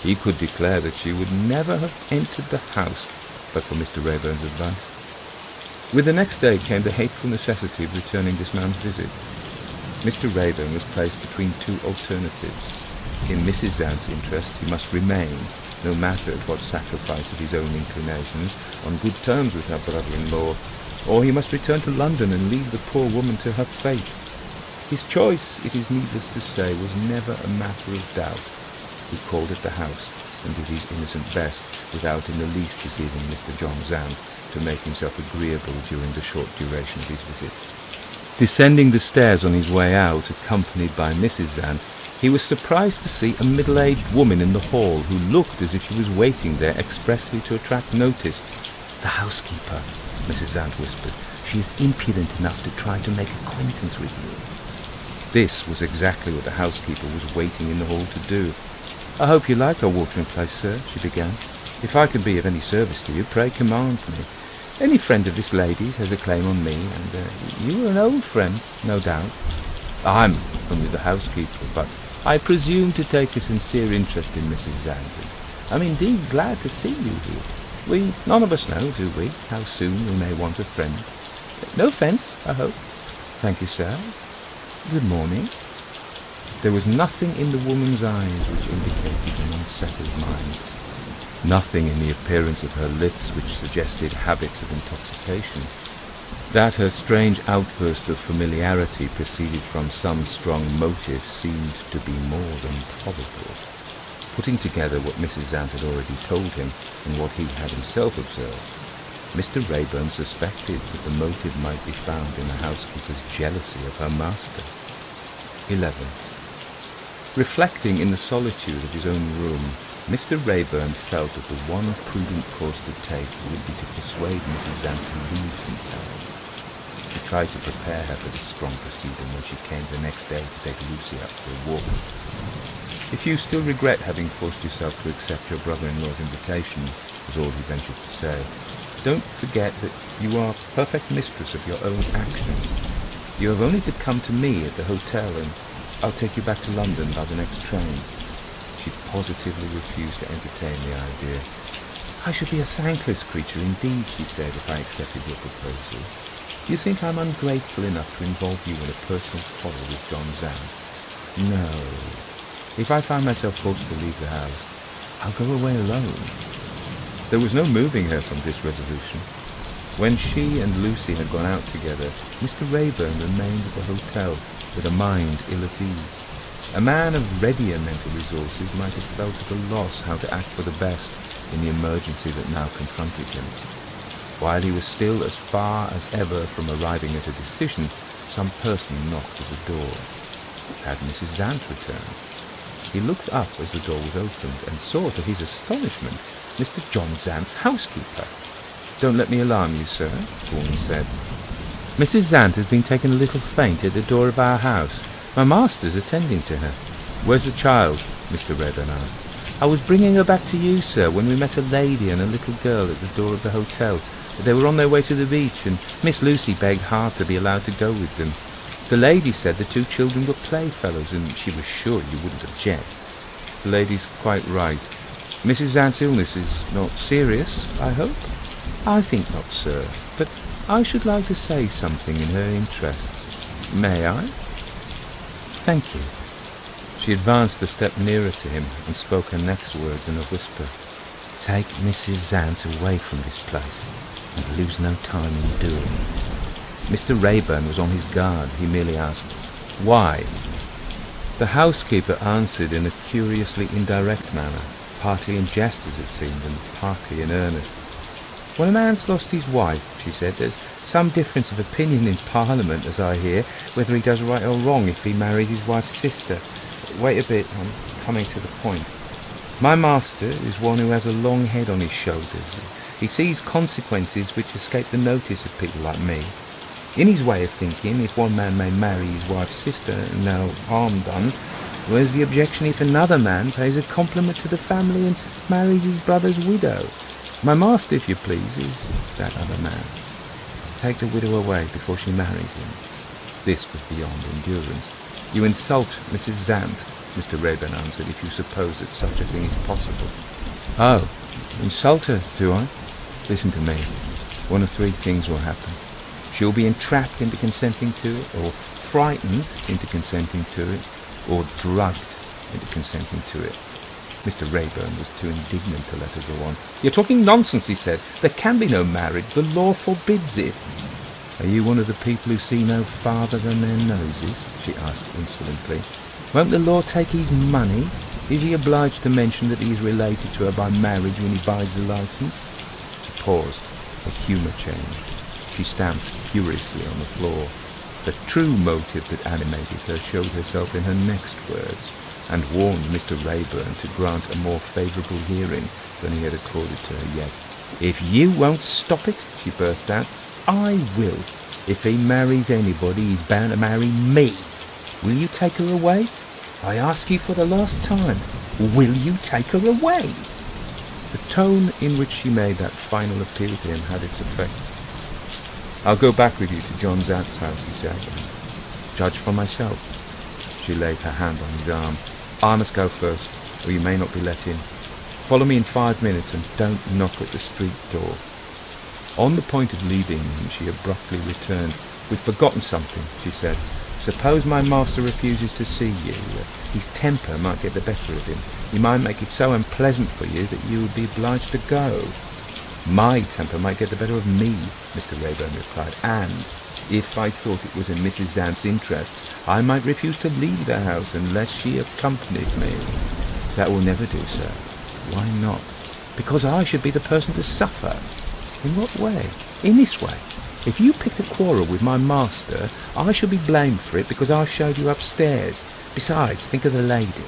he could declare that she would never have entered the house but for Mr. Rayburn's advice. With the next day came the hateful necessity of returning this man's visit. Mr. Rayburn was placed between two alternatives. In Mrs. Zant's interest, he must remain, no matter at what sacrifice of his own inclinations, on good terms with her brother-in-law, or he must return to London and leave the poor woman to her fate. His choice, it is needless to say, was never a matter of doubt. He called at the house and did his innocent best, without in the least deceiving Mr. John Zant, to make himself agreeable during the short duration of his visit. Descending the stairs on his way out, accompanied by Mrs. Zant, he was surprised to see a middle-aged woman in the hall who looked as if she was waiting there expressly to attract notice. "The housekeeper," Mrs. Zant whispered. "She is impudent enough to try to make acquaintance with you." This was exactly what the housekeeper was waiting in the hall to do. "I hope you like our watering place, sir," she began. "If I can be of any service to you, pray command me. Any friend of this lady's has a claim on me, and you are an old friend, no doubt." "I'm only the housekeeper, but I presume to take a sincere interest in Mrs. Zant. I'm indeed glad to see you here. We none of us know, do we, how soon we may want a friend? No offence, I hope." "Thank you, sir. Good morning." There was nothing in the woman's eyes which indicated an unsettled mind. Nothing in the appearance of her lips which suggested habits of intoxication. That her strange outburst of familiarity proceeded from some strong motive seemed to be more than probable. Putting together what Mrs. Zant had already told him and what he had himself observed, Mr. Rayburn suspected that the motive might be found in the housekeeper's jealousy of her master. 11. Reflecting in the solitude of his own room, Mr. Rayburn felt that the one prudent course to take would be to persuade Mrs. Zant to leave St. Solom's. He tried to prepare her for this strong proceeding when she came the next day to take Lucy out for a walk. "If you still regret having forced yourself to accept your brother-in-law's invitation," was all he ventured to say, "don't forget that you are perfect mistress of your own actions. You have only to come to me at the hotel, and I'll take you back to London by the next train." She positively refused to entertain the idea. "I should be a thankless creature indeed," she said, "if I accepted your proposal. Do you think I'm ungrateful enough to involve you in a personal quarrel with John Zant? No. If I find myself forced to leave the house, I'll go away alone." There was no moving her from this resolution. When she and Lucy had gone out together, Mr. Rayburn remained at the hotel with a mind ill at ease. A man of readier mental resources might have felt at a loss how to act for the best in the emergency that now confronted him. While he was still as far as ever from arriving at a decision, some person knocked at the door. Had Mrs. Zant returned? He looked up as the door was opened and saw, to his astonishment, Mr. John Zant's housekeeper. "Don't let me alarm you, sir," the woman said. "Mrs. Zant has been taken a little faint at the door of our house. My master's attending to her." "Where's the child?" Mr. Rayburn asked. "I was bringing her back to you, sir, when we met a lady and a little girl at the door of the hotel. They were on their way to the beach, and Miss Lucy begged hard to be allowed to go with them. The lady said the two children were playfellows, and she was sure you wouldn't object." "The lady's quite right. Mrs. Zant's illness is not serious, I hope?" "I think not, sir. But I should like to say something in her interests. May I? Thank you. She advanced a step nearer to him and spoke her next words in a whisper. Take Mrs. Zant away from this place and lose no time in doing. Mr. Rayburn was on his guard. He merely asked, Why? The housekeeper answered in a curiously indirect manner, partly in jest as it seemed, and partly in earnest. When a man's lost his wife, she said, there's some difference of opinion in Parliament, as I hear, whether he does right or wrong if he married his wife's sister. Wait a bit, I'm coming to the point. My master is one who has a long head on his shoulders. He sees consequences which escape the notice of people like me. In his way of thinking, if one man may marry his wife's sister, no harm done, where's the objection if another man pays a compliment to the family and marries his brother's widow? My master, if you please, is that other man. Take the widow away before she marries him. This was beyond endurance. You insult Mrs. Zant, Mr. Rayburn answered, if you suppose that such a thing is possible. Oh, insult her, do I? Listen to me. One of three things will happen. She'll be entrapped into consenting to it, or frightened into consenting to it, or drugged into consenting to it. Mr. Rayburn was too indignant to let her go on. You're talking nonsense, he said. There can be no marriage. The law forbids it. Are you one of the people who see no farther than their noses? She asked insolently. Won't the law take his money? Is he obliged to mention that he is related to her by marriage when he buys the license? She paused. Her humour changed. She stamped furiously on the floor. The true motive that animated her showed herself in her next words, and warned Mr. Rayburn to grant a more favourable hearing than he had accorded to her yet. If you won't stop it, she burst out, I will. If he marries anybody, he's bound to marry me. Will you take her away? I ask you for the last time. Will you take her away? The tone in which she made that final appeal to him had its effect. I'll go back with you to John Zant's house, he said, and judge for myself. She laid her hand on his arm. I must go first, or you may not be let in. Follow me in 5 minutes and don't knock at the street door. On the point of leaving him, she abruptly returned. We've forgotten something, she said. Suppose my master refuses to see you. His temper might get the better of him. He might make it so unpleasant for you that you would be obliged to go. My temper might get the better of me, Mr. Rayburn replied, and if I thought it was in Mrs. Zant's interest, I might refuse to leave the house unless she accompanied me. That will never do, sir. Why not? Because I should be the person to suffer. In what way? In this way. If you picked a quarrel with my master, I shall be blamed for it because I showed you upstairs. Besides, think of the lady.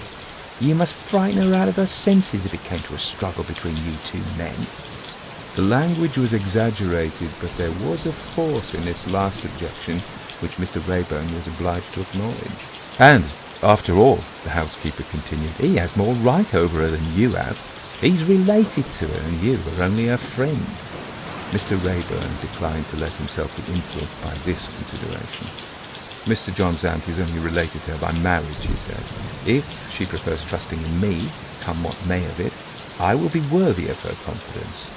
You must frighten her out of her senses if it came to a struggle between you two men. The language was exaggerated, but there was a force in its last objection which Mr. Rayburn was obliged to acknowledge. And, after all, the housekeeper continued, he has more right over her than you have. He's related to her, and you are only her friend. Mr. Rayburn declined to let himself be influenced by this consideration. Mr. John Zant is only related to her by marriage, he said. If she prefers trusting in me, come what may of it, I will be worthy of her confidence.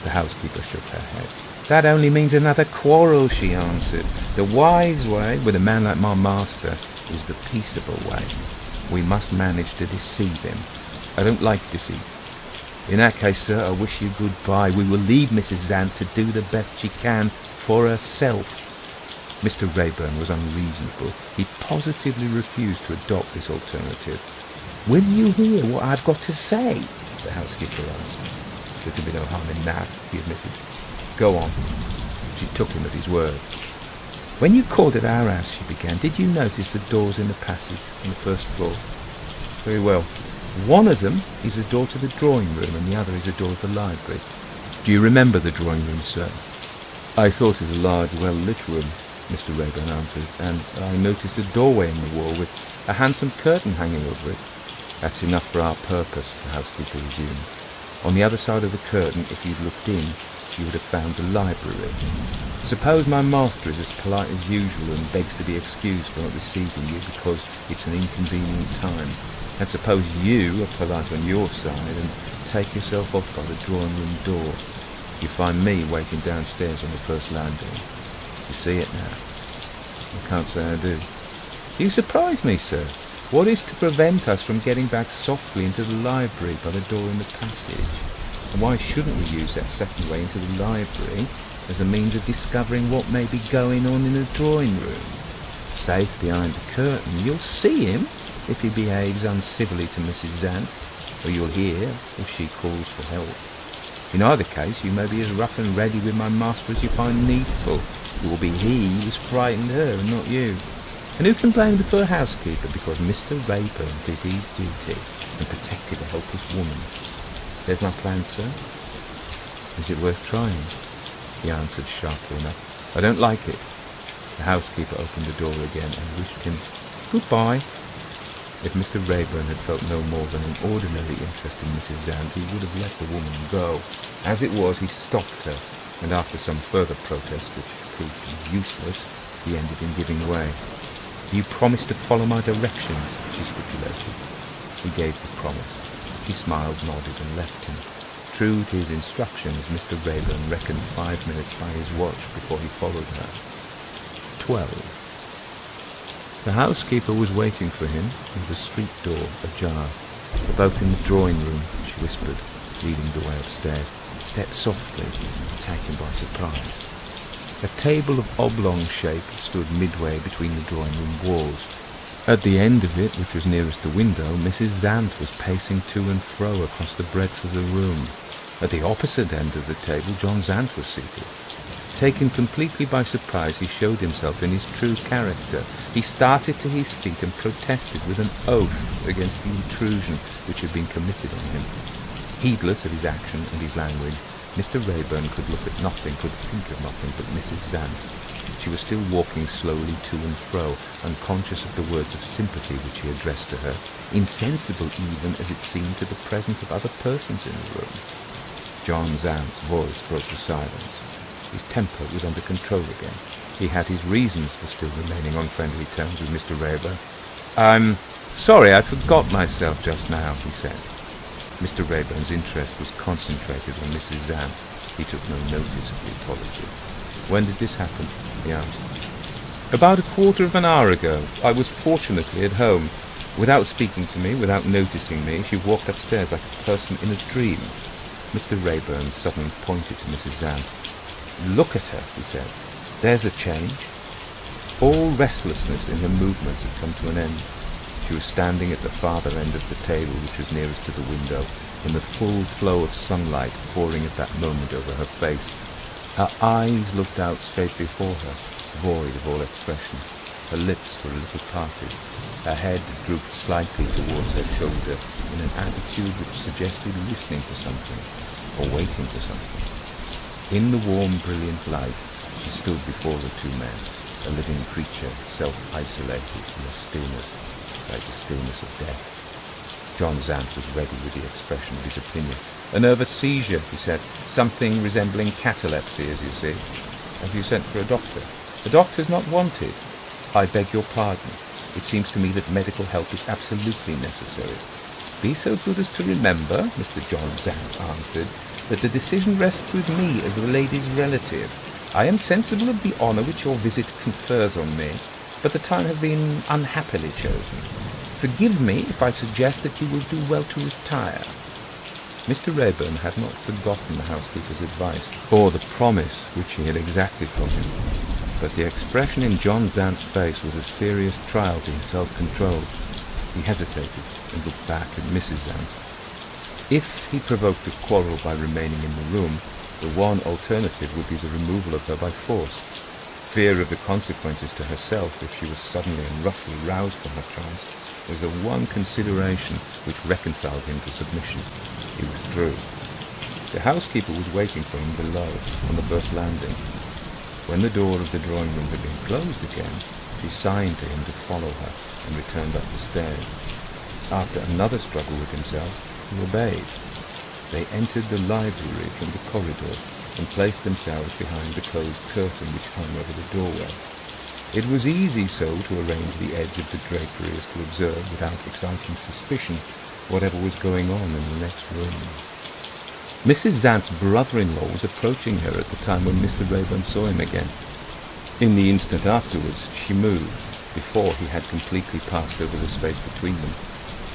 The housekeeper shook her head. That only means another quarrel, she answered. The wise way, with a man like my master, is the peaceable way. We must manage to deceive him. I don't like deceit. In that case, sir, I wish you goodbye. We will leave Mrs. Zant to do the best she can for herself. Mr. Rayburn was unreasonable. He positively refused to adopt this alternative. Will you hear what I've got to say? The housekeeper asked. There could be no harm in that, he admitted. Go on. She took him at his word. When you called at our house, she began, did you notice the doors in the passage on the first floor? Very well. One of them is a door to the drawing room and the other is a door to the library. Do you remember the drawing room, sir? I thought it a large, well-lit room, Mr. Rayburn answered, and I noticed a doorway in the wall with a handsome curtain hanging over it. That's enough for our purpose, the housekeeper resumed. On the other side of the curtain, if you'd looked in, you would have found the library. Suppose my master is as polite as usual and begs to be excused for not receiving you because it's an inconvenient time. And suppose you are polite on your side and take yourself off by the drawing-room door. You find me waiting downstairs on the first landing. You see it now. I can't say I do. You surprise me, sir. What is to prevent us from getting back softly into the library by the door in the passage? And why shouldn't we use that second way into the library as a means of discovering what may be going on in the drawing room? Safe behind the curtain, you'll see him if he behaves uncivilly to Mrs. Zant, or you'll hear if she calls for help. In either case, you may be as rough and ready with my master as you find needful. It will be he who has frightened her, and not you. And who can blame the poor housekeeper because Mr. Rayburn did his duty and protected a helpless woman? There's my plan, sir. Is it worth trying? He answered sharply enough. I don't like it. The housekeeper opened the door again and wished him goodbye. If Mr. Rayburn had felt no more than an ordinary interest in Mrs. Zant, he would have let the woman go. As it was, he stopped her, and after some further protest, which proved useless, he ended in giving way. You promised to follow my directions, she stipulated. He gave the promise. He smiled, nodded, and left him. True to his instructions, Mr. Rayburn reckoned 5 minutes by his watch before he followed her. 12. The housekeeper was waiting for him with the street door ajar. They're both in the drawing room, she whispered, leading the way upstairs. Step softly, take him by surprise. A table of oblong shape stood midway between the drawing room walls. At the end of it, which was nearest the window, Mrs. Zant was pacing to and fro across the breadth of the room. At the opposite end of the table, John Zant was seated. Taken completely by surprise, he showed himself in his true character. He started to his feet and protested with an oath against the intrusion which had been committed on him. Heedless of his action and his language, Mr. Rayburn could look at nothing, could think of nothing but Mrs. Zant. She was still walking slowly to and fro, unconscious of the words of sympathy which he addressed to her, insensible even as it seemed to the presence of other persons in the room. John Zant's voice broke the silence. His temper was under control again. He had his reasons for still remaining on friendly terms with Mr. Rayburn. I'm sorry, I forgot myself just now, he said. Mr. Rayburn's interest was concentrated on Mrs. Zant. He took no notice of the apology. When did this happen? He asked. About a quarter of an hour ago. I was fortunately at home. Without speaking to me, without noticing me, she walked upstairs like a person in a dream. Mr. Rayburn suddenly pointed to Mrs. Zant. Look at her, he said. There's a change. All restlessness in her movements had come to an end. She was standing at the farther end of the table, which was nearest to the window, in the full flow of sunlight pouring at that moment over her face. Her eyes looked out straight before her, void of all expression. Her lips were a little parted. Her head drooped slightly towards her shoulder in an attitude which suggested listening for something, or waiting for something. In the warm, brilliant light, she stood before the two men, a living creature, self-isolated in a stillness, like the stillness of death. John Zant was ready with the expression of his opinion. A nervous seizure, he said. Something resembling catalepsy, as you see. Have you sent for a doctor? The doctor's not wanted. I beg your pardon. It seems to me that medical help is absolutely necessary. Be so good as to remember, Mr. John Zant answered, that the decision rests with me as the lady's relative. I am sensible of the honour which your visit confers on me, but the time has been unhappily chosen. Forgive me if I suggest that you will do well to retire. Mr. Rayburn had not forgotten the housekeeper's advice, or the promise which she had exacted from him, but the expression in John Zant's face was a serious trial to his self-control. He hesitated and looked back at Mrs. Zant. If he provoked a quarrel by remaining in the room, the one alternative would be the removal of her by force. Fear of the consequences to herself if she was suddenly and roughly roused from her trance was the one consideration which reconciled him to submission. He withdrew. The housekeeper was waiting for him below, on the first landing. When the door of the drawing room had been closed again, she signed to him to follow her and returned up the stairs. After another struggle with himself, he obeyed. They entered the library from the corridor and placed themselves behind the closed curtain which hung over the doorway. It was easy so to arrange the edge of the drapery as to observe, without exciting suspicion, whatever was going on in the next room. Mrs. Zant's brother-in-law was approaching her at the time when Mr. Rayburn saw him again. In the instant afterwards, she moved, before he had completely passed over the space between them.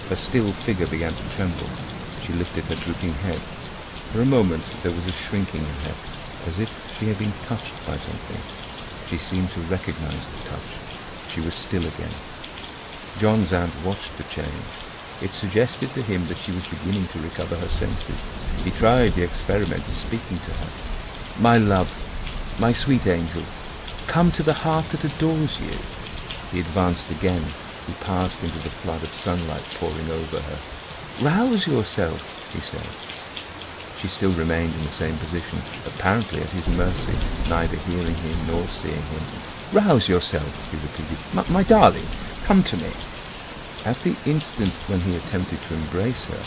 Her still figure began to tremble. She lifted her drooping head. For a moment there was a shrinking in her, as if she had been touched by something. She seemed to recognize the touch. She was still again. John Zant watched the change. It suggested to him that she was beginning to recover her senses. He tried the experiment of speaking to her. "My love, my sweet angel, come to the heart that adores you." He advanced again. He passed into the flood of sunlight pouring over her. "Rouse yourself," he said. She still remained in the same position, apparently at his mercy, neither hearing him nor seeing him. "Rouse yourself," he repeated. My darling, come to me." At the instant when he attempted to embrace her,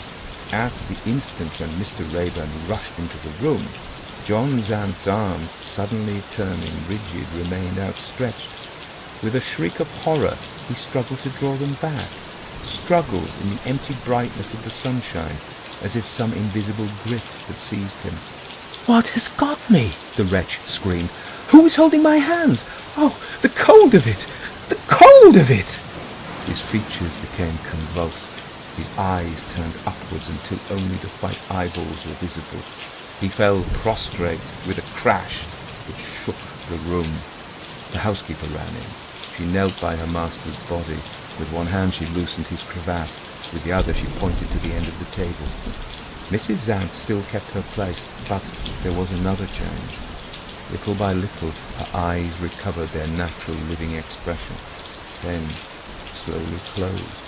at the instant when Mr. Rayburn rushed into the room, John Zant's arms, suddenly turning rigid, remained outstretched. With a shriek of horror, he struggled to draw them back, struggled in the empty brightness of the sunshine, as if some invisible grip had seized him. What has got me? The wretch screamed. "Who is holding my hands? Oh, the cold of it! The cold of it!" His features became convulsed. His eyes turned upwards until only the white eyeballs were visible. He fell prostrate with a crash which shook the room. The housekeeper ran in. She knelt by her master's body. With one hand she loosened his cravat. With the other she pointed to the end of the table. Mrs. Zant still kept her place, but there was another change. Little by little her eyes recovered their natural living expression. Then slowly closed.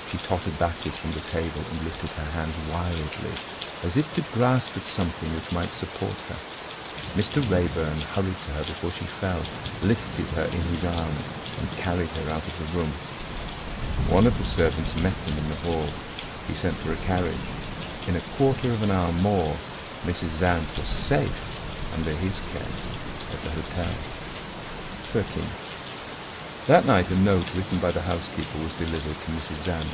She tottered backwards from the table and lifted her hand wildly, as if to grasp at something which might support her. Mr. Rayburn hurried to her before she fell, lifted her in his arms, and carried her out of the room. One of the servants met them in the hall. He sent for a carriage. In a quarter of an hour more, Mrs. Zant was safe under his care at the hotel. 13. That night a note written by the housekeeper was delivered to Mrs. Zant.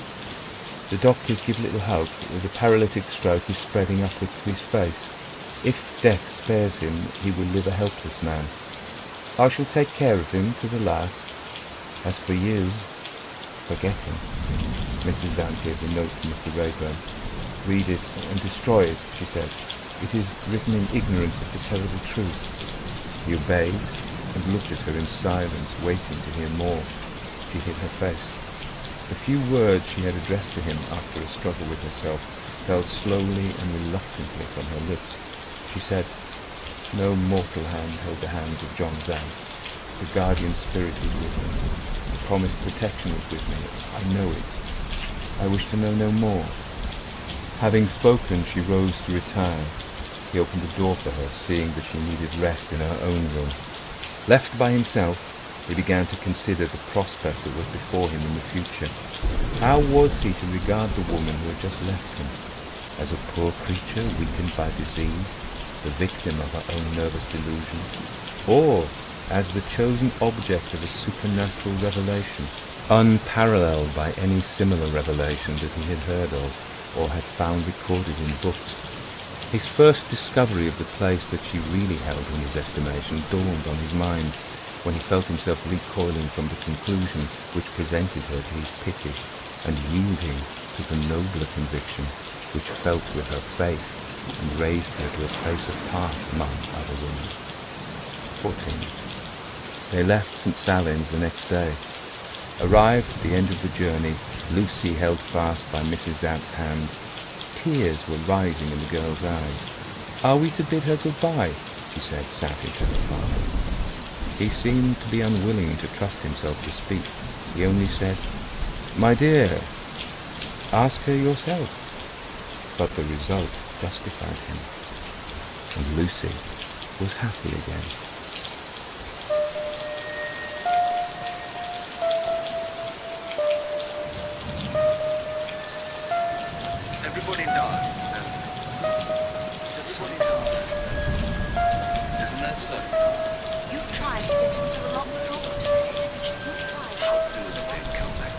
"The doctors give little hope. The paralytic stroke is spreading upwards to his face. If death spares him, he will live a helpless man. I shall take care of him to the last. As for you, forget him." Mrs. Zant gave the note to Mr. Rayburn. "Read it and destroy it," she said. "It is written in ignorance of the terrible truth." He obeyed and looked at her in silence, waiting to hear more. She hid her face. The few words she had addressed to him after a struggle with herself fell slowly and reluctantly from her lips. She said, "No mortal hand held the hands of John Zant. The guardian spirit was with me. The promised protection was with me. I know it. I wish to know no more." Having spoken, she rose to retire. He opened the door for her, seeing that she needed rest in her own room. Left by himself, he began to consider the prospect that was before him in the future. How was he to regard the woman who had just left him? As a poor creature weakened by disease, the victim of her own nervous delusion, or as the chosen object of a supernatural revelation, unparalleled by any similar revelation that he had heard of or had found recorded in books? His first discovery of the place that she really held in his estimation dawned on his mind when he felt himself recoiling from the conclusion which presented her to his pity, and yielding to the nobler conviction which felt with her faith and raised her to a place apart among other women. 14. They left St. Salins the next day. Arrived at the end of the journey, Lucy held fast by Mrs. Zant's hand. Tears were rising in the girl's eyes. "Are we to bid her goodbye?" she said sadly to her father. He seemed to be unwilling to trust himself to speak. He only said, "My dear, ask her yourself." But the result justified him, and Lucy was happy again. Everybody dies. Everybody dies. Isn't that so? You tried to get him to unlock the door today. You tried. How do the dead come back?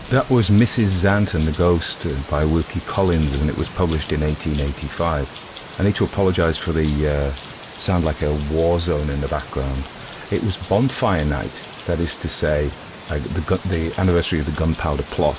That was Mrs. Zant and the Ghost by Wilkie Collins, and it was published in 1885. I need to apologise for the sound like a war zone in the background. It was bonfire night, that is to say, the anniversary of the gunpowder plot.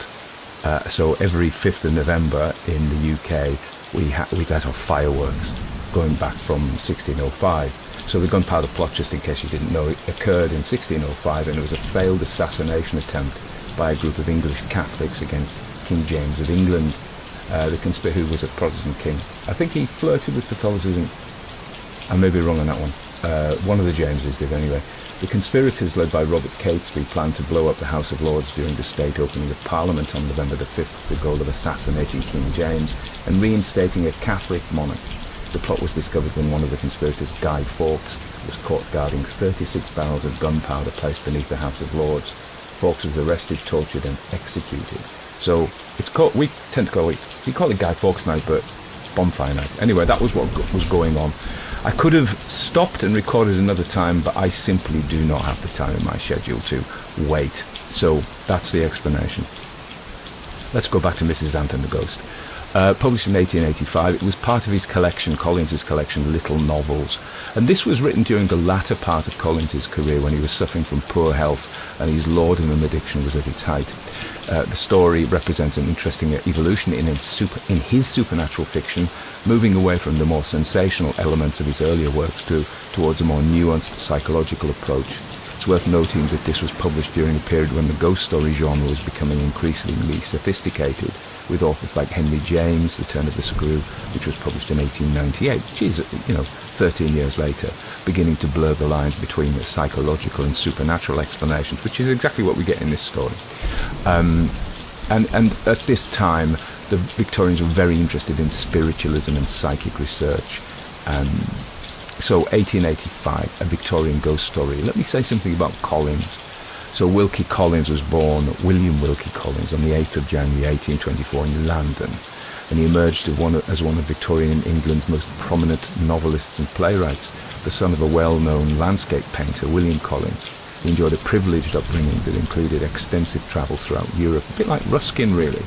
So every 5th of November in the UK, we let off fireworks going back from 1605. So the gunpowder plot, just in case you didn't know, it occurred in 1605, and it was a failed assassination attempt by a group of English Catholics against King James of England, the conspirator, who was a Protestant king. I think he flirted with Catholicism. I may be wrong on that one. One of the Jameses did anyway. The conspirators, led by Robert Catesby, planned to blow up the House of Lords during the state opening of Parliament on November the 5th, with the goal of assassinating King James and reinstating a Catholic monarch. The plot was discovered when one of the conspirators, Guy Fawkes, was caught guarding 36 barrels of gunpowder placed beneath the House of Lords. Fawkes was arrested, tortured and executed. So it's called, we tend to call it, we call it Guy Fawkes night, but bonfire night. Anyway, that was what was going on. I could have stopped and recorded another time, but I simply do not have the time in my schedule to wait. So that's the explanation. Let's go back to Mrs. Ant and the Ghost. Published in 1885, it was part of his collection, Collins's collection, Little Novels. And this was written during the latter part of Collins's career, when he was suffering from poor health and his laudanum addiction was at its height. The story represents an interesting evolution in his supernatural fiction, moving away from the more sensational elements of his earlier works towards a more nuanced psychological approach. It's worth noting that this was published during a period when the ghost story genre was becoming increasingly sophisticated, with authors like Henry James, The Turn of the Screw, which was published in 1898, which is, 13 years later, beginning to blur the lines between the psychological and supernatural explanations, which is exactly what we get in this story. And at this time, the Victorians were very interested in spiritualism and psychic research. So 1885, a Victorian ghost story. Let me say something about Collins. So Wilkie Collins was born, William Wilkie Collins, on the 8th of January 1824 in London, and he emerged as one of Victorian England's most prominent novelists and playwrights, the son of a well-known landscape painter, William Collins. He enjoyed a privileged upbringing that included extensive travel throughout Europe, a bit like Ruskin really.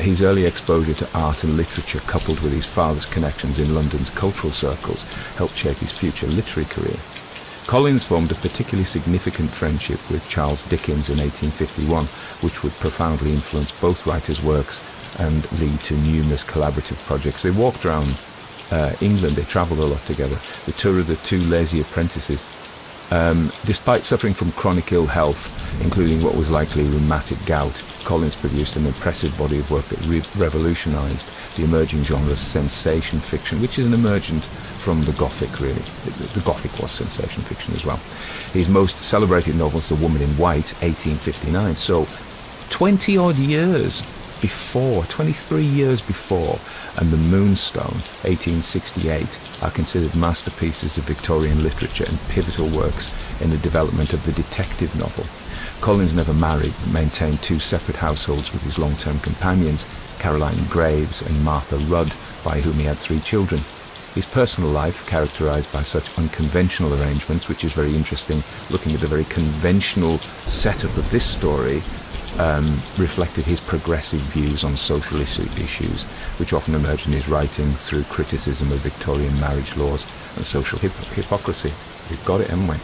His early exposure to art and literature, coupled with his father's connections in London's cultural circles, helped shape his future literary career. Collins formed a particularly significant friendship with Charles Dickens in 1851, which would profoundly influence both writers' works and lead to numerous collaborative projects. They walked around England, they travelled a lot together. The tour of the two lazy apprentices. Despite suffering from chronic ill health, including what was likely rheumatic gout, Collins produced an impressive body of work that revolutionised the emerging genre of sensation fiction, which is an emergent from the Gothic, really. The Gothic was sensation fiction as well. His most celebrated novel is The Woman in White, 1859. So 20-odd years before, 23 years before, and The Moonstone, 1868, are considered masterpieces of Victorian literature and pivotal works in the development of the detective novel. Collins never married, but maintained two separate households with his long-term companions, Caroline Graves and Martha Rudd, by whom he had 3 children. His personal life, characterised by such unconventional arrangements, which is very interesting, looking at the very conventional setup of this story, reflected his progressive views on social issues, which often emerged in his writing through criticism of Victorian marriage laws and social hypocrisy. We've got it, haven't we?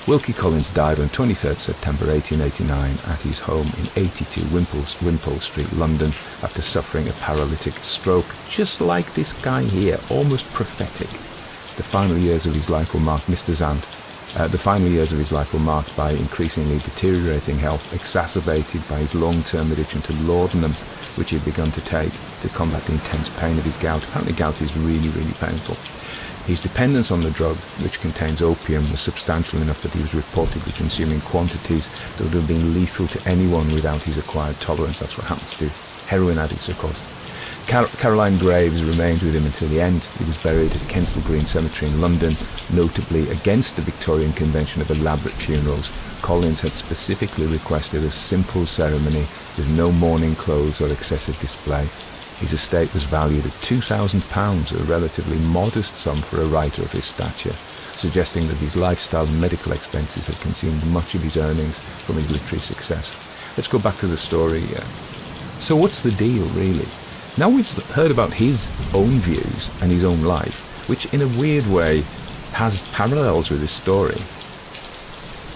Wilkie Collins died on 23rd September 1889 at his home in 82 Wimpole Street, London, after suffering a paralytic stroke, just like this guy here, almost prophetic. The final years of his life were marked by increasingly deteriorating health, exacerbated by his long-term addiction to laudanum, which he had begun to take to combat the intense pain of his gout. Apparently gout is really, really painful. His dependence on the drug, which contains opium, was substantial enough that he was reportedly consuming quantities that would have been lethal to anyone without his acquired tolerance. That's what happens to heroin addicts, of course. Caroline Graves remained with him until the end. He was buried at Kensal Green Cemetery in London, notably against the Victorian convention of elaborate funerals. Collins had specifically requested a simple ceremony with no mourning clothes or excessive display. His estate was valued at £2,000, a relatively modest sum for a writer of his stature, suggesting that his lifestyle and medical expenses had consumed much of his earnings from his literary success. let's go back to the story. So what's the deal, really? Now we've heard about his own views and his own life, which in a weird way has parallels with this story.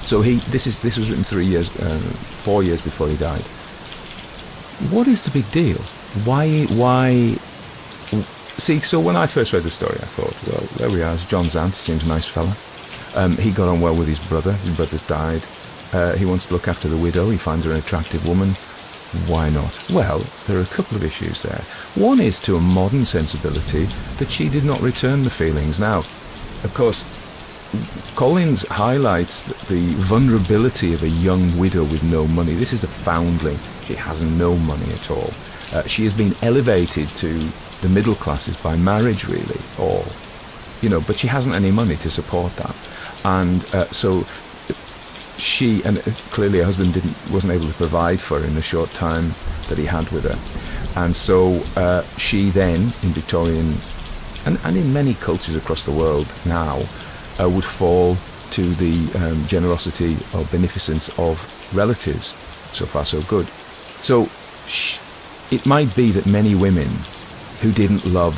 So this was written 4 years before he died. What is the big deal? Why? See, so when I first read the story, I thought, well, there we are. It's John Zant. Seems a nice fella. He got on well with his brother. His brother's died. He wants to look after the widow. He finds her an attractive woman. Why not? Well, there are a couple of issues there. One is, to a modern sensibility, that she did not return the feelings. Now, of course, Collins highlights the vulnerability of a young widow with no money. This is a foundling. She has no money at all. She has been elevated to the middle classes by marriage, really, or, but she hasn't any money to support that. And so she, and clearly her husband wasn't able to provide for her in the short time that he had with her. And so she then, in Victorian, and in many cultures across the world now, would fall to the generosity or beneficence of relatives. So far, so good. So it might be that many women who didn't love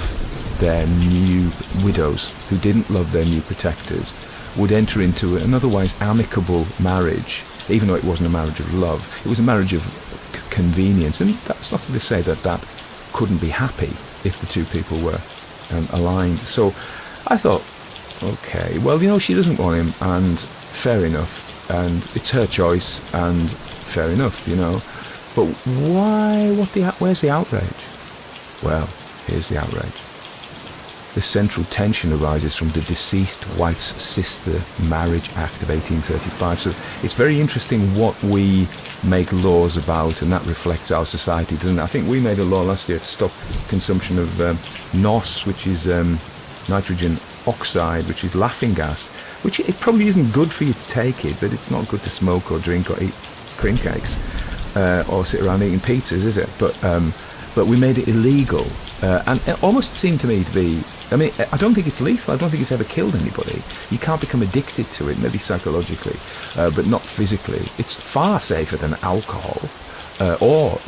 their new widows, who didn't love their new protectors, would enter into an otherwise amicable marriage, even though it wasn't a marriage of love. It was a marriage of convenience. And that's not to say that that couldn't be happy if the two people were aligned. So I thought, okay, well, she doesn't want him, and fair enough, and it's her choice, and fair enough, But why? Where's the outrage? Well, here's the outrage. The central tension arises from the deceased wife's sister Marriage Act of 1835. So it's very interesting what we make laws about, and that reflects our society, doesn't it? I think we made a law last year to stop consumption of NOS, which is nitrogen oxide, which is laughing gas, which it probably isn't good for you to take it, but it's not good to smoke or drink or eat cream cakes or sit around eating pizzas, is it? But we made it illegal, and it almost seemed to me to be, I don't think it's lethal. I don't think it's ever killed anybody. You can't become addicted to it, maybe psychologically, but not physically. It's far safer than alcohol or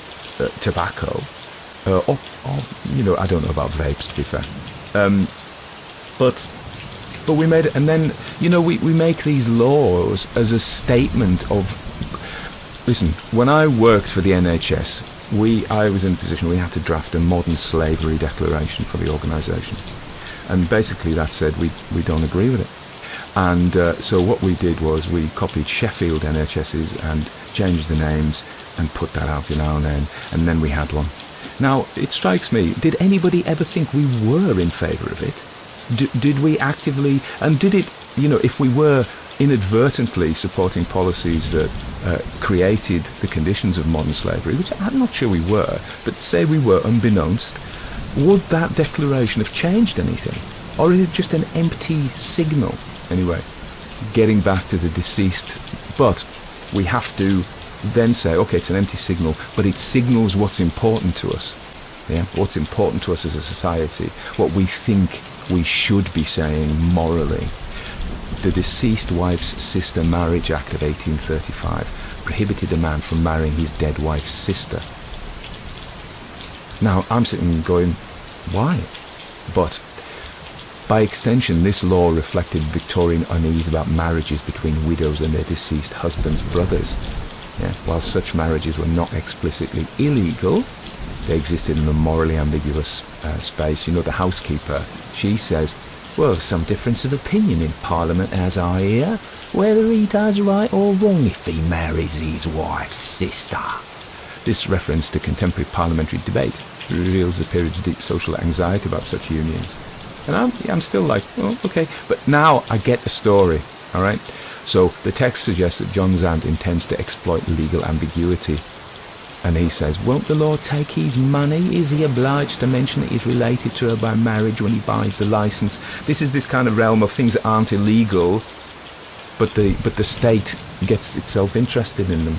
tobacco, or I don't know about vapes, to be fair. But we made it, and then we make these laws as a statement of. Listen, when I worked for the NHS, I was in a position where we had to draft a modern slavery declaration for the organisation, and basically that said we don't agree with it. And so what we did was we copied Sheffield NHS's and changed the names and put that out now and then we had one. Now it strikes me, did anybody ever think we were in favour of it? Did we actively, and did it, if we were inadvertently supporting policies that created the conditions of modern slavery, which I'm not sure we were, but say we were unbeknownst, would that declaration have changed anything? Or is it just an empty signal? Anyway, getting back to the deceased, but we have to then say, okay, it's an empty signal, but it signals what's important to us. Yeah, what's important to us as a society, what we think we should be saying morally. The deceased wife's sister Marriage Act of 1835 prohibited a man from marrying his dead wife's sister. Now, I'm sitting going, why? But, by extension, this law reflected Victorian unease about marriages between widows and their deceased husbands' brothers. Yeah, while such marriages were not explicitly illegal, they existed in a morally ambiguous space. The housekeeper, she says, well, some difference of opinion in Parliament, as I hear, whether he does right or wrong if he marries his wife's sister. This reference to contemporary parliamentary debate reveals the period's deep social anxiety about such unions. And I'm still like, oh, okay. But now I get the story, all right? So the text suggests that John Zant intends to exploit legal ambiguity. And he says, won't the law take his money? Is he obliged to mention that he's related to her by marriage when he buys the licence? This is this kind of realm of things that aren't illegal, but the state gets itself interested in them.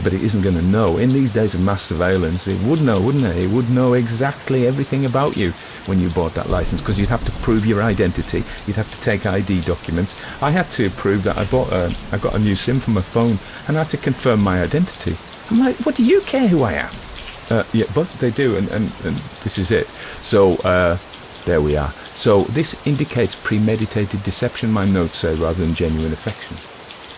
But it isn't going to know. In these days of mass surveillance, it would know, wouldn't it? It would know exactly everything about you when you bought that licence, because you'd have to prove your identity. You'd have to take ID documents. I had to prove that I got a new SIM for my phone, and I had to confirm my identity. I'm like, what do you care who I am? Yeah, but they do, and this is it. So, there we are. So, this indicates premeditated deception, my notes say, rather than genuine affection.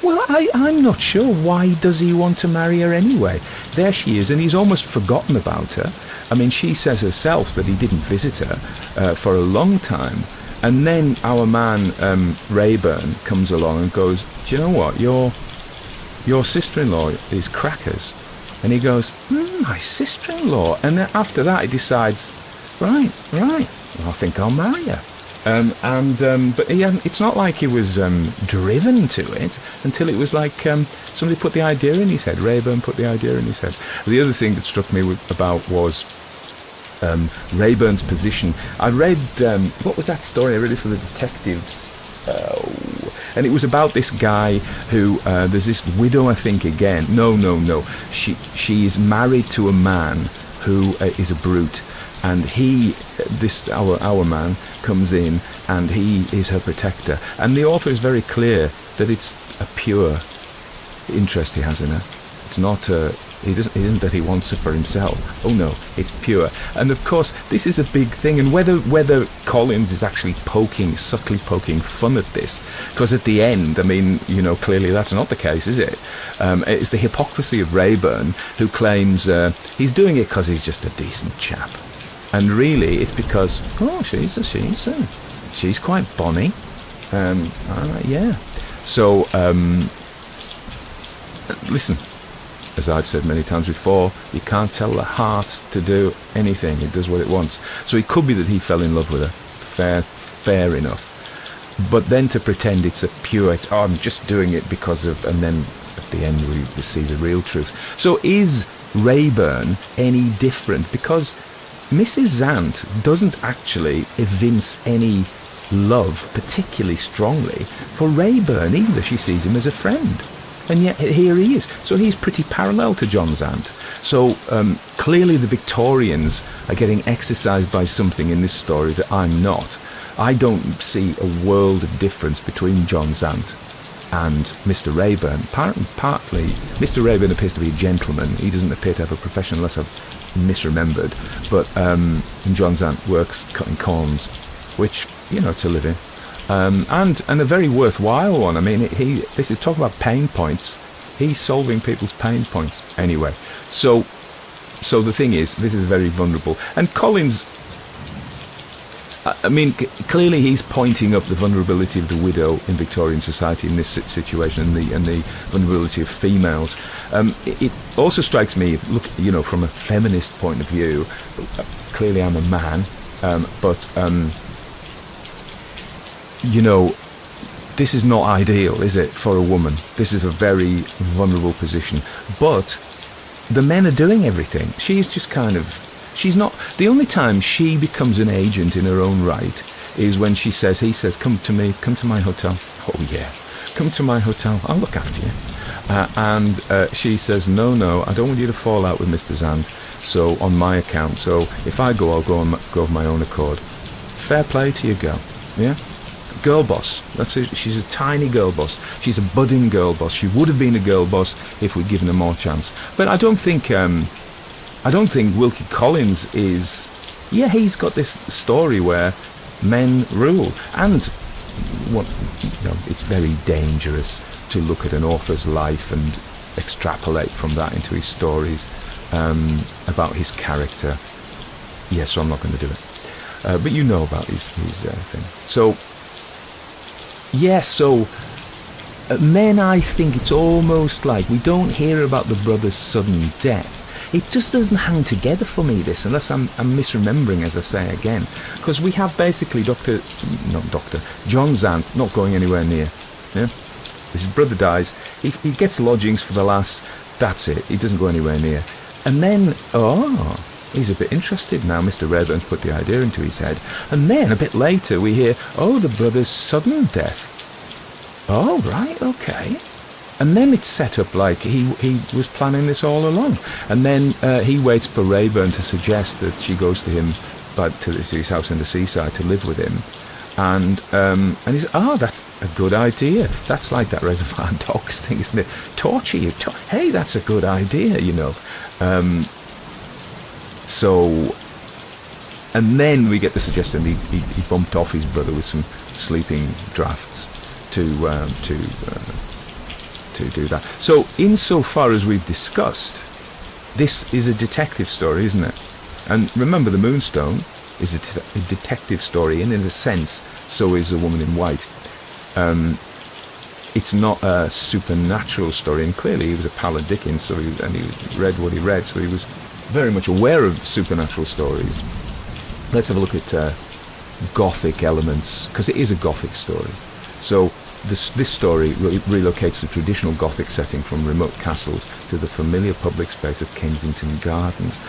Well, I'm not sure. Why does he want to marry her anyway? There she is, and he's almost forgotten about her. I mean, she says herself that he didn't visit her for a long time. And then our man, Rayburn, comes along and goes, do you know what? Your sister-in-law is crackers. And he goes, my sister-in-law. And then after that, he decides, right, I think I'll marry her. But it's not like he was driven to it until it was like somebody put the idea in his head. Rayburn put the idea in his head. The other thing that struck me about was Rayburn's position. I read, what was that story? I read it for the detectives. And it was about this guy who, there's this widow, I think, again. No. She is married to a man who is a brute. And our man comes in, and he is her protector. And the author is very clear that it's a pure interest he has in her. It's not it isn't that he wants it for himself. Oh no, it's pure. And of course, this is a big thing. And whether Collins is actually subtly poking fun at this, because at the end, I mean, clearly that's not the case, is it? It's the hypocrisy of Rayburn, who claims he's doing it because he's just a decent chap. And really, it's because, she's quite bonny. Yeah. So, listen, as I've said many times before, you can't tell the heart to do anything. It does what it wants. So it could be that he fell in love with her. Fair enough. But then to pretend it's a pure, I'm just doing it because of, and then at the end we see the real truth. So is Rayburn any different? Because Mrs. Zant doesn't actually evince any love particularly strongly for Rayburn either. She sees him as a friend. And yet here he is. So he's pretty parallel to John Zant. So clearly the Victorians are getting exercised by something in this story that I'm not. I don't see a world of difference between John Zant and Mr. Rayburn. Partly, Mr. Rayburn appears to be a gentleman. He doesn't appear to have a profession unless I've misremembered. But John Zant works cutting corns, which, it's a living. And a very worthwhile one. I mean, this is talking about pain points. He's solving people's pain points. Anyway, so the thing is, this is very vulnerable. And Collins, I mean, clearly he's pointing up the vulnerability of the widow in Victorian society in this situation, and the vulnerability of females. It also strikes me, look, from a feminist point of view, clearly I'm a man, but this is not ideal, is it, for a woman? This is a very vulnerable position. But the men are doing everything. She's just she's not. The only time she becomes an agent in her own right is when he says, come to my hotel. Oh yeah, come to my hotel, I'll look after you. And she says, no, I don't want you to fall out with Mr. Zand, so on my account. So if I go, I'll go of my own accord. Fair play to you, girl. Yeah? Girl boss. That's it. She's a tiny girl boss. She's a budding girl boss. She would have been a girl boss if we'd given her more chance. But I don't think Wilkie Collins is. Yeah, he's got this story where men rule, and it's very dangerous to look at an author's life and extrapolate from that into his stories about his character. Yeah, so I'm not going to do it. But you know about his thing. So. Yeah, so men, I think it's almost like we don't hear about the brother's sudden death. It just doesn't hang together for me, this, unless I'm misremembering, as I say again. Because we have basically John Zant not going anywhere near. Yeah? His brother dies, he gets lodgings for the lass, that's it, he doesn't go anywhere near. And then, he's a bit interested now. Mr. Rayburn's put the idea into his head. And then, a bit later, we hear, the brother's sudden death. Oh, right, okay. And then it's set up like he was planning this all along. And then he waits for Rayburn to suggest that she goes to him, to his house in the seaside to live with him. And he said, that's a good idea. That's like that Reservoir Dogs thing, isn't it? Torture you. Hey, that's a good idea, you know. So, and then we get the suggestion he bumped off his brother with some sleeping drafts to do that. So, insofar as we've discussed, this is a detective story, isn't it? And remember, the Moonstone is a detective story, and in a sense, so is A Woman in White. It's not a supernatural story, and clearly he was a pal of Dickens, so he read what he read, so he was very much aware of supernatural stories. Let's have a look at Gothic elements, because it is a Gothic story. So this story relocates the traditional Gothic setting from remote castles to the familiar public space of Kensington Gardens.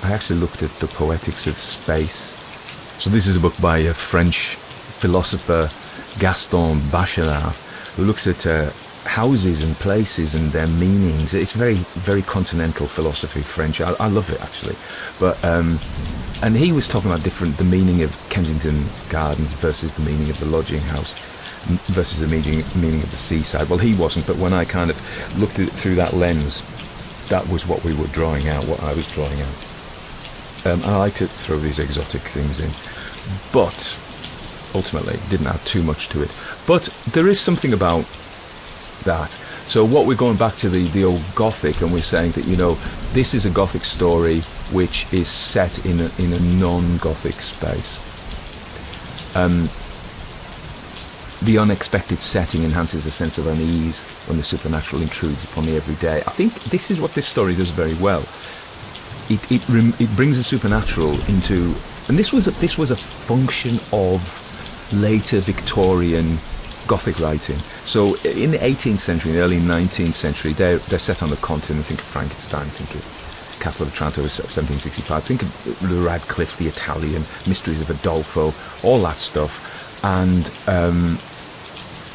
I actually looked at The Poetics of Space. So this is a book by a French philosopher, Gaston Bachelard, who looks at houses and places and their meanings. It's very, very continental philosophy, French. I love it, actually. But and he was talking about the meaning of Kensington Gardens versus the meaning of the lodging house versus the meaning of the seaside. Well, he wasn't, but when I kind of looked at it through that lens, that was what we were drawing out, what I was drawing out. I like to throw these exotic things in, but ultimately didn't add too much to it. But there is something about that. So what we're going back to the old Gothic, and we're saying that, you know, this is a Gothic story which is set in a non-Gothic space. The unexpected setting enhances a sense of unease when the supernatural intrudes upon the everyday. I think this is what this story does very well. It brings the supernatural into, and this was a function of later Victorian Gothic writing. So in the 18th century, in the early 19th century, they're set on the continent. Think of Frankenstein, think of Castle of Otranto, 1765. Think of the Radcliffe, the Italian, Mysteries of Udolpho, all that stuff. And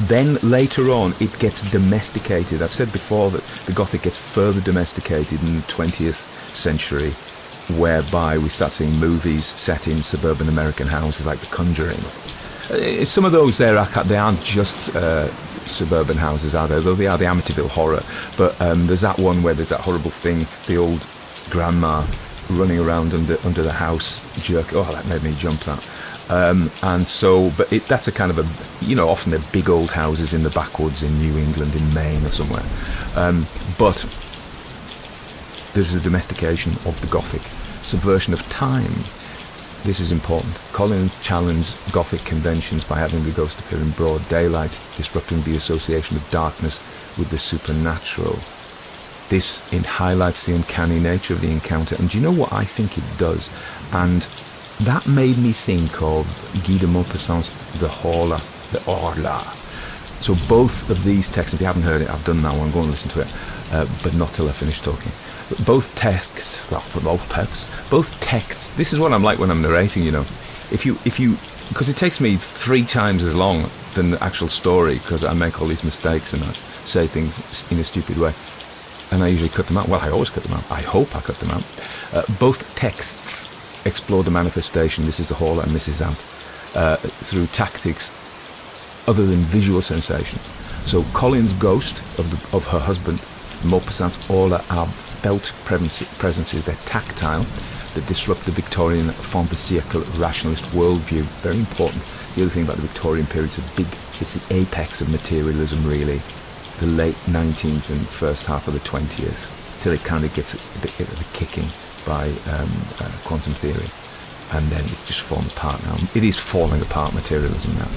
then later on, it gets domesticated. I've said before that the Gothic gets further domesticated in the 20th century, whereby we start seeing movies set in suburban American houses like The Conjuring. Some of those they aren't just suburban houses, are they? Though they are the Amityville Horror. But there's that one where there's that horrible thing, the old grandma running around under the house, that made me jump, that. And so, but that's a kind of a, you know, often they're big old houses in the backwoods in New England, in Maine or somewhere. But there's a domestication of the Gothic, subversion of time. This is important. Collins challenged Gothic conventions by having the ghost appear in broad daylight, disrupting the association of darkness with the supernatural. This highlights the uncanny nature of the encounter, and do you know what I think it does? And that made me think of Guy de Maupassant's The Horla. So both of these texts, if you haven't heard it, I've done now, I'm going to listen to it, but not till I finish talking. But both texts, this is what I'm like when I'm narrating, you know. If you, because it takes me 3 times as long than the actual story, because I make all these mistakes and I say things in a stupid way. And I usually cut them out. Well, I always cut them out. I hope I cut them out. Both texts explore the manifestation, this is the Horla and this is out, through tactics other than visual sensation. So Colin's ghost of her husband, Maupassant's Horla, are felt presences. They're tactile, that disrupt the Victorian fin de siècle rationalist worldview. Very important. The other thing about the Victorian period is it's the apex of materialism, really. The late 19th and first half of the 20th, till it kind of gets the kicking by quantum theory, and then it's just fallen apart now. It is falling apart, materialism now.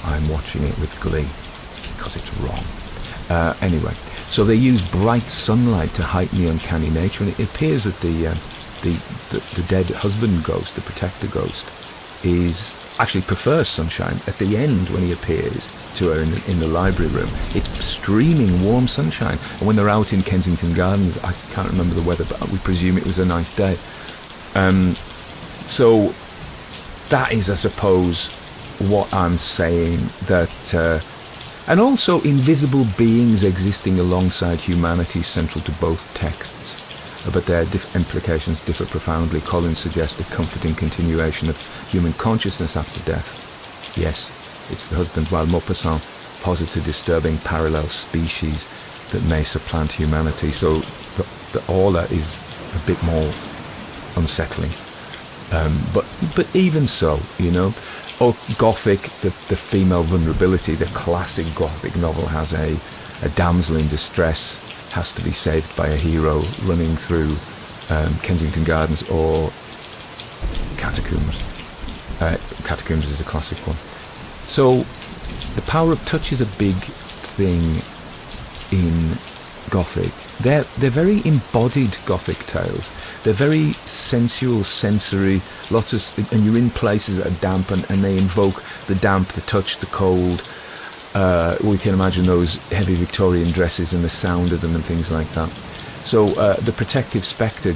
I'm watching it with glee because it's wrong. Anyway, so they use bright sunlight to heighten the uncanny nature, and it appears that the dead husband ghost, the protector ghost, actually prefers sunshine. At the end, when he appears to her in the library room, it's streaming warm sunshine. And when they're out in Kensington Gardens, I can't remember the weather, but we presume it was a nice day. So that is, I suppose, what I'm saying, that and also invisible beings existing alongside humanity, central to both texts. but their implications differ profoundly. Collins suggests a comforting continuation of human consciousness after death. Yes, it's the husband, while Maupassant posits a disturbing parallel species that may supplant humanity. So the aura is a bit more unsettling. But even so, or Gothic, the female vulnerability, the classic Gothic novel has a damsel in distress has to be saved by a hero running through Kensington Gardens or Catacombs. Catacombs is a classic one. So the power of touch is a big thing in Gothic. They're very embodied Gothic tales. They're very sensual, sensory, and you're in places that are damp, and they invoke the damp, the touch, the cold. We can imagine those heavy Victorian dresses and the sound of them and things like that. So the protective spectre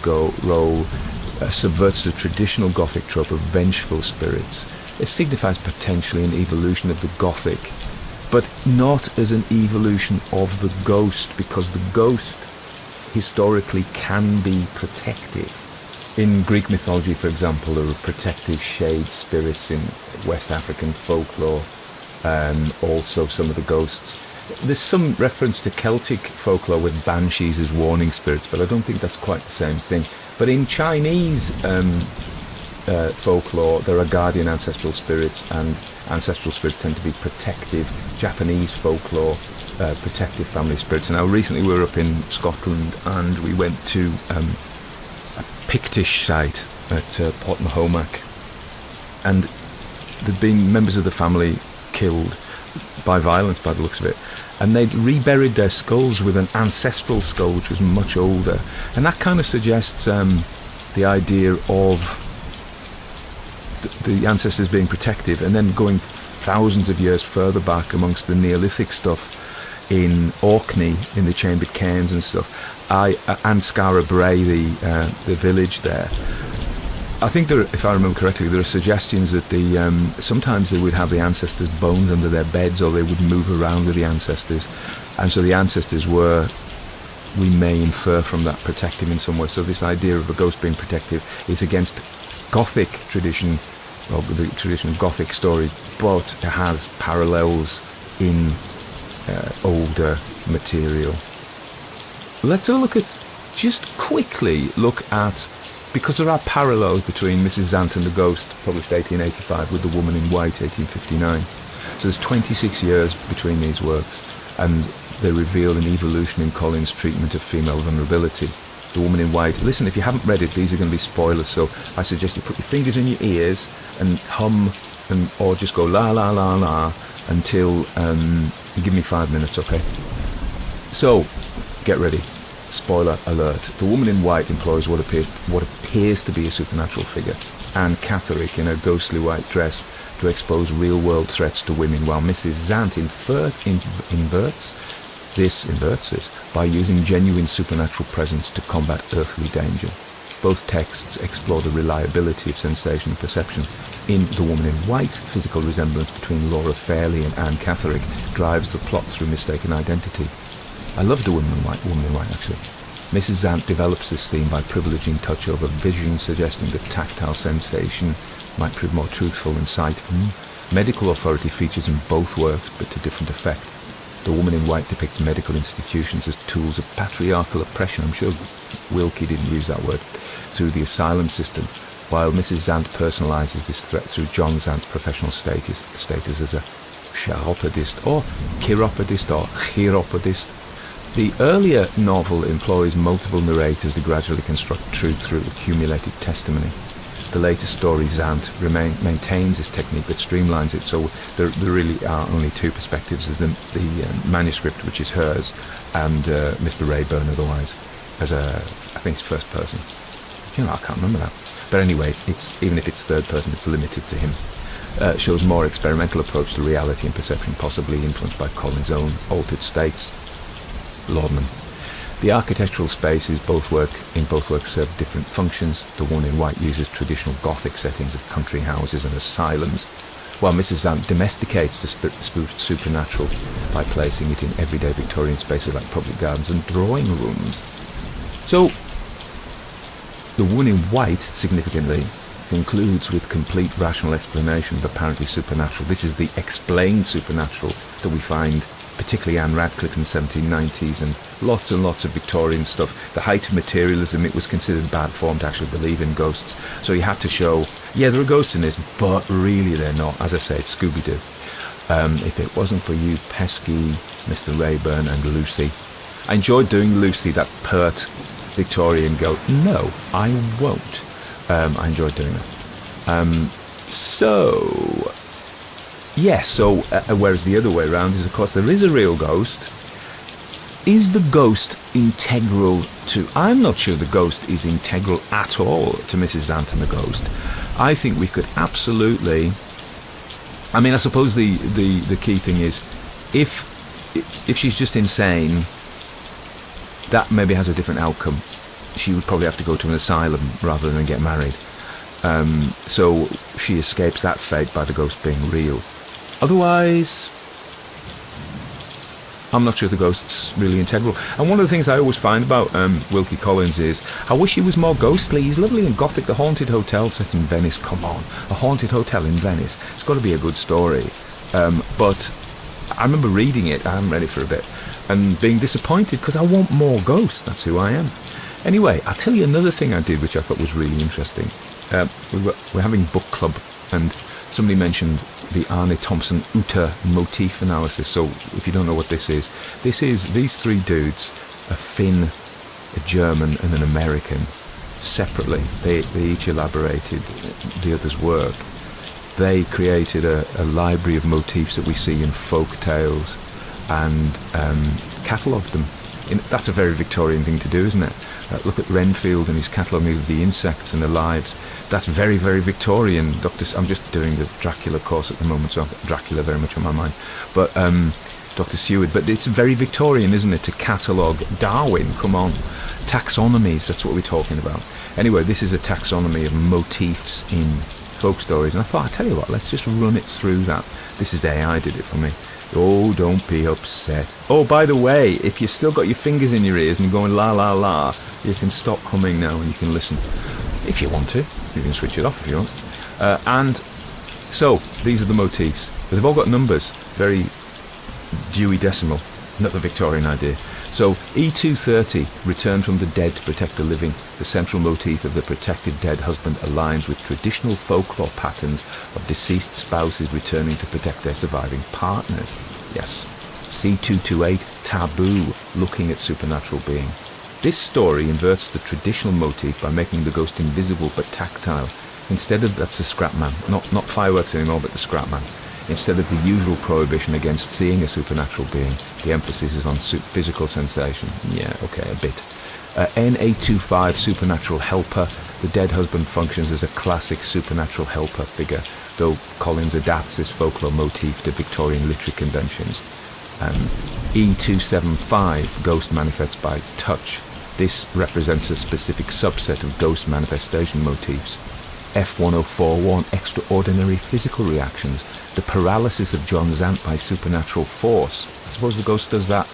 role subverts the traditional Gothic trope of vengeful spirits. It signifies potentially an evolution of the Gothic, but not as an evolution of the ghost, because the ghost historically can be protective. In Greek mythology, for example, there are protective shade spirits in West African folklore, also some of the ghosts. There's some reference to Celtic folklore with banshees as warning spirits, but I don't think that's quite the same thing. But in Chinese folklore, there are guardian ancestral spirits, and ancestral spirits tend to be protective. Japanese folklore, protective family spirits. Now, recently we were up in Scotland and we went to a Pictish site at Port Mahomac, and there'd been members of the family killed by violence by the looks of it, and they'd reburied their skulls with an ancestral skull which was much older, and that kind of suggests the idea of the ancestors being protective, and then going thousands of years further back amongst the Neolithic stuff in Orkney, in the chambered cairns and stuff, and Skara Brae, the village there. I think there, if I remember correctly, there are suggestions that sometimes they would have the ancestors' bones under their beds, or they would move around with the ancestors, and so the ancestors were, we may infer from that, protective in some way. So this idea of a ghost being protective is against Gothic tradition, or the traditional Gothic stories, but it has parallels in older material. Let's have a look at, because there are parallels between Mrs. Zant and the Ghost, published 1885, with The Woman in White, 1859. So there's 26 years between these works, and they reveal an evolution in Collins' treatment of female vulnerability. The Woman in White. Listen, if you haven't read it, these are going to be spoilers, so I suggest you put your fingers in your ears and hum, or just go la la la la until you give me 5 minutes, okay? So, get ready. Spoiler alert. The Woman in White employs what appears to be a supernatural figure, Anne Catherick, in a ghostly white dress, to expose real-world threats to women, while Mrs. Zant inverts this by using genuine supernatural presence to combat earthly danger. Both texts explore the reliability of sensation and perception. In The Woman in White, physical resemblance between Laura Fairley and Anne Catherick drives the plot through mistaken identity. I love The Woman in White actually. Mrs. Zant develops this theme by privileging touch over vision, suggesting that tactile sensation might prove more truthful than sight. Medical authority features in both works, but to different effect. The Woman in White depicts medical institutions as tools of patriarchal oppression. I'm sure Wilkie didn't use that word. Through the asylum system, while Mrs. Zant personalises this threat through John Zant's professional status as a chiropodist or chiropodist or chiropodist. The earlier novel employs multiple narrators to gradually construct truth through accumulated testimony. The later story, Zant, maintains this technique but streamlines it, so there really are only two perspectives. There's the manuscript, which is hers, and Mr. Rayburn otherwise, as I think it's first person. I can't remember that. But anyway, it's even if it's third person, it's limited to him. Shows more experimental approach to reality and perception, possibly influenced by Collins' own altered states. Laudanum. The architectural spaces in both works serve different functions. The Woman in White uses traditional Gothic settings of country houses and asylums, while Mrs. Zant domesticates the supernatural by placing it in everyday Victorian spaces like public gardens and drawing rooms. So, The one in white, significantly, concludes with complete rational explanation of apparently supernatural. This is the explained supernatural that we find, particularly Anne Radcliffe in the 1790s, and lots of Victorian stuff. The height of materialism, it was considered bad form to actually believe in ghosts. So you had to show, yeah, there are ghosts in this, but really they're not. As I say, it's Scooby-Doo. If it wasn't for you, pesky Mr. Rayburn and Lucy. I enjoyed doing Lucy, that pert Victorian girl. No, I won't. I enjoyed doing that. Whereas the other way around is, of course, there is a real ghost. Is the ghost integral to... I'm not sure the ghost is integral at all to Mrs. Zant and the ghost. I think we could absolutely... I mean, I suppose the key thing is, if she's just insane, that maybe has a different outcome. She would probably have to go to an asylum rather than get married. So she escapes that fate by the ghost being real. Otherwise, I'm not sure the ghost's really integral. And one of the things I always find about Wilkie Collins is, I wish he was more ghostly. He's lovely and gothic. The Haunted Hotel set in Venice. Come on, a haunted hotel in Venice. It's got to be a good story. But I remember reading it. I haven't read it for a bit. And being disappointed because I want more ghosts. That's who I am. Anyway, I'll tell you another thing I did which I thought was really interesting. We're having book club, and somebody mentioned the Arne Thompson Uta motif analysis. So if you don't know what this is these three dudes, a Finn, a German and an American, separately. They each elaborated the other's work. They created a library of motifs that we see in folk tales and catalogued them. That's a very Victorian thing to do, isn't it? Look at Renfield and his cataloguing of the insects and the lives. That's very, very Victorian. I'm just doing the Dracula course at the moment, so I've got Dracula very much on my mind. But Dr. Seward. But it's very Victorian, isn't it, to catalogue Darwin? Come on. Taxonomies, that's what we're talking about. Anyway, this is a taxonomy of motifs in folk stories. And I thought, I tell you what, let's just run it through that. This is AI did it for me. Oh, don't be upset. Oh, by the way, if you've still got your fingers in your ears and you're going la la la, you can stop humming now and you can listen. If you want to. You can switch it off if you want. And so, these are the motifs. But they've all got numbers. Very Dewey Decimal. Not the Victorian idea. So, E230, return from the dead to protect the living. The central motif of the protected dead husband aligns with traditional folklore patterns of deceased spouses returning to protect their surviving partners. Yes. C228, taboo, looking at supernatural being. This story inverts the traditional motif by making the ghost invisible but tactile. Instead of, that's the scrap man, not fireworks anymore, but the scrap man. Instead of the usual prohibition against seeing a supernatural being, the emphasis is on physical sensation. Yeah, okay, a bit. N825, supernatural helper. The dead husband functions as a classic supernatural helper figure, though Collins adapts this folklore motif to Victorian literary conventions. E275, ghost manifests by touch. This represents a specific subset of ghost manifestation motifs. F1041, extraordinary physical reactions. The paralysis of John Zant by supernatural force. I suppose the ghost does that.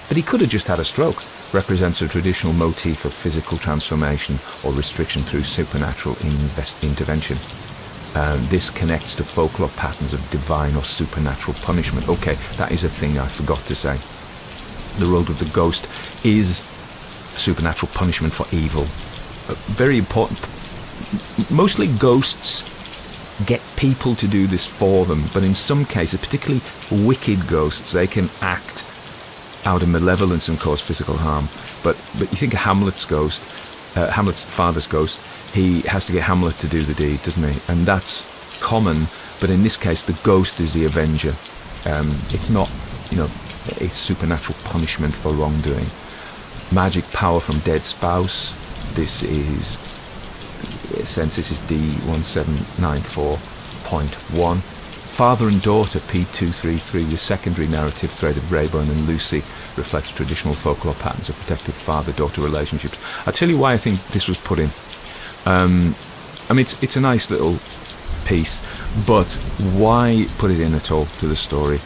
But he could have just had a stroke. Represents a traditional motif of physical transformation or restriction through supernatural intervention. This connects to folklore patterns of divine or supernatural punishment. Okay, that is a thing I forgot to say. The role of the ghost is supernatural punishment for evil. Very important. Mostly ghosts get people to do this for them, but in some cases, particularly wicked ghosts, they can act out of malevolence and cause physical harm. But you think of Hamlet's ghost, Hamlet's father's ghost, he has to get Hamlet to do the deed, doesn't he? And that's common, but in this case, the ghost is the avenger. It's not, a supernatural punishment for wrongdoing. Magic power from dead spouse. This is D1794.1. Father and daughter, P233, the secondary narrative thread of Rayburn and Lucy, reflects traditional folklore patterns of protective father-daughter relationships. I'll tell you why I think this was put in. It's a nice little piece, but why put it in at all to the story?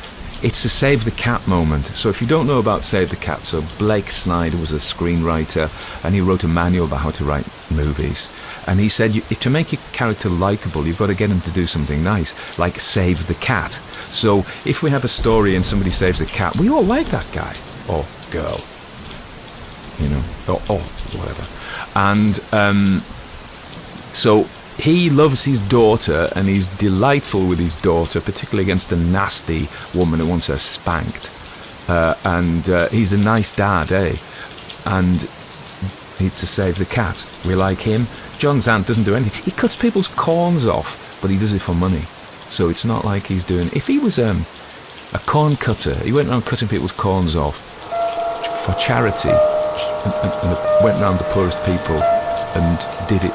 It's a Save the Cat moment. So if you don't know about Save the Cat, so Blake Snyder was a screenwriter and he wrote a manual about how to write movies. And he said, to make your character likable, you've got to get him to do something nice, like save the cat. So if we have a story and somebody saves a cat, we all like that guy or girl, or whatever. And so he loves his daughter, and he's delightful with his daughter, particularly against a nasty woman who wants her spanked. And he's a nice dad, and needs to save the cat. We like him. John Zant doesn't do anything. He cuts people's corns off, but he does it for money. So it's not like he's doing... If he was a corn cutter, he went around cutting people's corns off for charity, and went around the poorest people and did it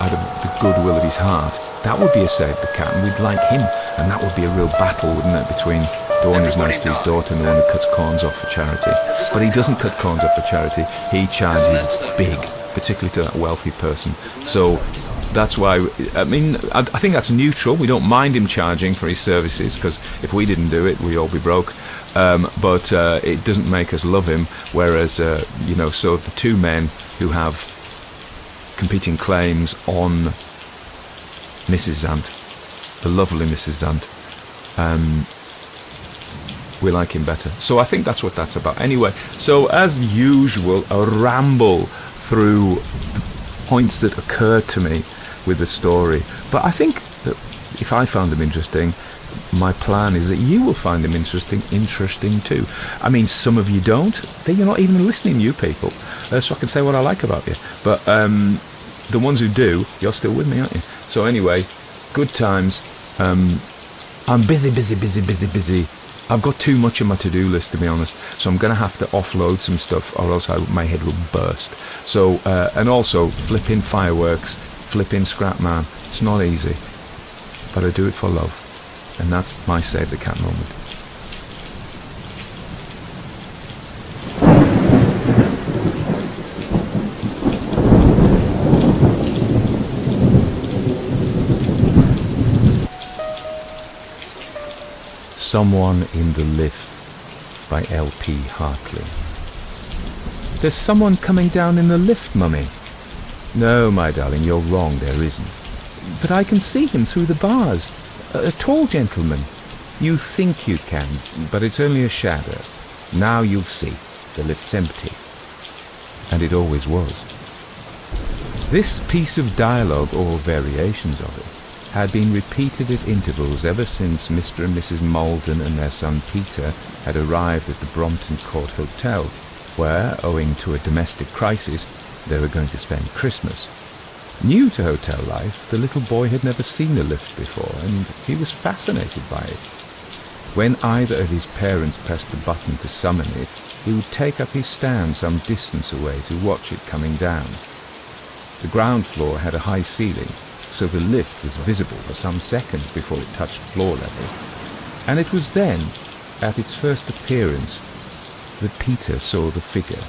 out of the goodwill of his heart, that would be a save the cat, and we'd like him. And that would be a real battle, wouldn't it, between the one who's nice to his daughter and the one who cuts corns off for charity. But he doesn't cut corns off for charity. He charges big, particularly to that wealthy person. So that's why, I think that's neutral. We don't mind him charging for his services, because if we didn't do it, we'd all be broke. But it doesn't make us love him. Whereas, so the two men who have competing claims on Mrs. Zant, the lovely Mrs. Zant, we like him better. So I think that's what that's about. Anyway, so as usual, a ramble through points that occurred to me with the story. But I think that if I found them interesting, my plan is that you will find them interesting too. I mean, some of you don't. You're not even listening, you people. So I can say what I like about you. But the ones who do, you're still with me, aren't you? So anyway, good times. I'm busy. I've got too much on my to-do list, to be honest, so I'm going to have to offload some stuff, or else my head will burst. So, and also, flipping fireworks, flipping Scrapman, it's not easy, but I do it for love, and that's my Save the Cat moment. Someone in the Lift by L.P. Hartley. There's someone coming down in the lift, Mummy. No, my darling, you're wrong, there isn't. But I can see him through the bars. A tall gentleman. You think you can, but it's only a shadow. Now you'll see. The lift's empty. And it always was. This piece of dialogue, or variations of it, had been repeated at intervals ever since Mr. and Mrs. Malden and their son Peter had arrived at the Brompton Court Hotel, where, owing to a domestic crisis, they were going to spend Christmas. New to hotel life, the little boy had never seen a lift before, and he was fascinated by it. When either of his parents pressed the button to summon it, he would take up his stand some distance away to watch it coming down. The ground floor had a high ceiling, so the lift was visible for some seconds before it touched floor level. And it was then, at its first appearance, that Peter saw the figure.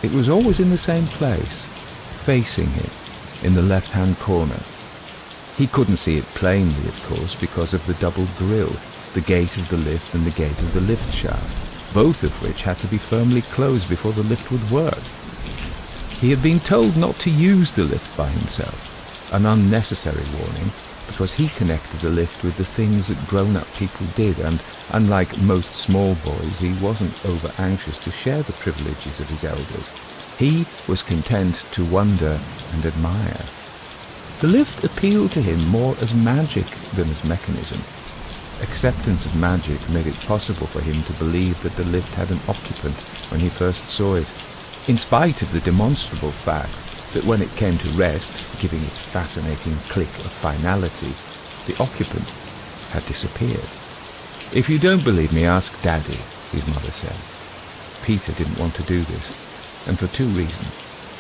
It was always in the same place, facing him, in the left-hand corner. He couldn't see it plainly, of course, because of the double grille, the gate of the lift and the gate of the lift shaft, both of which had to be firmly closed before the lift would work. He had been told not to use the lift by himself, an unnecessary warning, because he connected the lift with the things that grown-up people did, and unlike most small boys, he wasn't over-anxious to share the privileges of his elders. He was content to wonder and admire. The lift appealed to him more as magic than as mechanism. Acceptance of magic made it possible for him to believe that the lift had an occupant when he first saw it, in spite of the demonstrable fact that when it came to rest, giving its fascinating click of finality, the occupant had disappeared. If you don't believe me, ask Daddy, his mother said. Peter didn't want to do this, and for two reasons,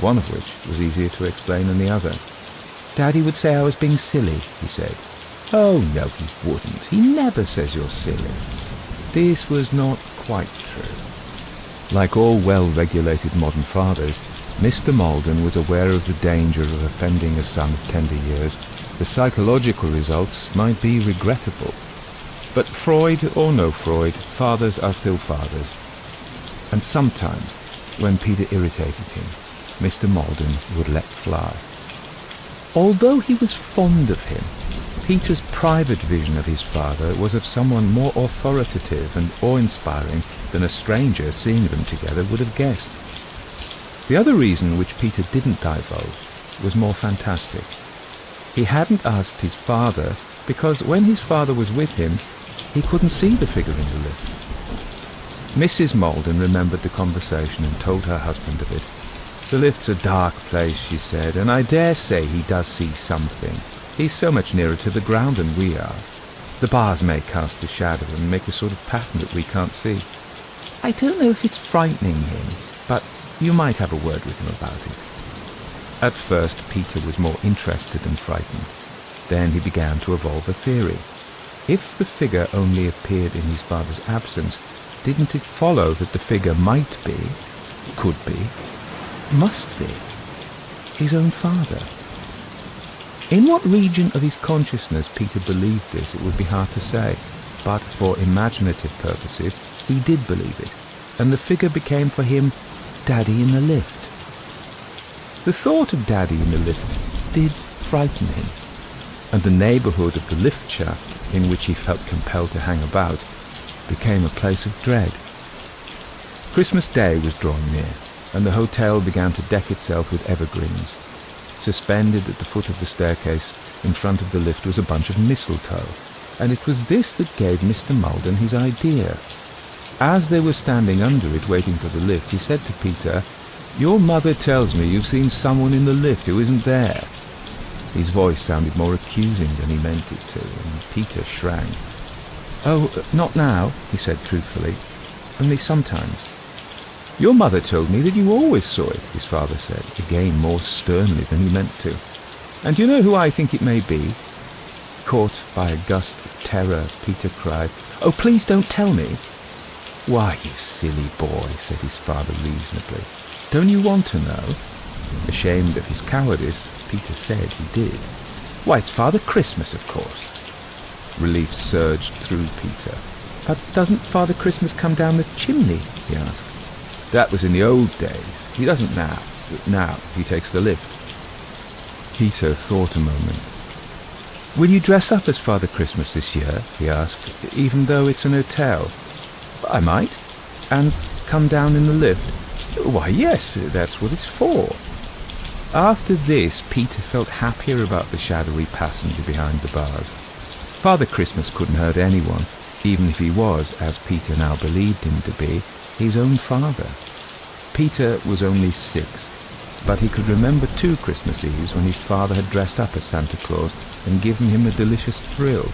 one of which was easier to explain than the other. Daddy would say I was being silly, he said. Oh, no, he wouldn't. He never says you're silly. This was not quite true. Like all well-regulated modern fathers, Mr. Malden was aware of the danger of offending a son of tender years. The psychological results might be regrettable. But Freud or no Freud, fathers are still fathers. And sometimes, when Peter irritated him, Mr. Malden would let fly. Although he was fond of him, Peter's private vision of his father was of someone more authoritative and awe-inspiring than a stranger seeing them together would have guessed. The other reason which Peter didn't divulge was more fantastic. He hadn't asked his father because when his father was with him, he couldn't see the figure in the lift. Mrs. Malden remembered the conversation and told her husband of it. "The lift's a dark place," she said, "and I dare say he does see something. He's so much nearer to the ground than we are. The bars may cast a shadow and make a sort of pattern that we can't see. I don't know if it's frightening him, but you might have a word with him about it." At first, Peter was more interested than frightened. Then he began to evolve a theory. If the figure only appeared in his father's absence, didn't it follow that the figure might be, could be, must be his own father? In what region of his consciousness Peter believed this, it would be hard to say, but for imaginative purposes, he did believe it, and the figure became for him Daddy in the lift. The thought of Daddy in the lift did frighten him, and the neighbourhood of the lift shaft, in which he felt compelled to hang about, became a place of dread. Christmas Day was drawing near, and the hotel began to deck itself with evergreens. Suspended at the foot of the staircase in front of the lift was a bunch of mistletoe, and it was this that gave Mr. Malden his idea. As they were standing under it waiting for the lift, he said to Peter, "Your mother tells me you've seen someone in the lift who isn't there." His voice sounded more accusing than he meant it to, and Peter shrank. "Oh, not now," he said truthfully, "only sometimes." "Your mother told me that you always saw it," his father said, again more sternly than he meant to. "And do you know who I think it may be?" Caught by a gust of terror, Peter cried, "Oh, please don't tell me." "Why, you silly boy," said his father reasonably. "Don't you want to know?" Ashamed of his cowardice, Peter said he did. "Why, it's Father Christmas, of course." Relief surged through Peter. "But doesn't Father Christmas come down the chimney?" he asked. "That was in the old days. He doesn't now. Now he takes the lift." Peter thought a moment. "Will you dress up as Father Christmas this year?" he asked, "even though it's an hotel?" "I might." "And come down in the lift?" "Why, yes, that's what it's for." After this, Peter felt happier about the shadowy passenger behind the bars. Father Christmas couldn't hurt anyone, even if he was, as Peter now believed him to be, his own father. Peter was only 6, but he could remember 2 Christmas Eves when his father had dressed up as Santa Claus and given him a delicious thrill.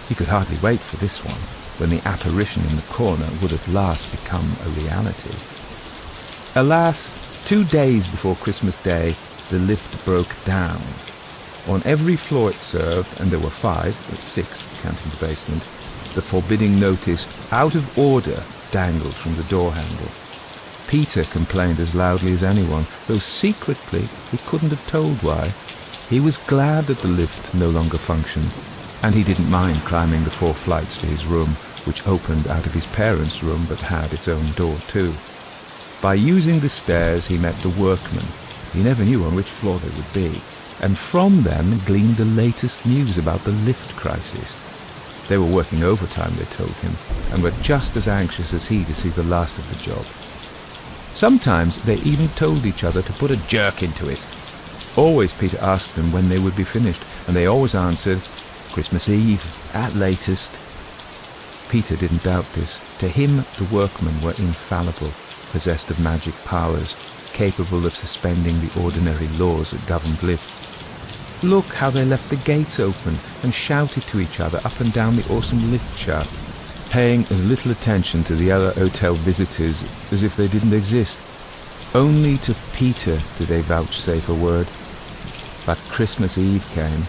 He could hardly wait for this one, when the apparition in the corner would at last become a reality. Alas, 2 days before Christmas Day, the lift broke down. On every floor it served, and there were 5, but 6, counting the basement, the forbidding notice, "Out of order," dangled from the door handle. Peter complained as loudly as anyone, though secretly he couldn't have told why. He was glad that the lift no longer functioned, and he didn't mind climbing the 4 flights to his room, which opened out of his parents' room but had its own door too. By using the stairs he met the workmen. He never knew on which floor they would be, and from them gleaned the latest news about the lift crisis. They were working overtime, they told him, and were just as anxious as he to see the last of the job. Sometimes they even told each other to put a jerk into it. Always Peter asked them when they would be finished, and they always answered, "Christmas Eve, at latest." Peter didn't doubt this. To him, the workmen were infallible, possessed of magic powers, capable of suspending the ordinary laws that governed lifts. Look how they left the gates open and shouted to each other up and down the awesome lift shaft, paying as little attention to the other hotel visitors as if they didn't exist. Only to Peter did they vouchsafe a word. But Christmas Eve came,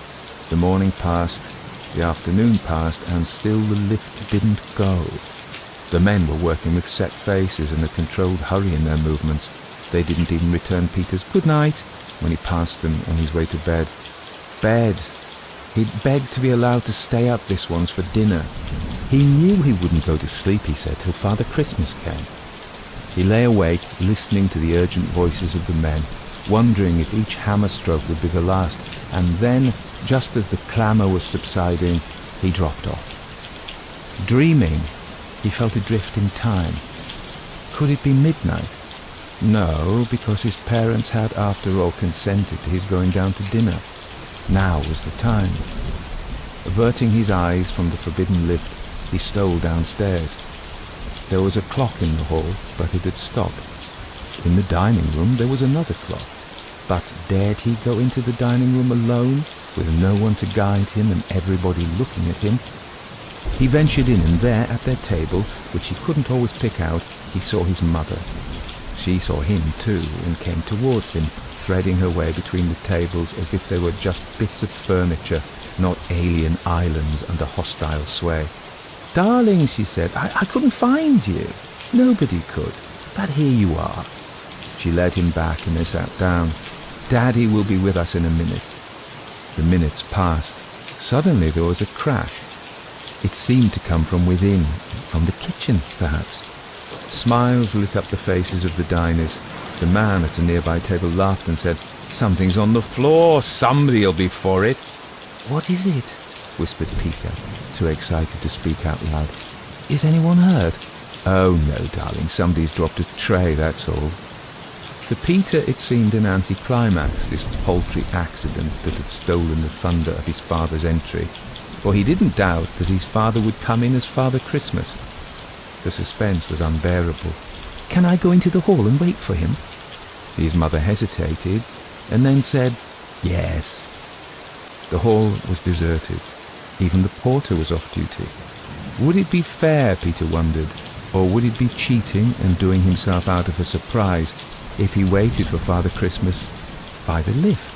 the morning passed, the afternoon passed, and still the lift didn't go. The men were working with set faces and a controlled hurry in their movements. They didn't even return Peter's "good night" when he passed them on his way to bed. Bed. He'd begged to be allowed to stay up this once for dinner. He knew he wouldn't go to sleep, he said, till Father Christmas came. He lay awake, listening to the urgent voices of the men, wondering if each hammer stroke would be the last, and then, just as the clamour was subsiding, he dropped off. Dreaming, he felt adrift in time. Could it be midnight? No, because his parents had after all consented to his going down to dinner. Now was the time. Averting his eyes from the forbidden lift, he stole downstairs. There was a clock in the hall, but it had stopped. In the dining room there was another clock. But dared he go into the dining room alone, with no one to guide him and everybody looking at him? He ventured in, and there at their table, which he couldn't always pick out, he saw his mother. She saw him too, and came towards him, threading her way between the tables as if they were just bits of furniture, not alien islands under hostile sway. "Darling," she said, I couldn't find you. Nobody could. But here you are." She led him back and they sat down. "Daddy will be with us in a minute." The minutes passed. Suddenly there was a crash. It seemed to come from within, from the kitchen, perhaps. Smiles lit up the faces of the diners. The man at a nearby table laughed and said, "Something's on the floor. Somebody'll be for it." "What is it?" whispered Peter, too excited to speak out loud. "Is anyone hurt?" "Oh no, darling, somebody's dropped a tray, that's all." To Peter it seemed an anticlimax, this paltry accident that had stolen the thunder of his father's entry, for he didn't doubt that his father would come in as Father Christmas. The suspense was unbearable. "Can I go into the hall and wait for him?" His mother hesitated, and then said, "Yes." The hall was deserted. Even the porter was off duty. Would it be fair, Peter wondered, or would it be cheating and doing himself out of a surprise if he waited for Father Christmas by the lift?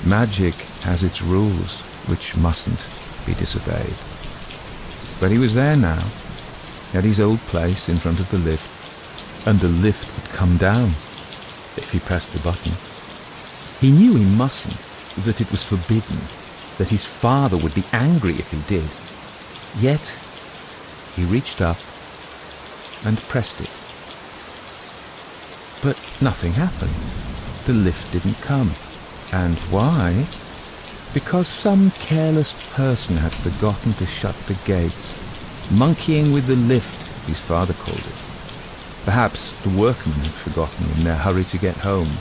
Magic has its rules, which mustn't be disobeyed. But he was there now, at his old place in front of the lift, and the lift would come down if he pressed the button. He knew he mustn't, that it was forbidden, that his father would be angry if he did. Yet he reached up and pressed it. But nothing happened. The lift didn't come. And why? Because some careless person had forgotten to shut the gates. Monkeying with the lift, his father called it. Perhaps the workmen had forgotten in their hurry to get home.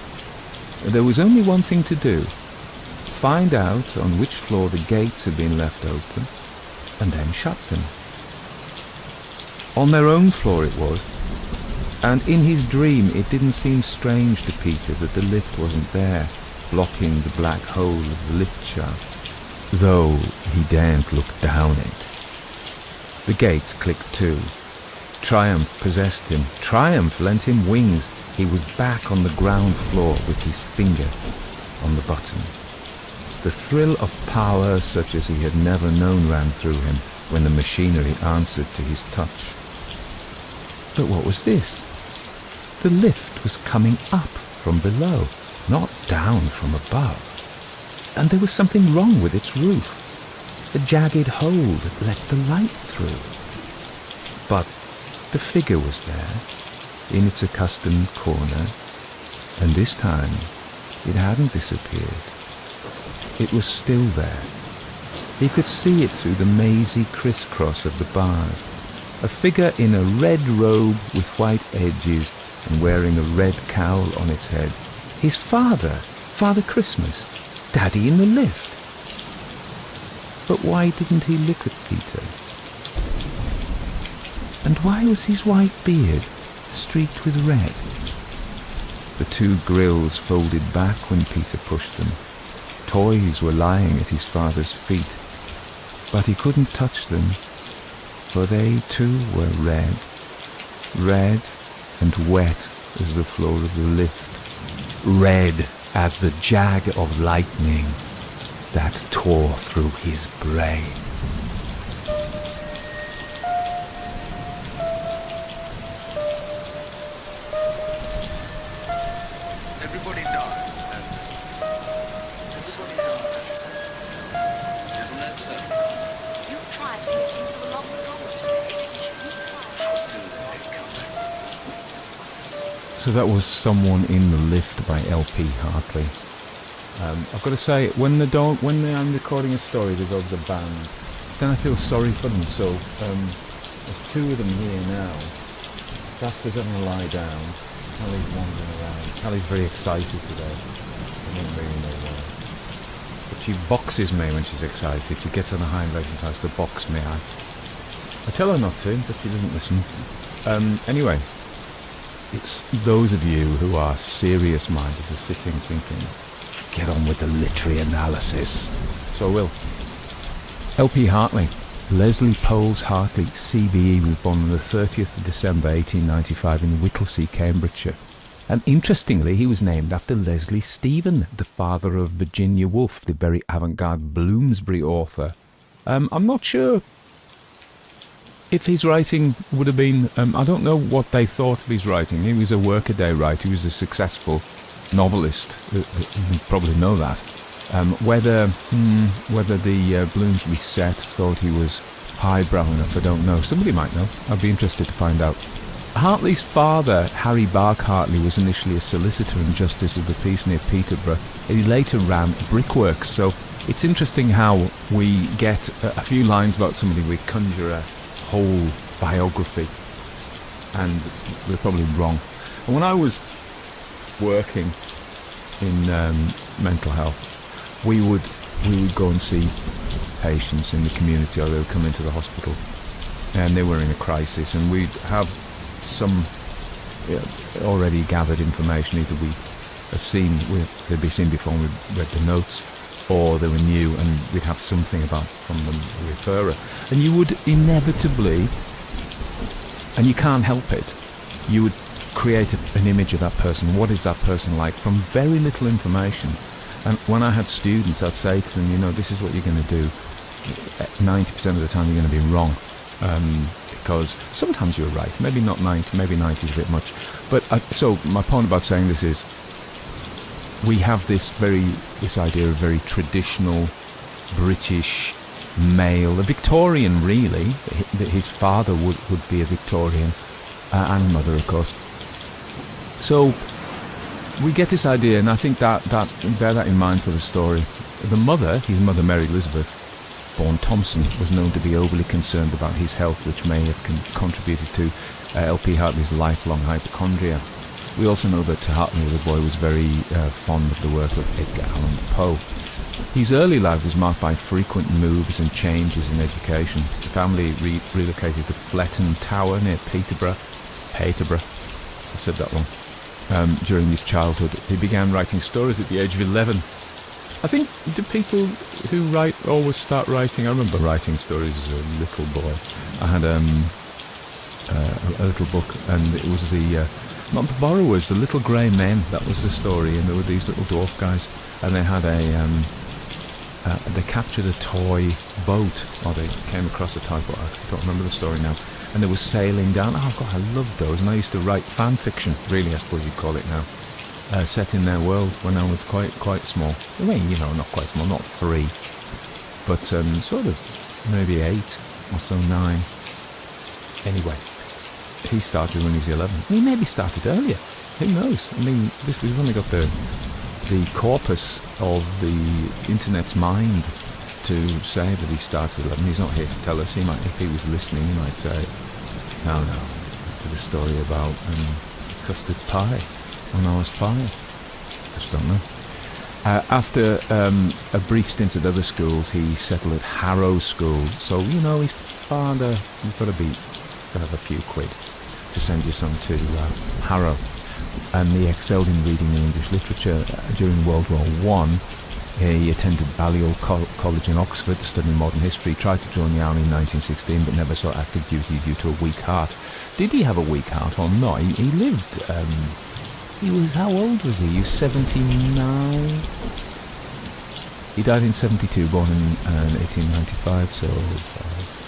There was only one thing to do. Find out on which floor the gates had been left open, and then shut them. On their own floor it was, and in his dream it didn't seem strange to Peter that the lift wasn't there, blocking the black hole of the lift shaft, though he daren't look down it. The gates clicked too. Triumph possessed him. Triumph lent him wings. He was back on the ground floor with his finger on the button. The thrill of power such as he had never known ran through him when the machinery answered to his touch. But what was this? The lift was coming up from below, not down from above. And there was something wrong with its roof. A jagged hole that let the light through. But the figure was there, in its accustomed corner, and this time it hadn't disappeared. It was still there. He could see it through the mazy crisscross of the bars. A figure in a red robe with white edges and wearing a red cowl on its head. His father, Father Christmas, Daddy in the lift. But why didn't he look at Peter? And why was his white beard streaked with red? The two grills folded back when Peter pushed them. Toys were lying at his father's feet, but he couldn't touch them, for they too were red, red and wet as the floor of the lift, red as the jag of lightning that tore through his brain. Everybody dies, and everybody dies. Isn't that so? You tried getting to the locked door today, didn't you? How do they come back? So that was Someone in the Lift by L.P. Hartley. I've got to say, when I'm recording a story, they go to the band, then I feel sorry for them. So there's two of them here now. Jasper's having a lie down. Callie's wandering around. Callie's very excited today. I don't really know why. But she boxes me when she's excited. She gets on her hind legs and tries to box me. I tell her not to, but she doesn't listen. Anyway, it's those of you who are serious-minded are sitting thinking, get on with the literary analysis. So I will. L.P. Hartley. Leslie Poles Hartley, CBE, was born on the 30th of December 1895 in Whittlesea, Cambridgeshire. And interestingly, he was named after Leslie Stephen, the father of Virginia Woolf, the very avant-garde Bloomsbury author. I'm not sure if his writing would have been... I don't know what they thought of his writing. He was a workaday writer. He was a successful novelist. You probably know that. Whether the Bloomsbury set thought he was highbrow enough, I don't know. Somebody might know. I'd be interested to find out. Hartley's father, Harry Bark Hartley, was initially a solicitor and justice of the peace near Peterborough. He later ran brickworks, so it's interesting how we get a few lines about somebody, we conjure a whole biography, and we're probably wrong. And when I was working in mental health, we would go and see patients in the community, or they would come into the hospital and they were in a crisis, and we'd have some already gathered information. Either they'd be seen before and we read the notes, or they were new and we'd have something from the referrer. And you would inevitably, and you can't help it, you would create an image of that person. What is that person like, from very little information? And when I had students, I'd say to them, this is what you're going to do. 90% of the time you're going to be wrong. Because sometimes you're right. Maybe not 90, maybe 90 is a bit much. But so my point about saying this is, we have this idea of very traditional British male, a Victorian really. His father would be a Victorian, and mother, of course. So we get this idea, and I think that bear that in mind for the story. His mother, Mary Elizabeth, born Thompson, was known to be overly concerned about his health, which may have contributed to L.P. Hartley's lifelong hypochondria. We also know that Hartley, as a boy, was very fond of the work of Edgar Allan Poe. His early life was marked by frequent moves and changes in education. The family relocated to Fletton Tower near Peterborough. I said that wrong. During his childhood, he began writing stories at the age of 11. I think, do people who write always start writing? I remember writing stories as a little boy. I had a little book, and it was not the Borrowers, the Little Grey Men. That was the story, and there were these little dwarf guys, and they had they captured a toy boat, or they came across a toy boat. I don't remember the story now. And they were sailing down. Oh God, I loved those. And I used to write fan fiction, really, I suppose you'd call it now, set in their world when I was quite small. I mean, not quite small, not 3, but sort of maybe 8 or so, 9. Anyway, he started when he was 11. He maybe started earlier. Who knows? I mean, we've only got the corpus of the internet's mind to say that he started 11. He's not here to tell us. If he was listening, he might say, no, to the story about custard pie when I was 5. Just don't know. After a brief stint at other schools, he settled at Harrow School. So, his father, you've got to have a few quid to send your son to Harrow. And he excelled in reading and English literature. During World War I, he attended Balliol College in Oxford to study modern history. Tried to join the army in 1916, but never saw active duty due to a weak heart. Did he have a weak heart or not? He lived. How old was he? He was 79. He died in 72, born in 1895, so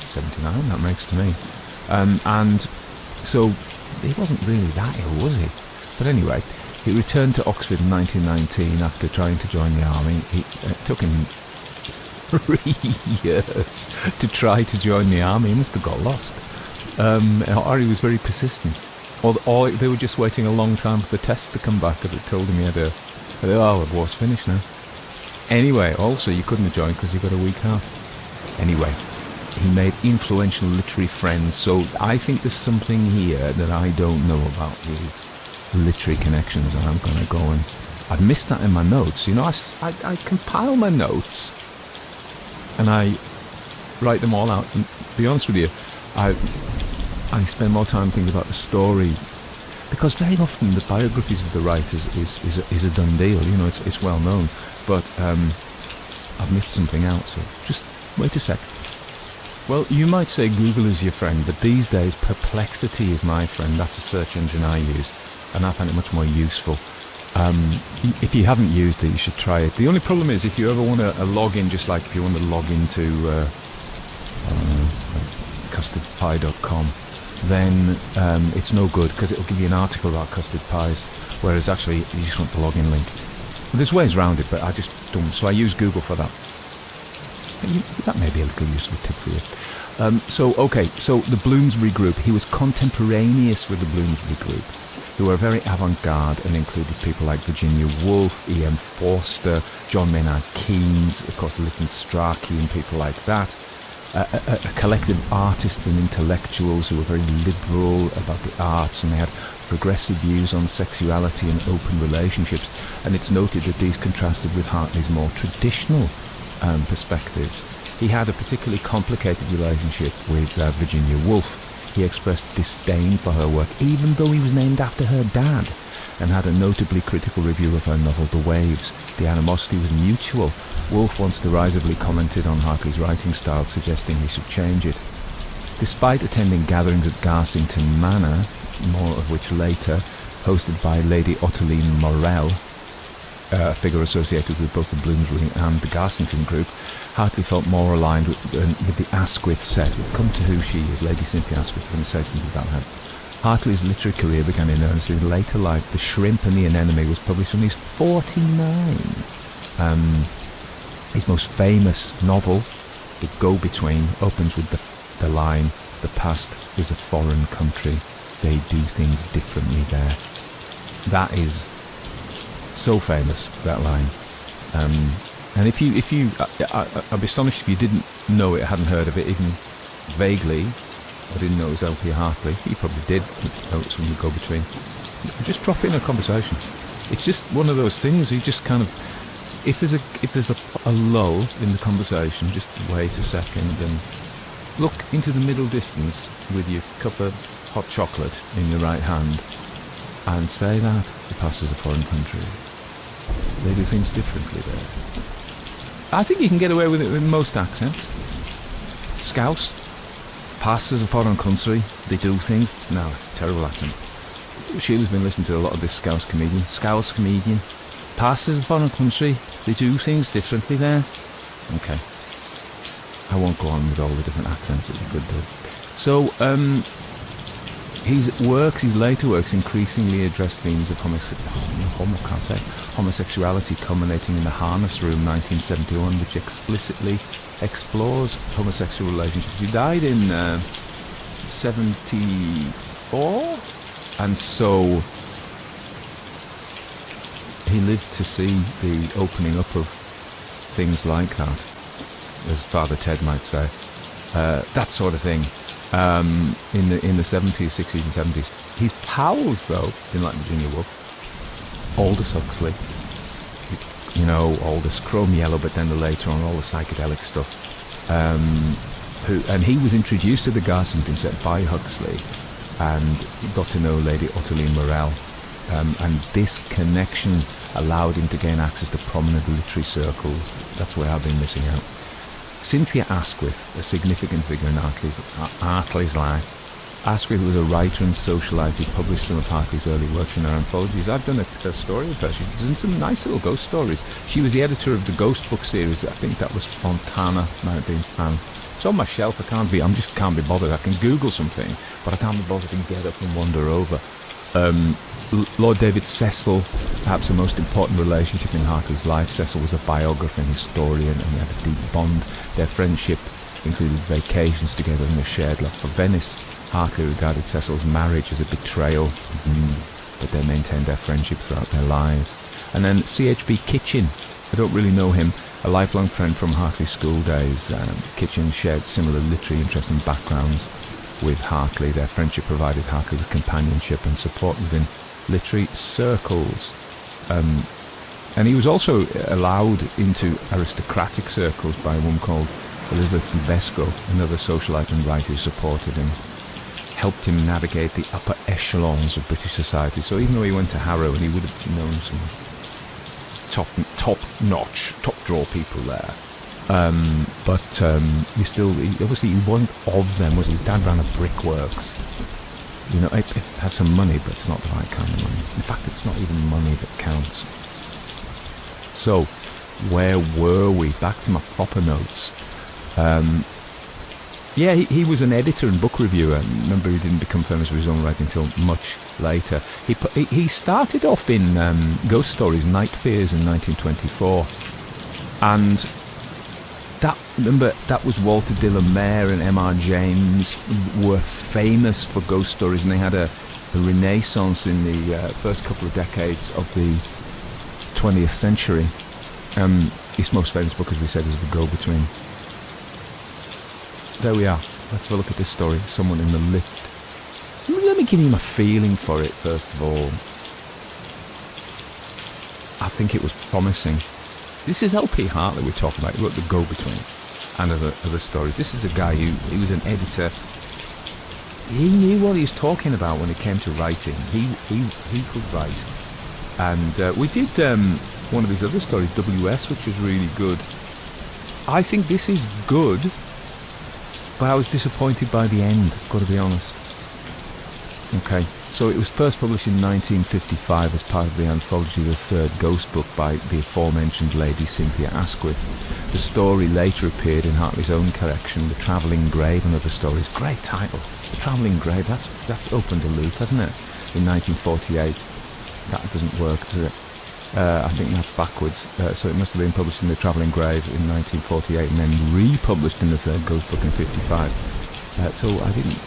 79, that makes to me. And so he wasn't really that ill, was he? But anyway, he returned to Oxford in 1919 after trying to join the army. It took him 3 years to try to join the army. He must have got lost. Or he was very persistent. or they were just waiting a long time for the test to come back, because it told him he had the war's finished now. Anyway, also, you couldn't have joined because you got a week half. Anyway, he made influential literary friends, so I think there's something here that I don't know about with literary connections, and I'm going to go and... I've missed that in my notes. You know, I compile my notes, and I write them all out, and to be honest with you, I spend more time thinking about the story, because very often the biographies of the writers is a done deal, you know, it's well known, but I've missed something out, so just wait a sec. Well, you might say Google is your friend, but these days Perplexity is my friend. That's a search engine I use, and I find it much more useful. If you haven't used it, you should try it. The only problem is if you ever want to log in, just like if you want to log into custardpie.com, then it's no good, because it'll give you an article about custard pies, whereas actually you just want the login link. There's ways around it, but I just don't. So I use Google for that. That may be a little useful tip for you. So the Bloomsbury Group. He was contemporaneous with the Bloomsbury Group, who were very avant-garde and included people like Virginia Woolf, E.M. Forster, John Maynard Keynes, of course Lytton Strachey and people like that. A collective of artists and intellectuals who were very liberal about the arts, and they had progressive views on sexuality and open relationships. And it's noted that these contrasted with Hartley's more traditional perspectives. He had a particularly complicated relationship with Virginia Woolf. He expressed disdain for her work, even though he was named after her dad, and had a notably critical review of her novel The Waves. The animosity was mutual. Woolf once derisively commented on Hartley's writing style, suggesting he should change it. Despite attending gatherings at Garsington Manor, more of which later, hosted by Lady Ottoline Morell, a figure associated with both the Bloomsbury and the Garsington Group, Hartley felt more aligned with the Asquith set. We'll come to who she is, Lady Cynthia Asquith. I'm going to say something about her. Hartley's literary career began in earnest in later life. The Shrimp and the Anemone was published when he was 49. His most famous novel, The Go-Between, opens with the line, "The past is a foreign country. They do things differently there." That is so famous, that line. And if you, I'd be astonished if you didn't know it, hadn't heard of it, even vaguely. I didn't know it was L.P. Hartley. You probably did know it's when you go between. Just drop it in a conversation. It's just one of those things. You just kind of, if there's a lull in the conversation, just wait a second and look into the middle distance with your cup of hot chocolate in your right hand and say that the past is a foreign country. They do things differently there. I think you can get away with it in most accents. Scouse. Past is a foreign country. They do things. No, it's a terrible accent. Sheila's been listening to a lot of this Scouse comedian. Scouse comedian. Past is a foreign country. They do things differently there. Okay. I won't go on with all the different accents that you could do. So, his later works increasingly address themes of homosexuality, culminating in The Harness Room, 1971, which explicitly explores homosexual relationships. He died in 74, and so he lived to see the opening up of things like that, as Father Ted might say, that sort of thing. In the 70s, 60s and 70s. His pals, though, didn't like Virginia Woolf. Aldous Huxley. You know, Aldous, Chrome Yellow, but then later on all the psychedelic stuff. And he was introduced to the Garsington set by Huxley and got to know Lady Ottoline Morell. And this connection allowed him to gain access to prominent literary circles. That's where I've been missing out. Cynthia Asquith, a significant figure in Hartley's life. Asquith was a writer and socialite who published some of Hartley's early works in her anthologies. I've done a story with her. She's done some nice little ghost stories. She was the editor of the Ghost Book series. I think that was Fontana, might have been. It's on my shelf. I can't be bothered. I can Google something, but I can't be bothered to get up and wander over. Lord David Cecil, perhaps the most important relationship in Hartley's life. Cecil was a biographer and historian, and they had a deep bond. Their friendship included vacations together and a shared love for Venice. Hartley regarded Cecil's marriage as a betrayal, but they maintained their friendship throughout their lives. And then C.H.B. Kitchen, I don't really know him, a lifelong friend from Hartley's school days. Kitchen shared similar literary interests and backgrounds with Hartley. Their friendship provided Hartley with companionship and support within literary circles. And he was also allowed into aristocratic circles by a woman called Elizabeth Bubesco, another socialite and writer who supported him, helped him navigate the upper echelons of British society. So even though he went to Harrow, and he would have known some top-notch, top-draw people there, but he obviously he wasn't of them, was he? His dad ran a brickworks. You know, it had some money, but it's not the right kind of money. In fact, it's not even money that counts. So, where were we? Back to my proper notes. He was an editor and book reviewer. Remember, he didn't become famous for his own writing until much later. He started off in Ghost Stories, Night Fears in 1924. And that was Walter de la Mare and M.R. James were famous for ghost stories, and they had a renaissance in the first couple of decades of the 20th century. His most famous book, as we said, is The Go-Between. There we are. Let's have a look at this story. Someone in the lift. Let me give you my feeling for it, first of all. I think it was promising. This is L.P. Hartley we're talking about. He wrote The Go-Between and other stories. This is a guy he was an editor. He knew what he was talking about when it came to writing. He could write. And we did one of his other stories, W.S., which was really good. I think this is good, but I was disappointed by the end, got to be honest. Okay, so it was first published in 1955 as part of the anthology The Third Ghost Book by the aforementioned Lady Cynthia Asquith. The story later appeared in Hartley's own collection, The Travelling Grave and Other Stories. Great title, The Travelling Grave. That's opened a loop, hasn't it? In 1948. That doesn't work, does it? I think that's backwards. So it must have been published in The Travelling Grave in 1948 and then republished in The Third Ghost Book in 55. So I didn't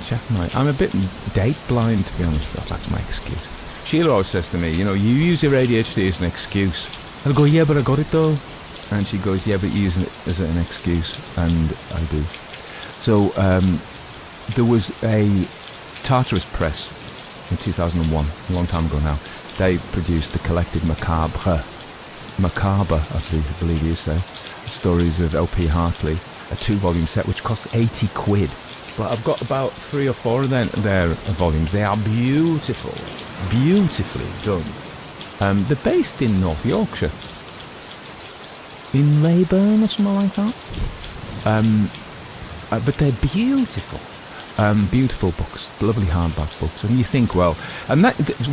check I'm a bit date blind, to be honest. That's my excuse. Sheila always says to me, you use your ADHD as an excuse. I'll go, yeah, but I got it though. And she goes, yeah, but you use it as an excuse. And I do. So there was a Tartarus press in 2001, a long time ago now. They produced the collected Macabre, I believe you say, stories of L.P. Hartley, a 2-volume set which costs £80. But I've got about 3 or 4 of their volumes. They are beautiful, beautifully done. They're based in North Yorkshire, in Leyburn or something like that. But they're beautiful. Beautiful books, lovely hardback books. And you think, well, and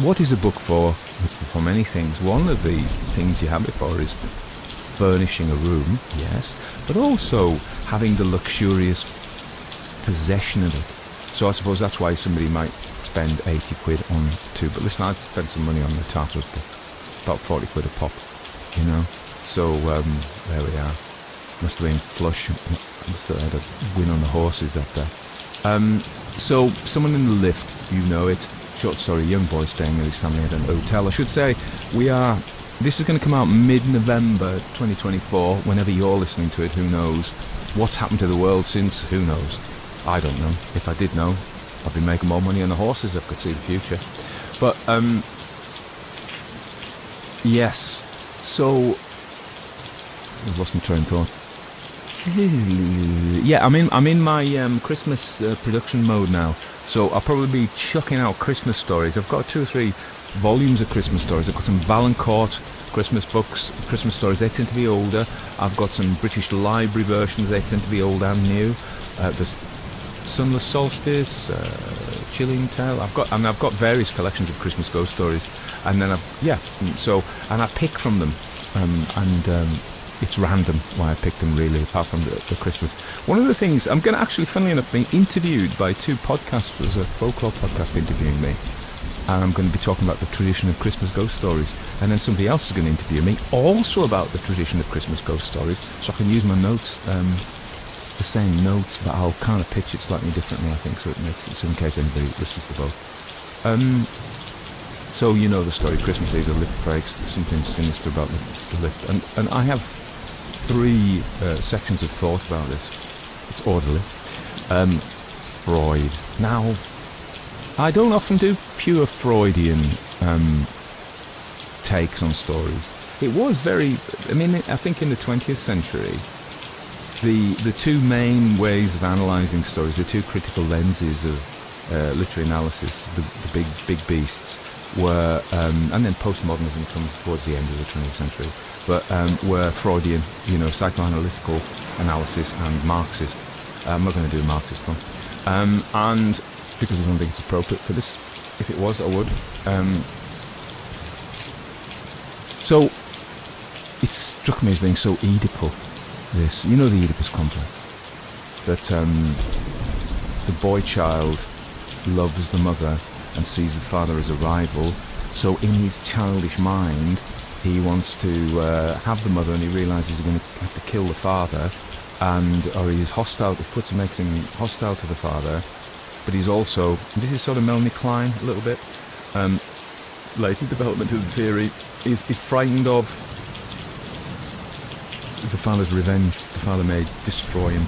what is a book for? It's for many things. One of the things you have it for is furnishing a room, yes, but also having the luxurious possession of it. So I suppose that's why somebody might spend £80 on 2. But listen, I'd spent some money on the Tartarus book, about £40 a pop, So there we are. Must have been flush. Must have had a win on the horses that day. So someone in the lift, you know it. Short story, young boy staying with his family at an hotel. I should say, this is going to come out mid-November 2024. Whenever you're listening to it, who knows? What's happened to the world since? Who knows? I don't know. If I did know, I'd be making more money on the horses if I could see the future. But, yes. So, I've lost my train of thought. Yeah, I'm in my Christmas production mode now, so I'll probably be chucking out Christmas stories. I've got 2 or 3 volumes of Christmas stories. I've got some Valancourt Christmas books, Christmas stories. They tend to be older. I've got some British Library versions. They tend to be old and new. There's Sunless Solstice, Chilling Tale. I've got various collections of Christmas ghost stories, and then I pick from them, it's random why I picked them, really, apart from the Christmas. One of the things, I'm going to actually, funnily enough, be interviewed by 2 podcasters. There's a folklore podcast interviewing me, and I'm going to be talking about the tradition of Christmas ghost stories. And then somebody else is going to interview me, also about the tradition of Christmas ghost stories, so I can use my notes the same notes, but I'll kind of pitch it slightly differently, I think, so it makes it, so in case anybody listens to both. So you know the story, Christmas Eve, the lift breaks, there's something sinister about the lift. And I have three sections of thought about this. It's orderly. Freud. Now, I don't often do pure Freudian takes on stories. It was very, I mean, I think in the 20th century, the two main ways of analysing stories, the two critical lenses of literary analysis, the big beasts, were, and then postmodernism comes towards the end of the 20th century, but were Freudian, psychoanalytical analysis, and Marxist. I'm not going to do a Marxist one. And because I don't think it's appropriate for this. If it was, I would. So it struck me as being so Oedipal, this. You know the Oedipus complex? That the boy child loves the mother and sees the father as a rival, so in his childish mind he wants to have the mother, and he realises he's going to have to kill the father, or he is hostile, makes him hostile to the father, but he's also, this is sort of Melanie Klein a little bit, later development of the theory, is frightened of the father's revenge. The father may destroy him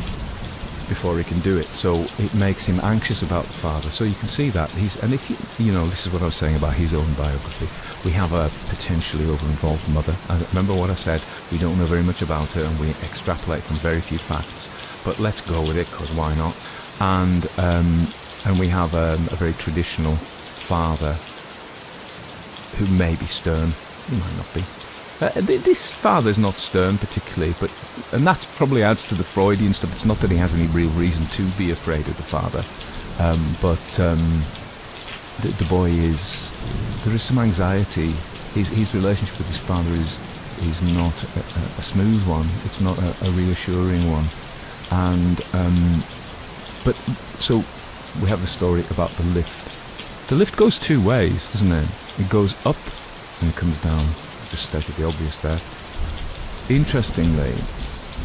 before he can do it, so it makes him anxious about the father. So you can see that and if this is what I was saying about his own biography. We have a potentially over-involved mother. I remember what I said, we don't know very much about her, and we extrapolate from very few facts, but let's go with it, because why not? And we have a very traditional father who may be stern, he might not be. This father's not stern particularly, and that probably adds to the Freudian stuff. It's not that he has any real reason to be afraid of the father, but the boy there is some anxiety. His relationship with his father is not a smooth one. It's not a reassuring one, but so we have the story about the lift. The lift goes two ways, doesn't it? It goes up and it comes down. Just stated the obvious there. Interestingly,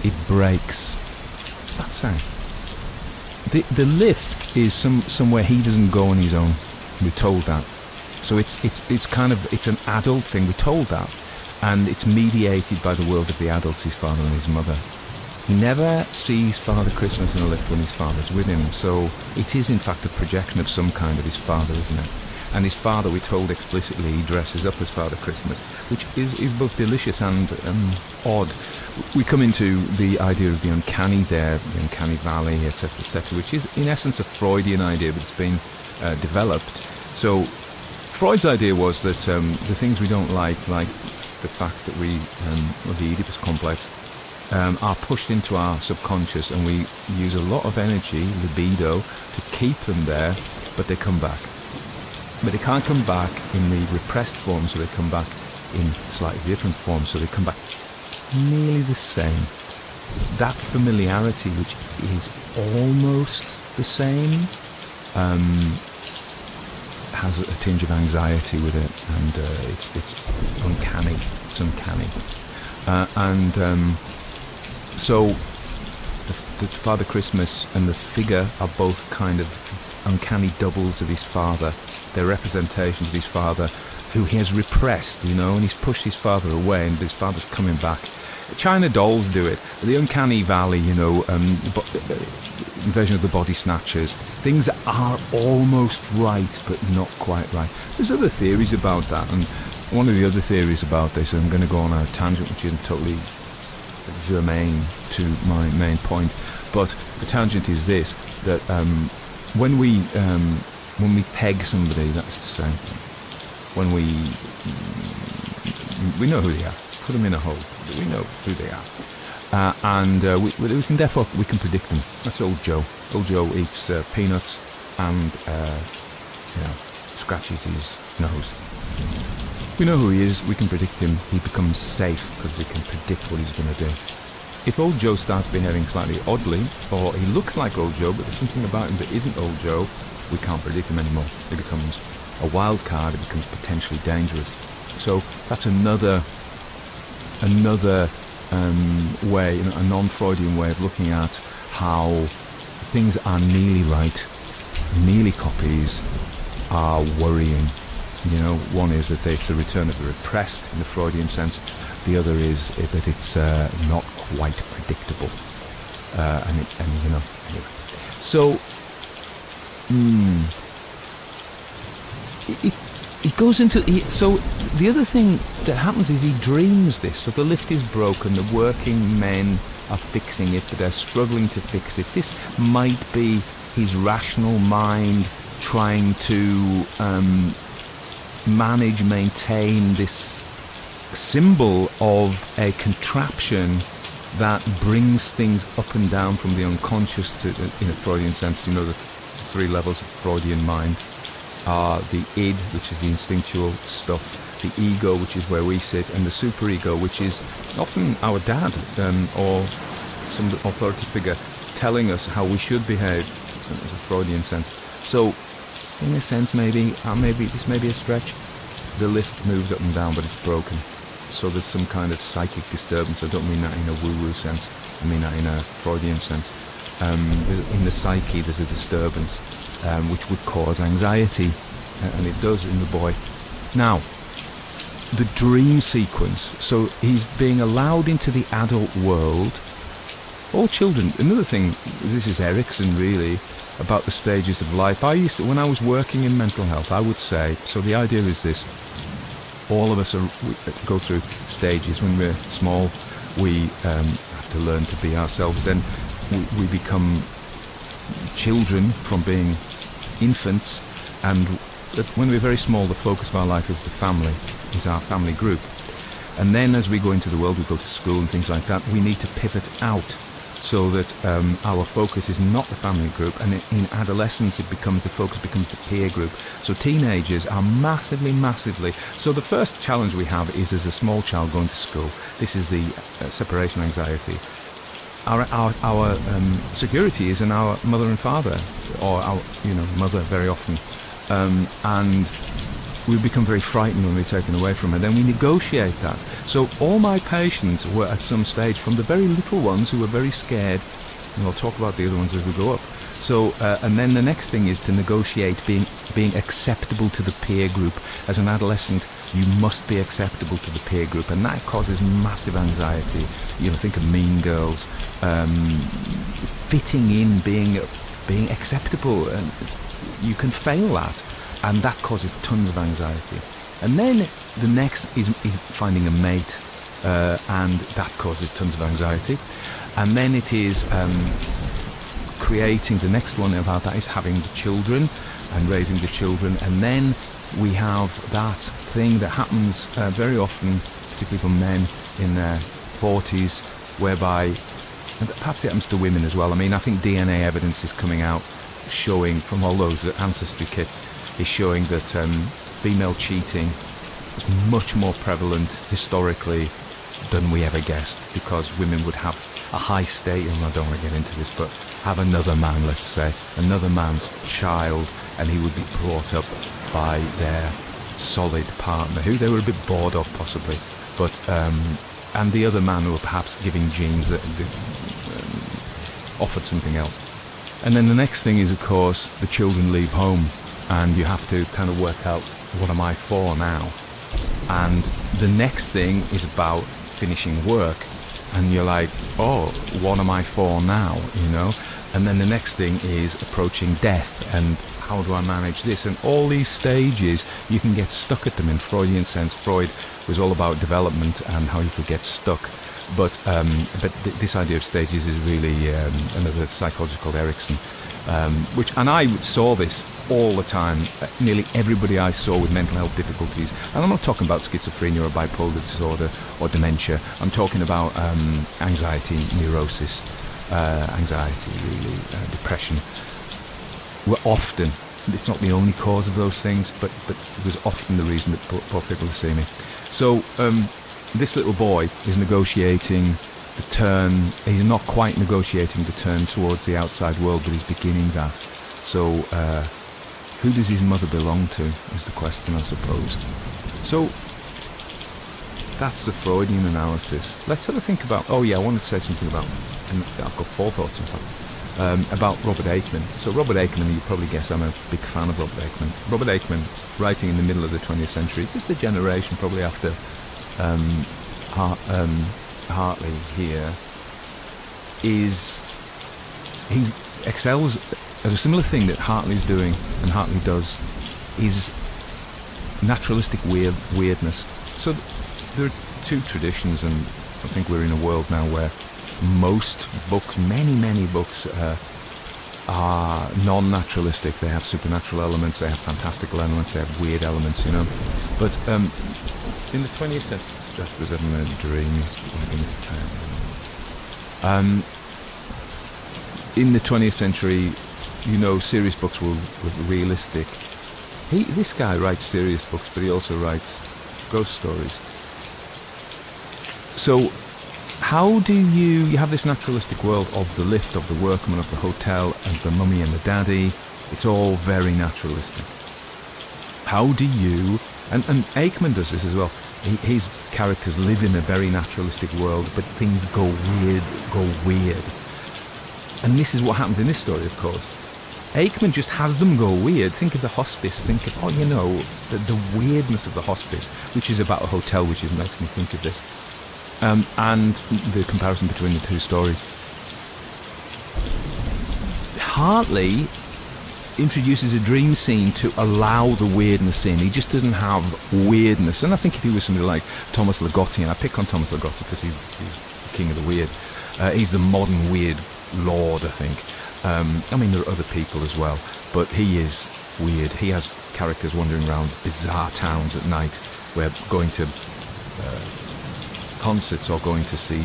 it breaks. What's that say? The lift is somewhere he doesn't go on his own. We're told that. So it's an adult thing. We're told that, and it's mediated by the world of the adults, his father and his mother. He never sees Father Christmas in a lift when his father's with him. So it is in fact a projection of some kind of his father, isn't it? And his father, we're told explicitly, he dresses up as Father Christmas, which is both delicious and odd. We come into the idea of the uncanny there, the uncanny valley, etc., which is in essence a Freudian idea, but it's been developed. So Freud's idea was that the things we don't like the fact that the Oedipus complex, are pushed into our subconscious, and we use a lot of energy, libido, to keep them there, but they come back. But they can't come back in the repressed form, so they come back in slightly different forms, so they come back nearly the same. That familiarity, which is almost the same, has a tinge of anxiety with it, and it's uncanny. It's uncanny. So the Father Christmas and the figure are both kind of uncanny doubles of his father. They're representations of his father who he has repressed, and he's pushed his father away, and his father's coming back. China dolls do it. The Uncanny Valley, Invasion of the Body Snatchers. Things are almost right, but not quite right. There's other theories about that, and one of the other theories about this, and I'm going to go on a tangent which isn't totally germane to my main point, but the tangent is this, that when we peg somebody, that's to say, when we know who they are, put them in a hole, we know who they are, and we can therefore predict them. That's old Joe. Old Joe eats peanuts and scratches his nose. We know who he is, we can predict him, he becomes safe because we can predict what he's going to do. If old Joe starts behaving slightly oddly, or he looks like old Joe, but there's something about him that isn't old Joe, we can't predict him anymore. He becomes a wild card, it becomes potentially dangerous. So that's another way, a non-Freudian way of looking at how things are nearly right, nearly copies, are worrying. One is that it's the return of the repressed in the Freudian sense. The other is that it's not quite predictable. Anyway. So it goes into so the other thing that happens is he dreams this. So the lift is broken, the working men are fixing it, but they're struggling to fix it. This might be his rational mind trying to maintain this symbol of a contraption that brings things up and down from the unconscious to, in a Freudian sense. The 3 levels of Freudian mind are the id, which is the instinctual stuff, the ego, which is where we sit, and the superego, which is often our dad or some authority figure telling us how we should behave, as a Freudian sense. So, in a sense, maybe this may be a stretch. The lift moves up and down, but it's broken. So there's some kind of psychic disturbance. I don't mean that in a woo-woo sense. I mean that in a Freudian sense. In the psyche, there's a disturbance which would cause anxiety, and it does in the boy. Now, the dream sequence. So he's being allowed into the adult world. All children. Another thing. This is Erickson really about the stages of life. When I was working in mental health, I would say. So the idea is this. All of us go through stages. When we're small, we have to learn to be ourselves. Then we become children from being infants, and when we're very small, the focus of our life is the family, is our family group. And then as we go into the world, we go to school and things like that, we need to pivot out so that our focus is not the family group, and in adolescence the focus becomes the peer group. So teenagers are massively so the first challenge we have is as a small child going to school. This is the separation anxiety. Our security is in our mother and father, or our mother very often, and we become very frightened when we're taken away from her. Then we negotiate that. So all my patients were at some stage, from the very little ones who were very scared, and I'll talk about the other ones as we go up. So, and then the next thing is to negotiate being acceptable to the peer group. As an adolescent, you must be acceptable to the peer group, and that causes massive anxiety. Think of Mean Girls, fitting in, being acceptable, and you can fail that. And that causes tons of anxiety. And then the next is finding a mate, and that causes tons of anxiety. And then it is creating, the next one about that is having the children and raising the children. And then we have that thing that happens very often, particularly for men in their 40s, whereby, and perhaps it happens to women as well. I mean, I think DNA evidence is coming out showing from all those ancestry kits, is showing that female cheating is much more prevalent historically than we ever guessed, because women would have a high state, and I don't want to get into this, but have another man, let's say, another man's child, and he would be brought up by their solid partner, who they were a bit bored of possibly, but and the other man were perhaps giving genes that offered something else. And then the next thing is, of course, the children leave home, and you have to kind of work out, what am I for now? And the next thing is about finishing work, and you're like, oh, what am I for now, And then the next thing is approaching death, and how do I manage this? And all these stages, you can get stuck at them in Freudian sense. Freud was all about development and how you could get stuck. But this idea of stages is really another psychologist called Erickson, and I saw this all the time. Nearly everybody I saw with mental health difficulties, and I'm not talking about schizophrenia or bipolar disorder or dementia. I'm talking about anxiety, neurosis, depression. Were often, it's not the only cause of those things, but it was often the reason that brought people to see me. So this little boy is negotiating the turn. He's not quite negotiating the turn towards the outside world, but he's beginning that. So who does his mother belong to is the question, I suppose. So that's the Freudian analysis. Let's have a think about. Oh yeah, I want to say something about. And I've got 4 thoughts in fact about Robert Aikman. So Robert Aikman, you probably guess I'm a big fan of Robert Aikman. Robert Aikman, writing in the middle of the 20th century, just the generation probably after Hartley here, he excels at a similar thing that Hartley's doing and Hartley does, is naturalistic weirdness. So there are 2 traditions, and I think we're in a world now where most books, many books, are non-naturalistic. They have supernatural elements, they have fantastical elements, they have weird elements, you know. But in the 20th century, just was having a dream. In the 20th century, you know, serious books were realistic. This guy writes serious books, but he also writes ghost stories. So how do you have this naturalistic world of the lift, of the workman, of the hotel, and the mummy and the daddy? It's all very naturalistic. How do you, and Aikman does this as well, his characters live in a very naturalistic world, but things go weird. And this is what happens in this story, of course. Aikman just has them go weird. Think of the hospice, think of, the weirdness of the hospice, which is about a hotel, which makes me think of this. And the comparison between the 2 stories. Hartley introduces a dream scene to allow the weirdness in. He just doesn't have weirdness. And I think if he was somebody like Thomas Ligotti, and I pick on Thomas Ligotti because he's the king of the weird, he's the modern weird lord, I think. I mean, there are other people as well, but he is weird. He has characters wandering around bizarre towns at night, where going to concerts or going to see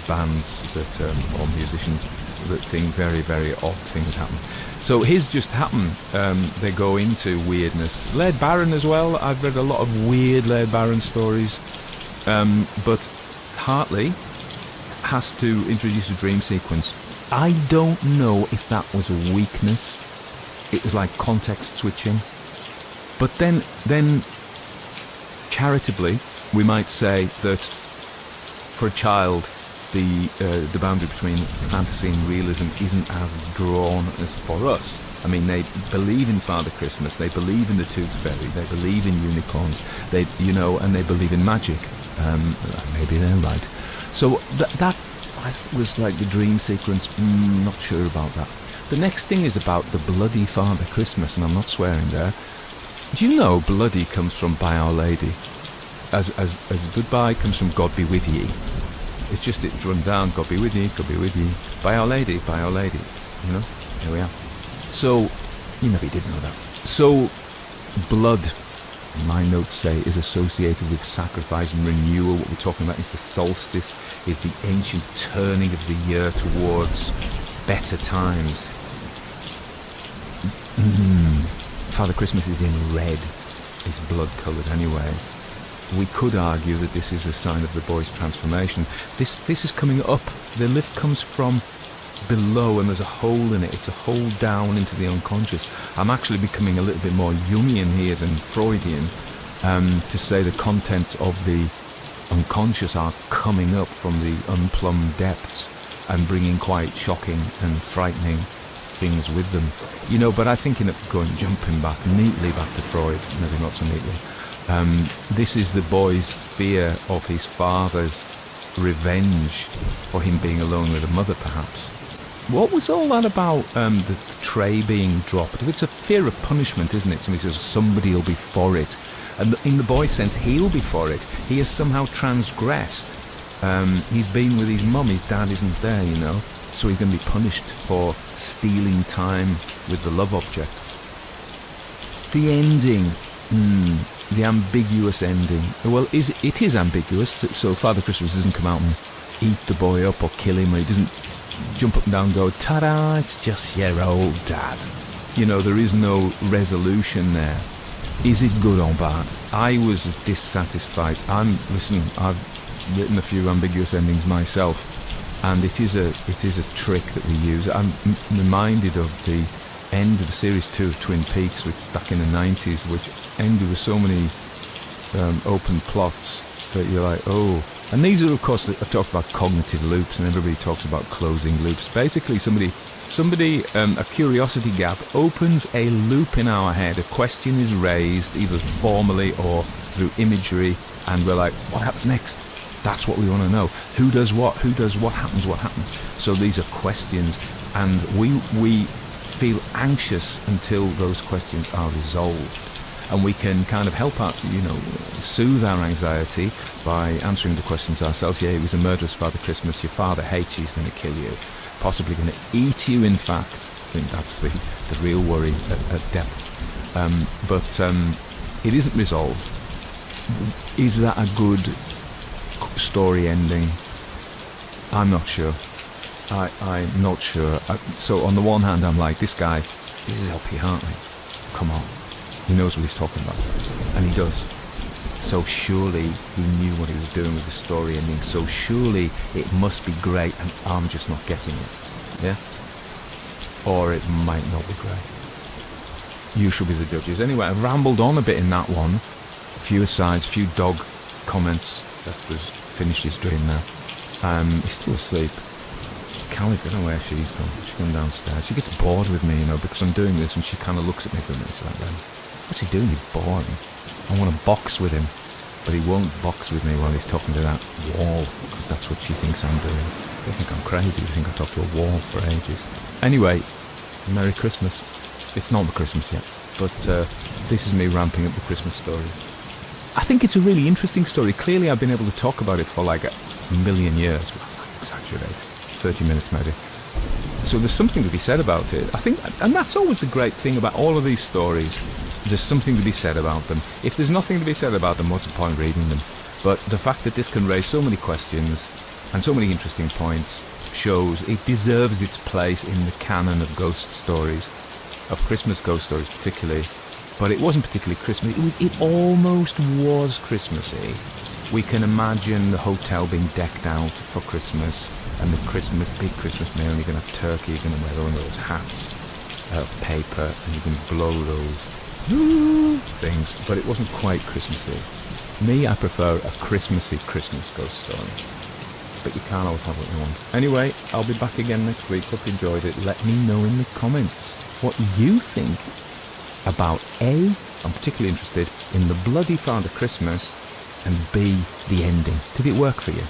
bands that or musicians that think very, very odd things happen. So his just happen. They go into weirdness. Laird Barron as well. I've read a lot of weird Laird Barron stories, but Hartley has to introduce a dream sequence. I don't know if that was a weakness. It was like context switching. But then charitably, we might say that for a child, the boundary between fantasy and realism isn't as drawn as for us. I mean, they believe in Father Christmas, they believe in the Tooth Fairy, they believe in unicorns, and they believe in magic. Maybe they're right. So that was like the dream sequence. Not sure about that. The next thing is about the bloody Father Christmas, and I'm not swearing there. Do you know bloody comes from By Our Lady? As goodbye comes from God be with ye. It's run down, God be with ye, God be with ye. By Our Lady, by Our Lady. You know, here we are. So, you maybe did know that. So, blood, my notes say, is associated with sacrifice and renewal. What we're talking about is the solstice, is the ancient turning of the year towards better times. Father Christmas is in red. It's blood-coloured anyway. We could argue that this is a sign of the boy's transformation. This is coming up. The lift comes from below and there's a hole in it. It's a hole down into the unconscious. I'm actually becoming a little bit more Jungian here than Freudian, to say the contents of the unconscious are coming up from the unplumbed depths and bringing quite shocking and frightening things with them. But I think jumping back neatly back to Freud, maybe not so neatly, this is the boy's fear of his father's revenge for him being alone with a mother, perhaps. What was all that about the tray being dropped? It's a fear of punishment, isn't it? Somebody says somebody will be for it. And in the boy's sense, he'll be for it. He has somehow transgressed. He's been with his mum, his dad isn't there, so he's going to be punished for stealing time with the love object. The ending, the ambiguous ending. Well, it is ambiguous, so Father Christmas doesn't come out and eat the boy up or kill him, or he doesn't jump up and down and go, ta-da, it's just your old dad. There is no resolution there. Is it good or bad? I was dissatisfied. I've written a few ambiguous endings myself, and it is a trick that we use. I'm reminded of the end of the series 2 of Twin Peaks, which back in the 90s, which ended with so many open plots But you're like, oh. And these are, of course, I've talked about cognitive loops, and everybody talks about closing loops. Basically, a curiosity gap opens a loop in our head. A question is raised, either formally or through imagery, and we're like, what happens next? That's what we want to know. Who does what? Who does what? What happens? So these are questions, and we feel anxious until those questions are resolved. And we can kind of help out, soothe our anxiety by answering the questions ourselves. Yeah, he was a murderous Father Christmas. Your father hates you. He's going to kill you. Possibly going to eat you, in fact. I think that's the real worry at depth. But it isn't resolved. Is that a good story ending? I'm not sure. I'm not sure. So on the one hand, I'm like, this guy, this is L.P. Hartley. Come on. He knows what he's talking about. And he does. So surely he knew what he was doing with the story ending. So surely it must be great, and I'm just not getting it. Yeah? Or it might not be great. You should be the judges. Anyway, I rambled on a bit in that one. A few asides, a few dog comments. That's finished his dream now. He's still asleep. Callie, I don't know where she's gone. She's gone downstairs. She gets bored with me, because I'm doing this, and she kind of looks at me for a minute. She's like, what's he doing? He's boring. I want to box with him, but he won't box with me while he's talking to that wall, because that's what she thinks I'm doing. They think I'm crazy. They think I talk to a wall for ages. Anyway, Merry Christmas. It's not the Christmas yet, but this is me ramping up the Christmas story. I think it's a really interesting story. Clearly, I've been able to talk about it for like a million years. Well, I exaggerate. 30 minutes maybe. So there's something to be said about it. I think, and that's always the great thing about all of these stories. There's something to be said about them. If there's nothing to be said about them, what's the point reading them? But the fact that this can raise so many questions and so many interesting points shows it deserves its place in the canon of ghost stories, of Christmas ghost stories particularly. But it wasn't particularly Christmas. It almost was Christmassy. We can imagine the hotel being decked out for Christmas, and the big Christmas meal, and you're going to have turkey, you're going to wear one of those hats of paper, and you can blow those things, but it wasn't quite Christmassy. Me, I prefer a Christmassy Christmas ghost story, but you can't always have what you want. Anyway, I'll be back again next week. Hope you enjoyed it. Let me know in the comments what you think about A, I'm particularly interested in the bloody Father Christmas, and B, the ending. Did it work for you?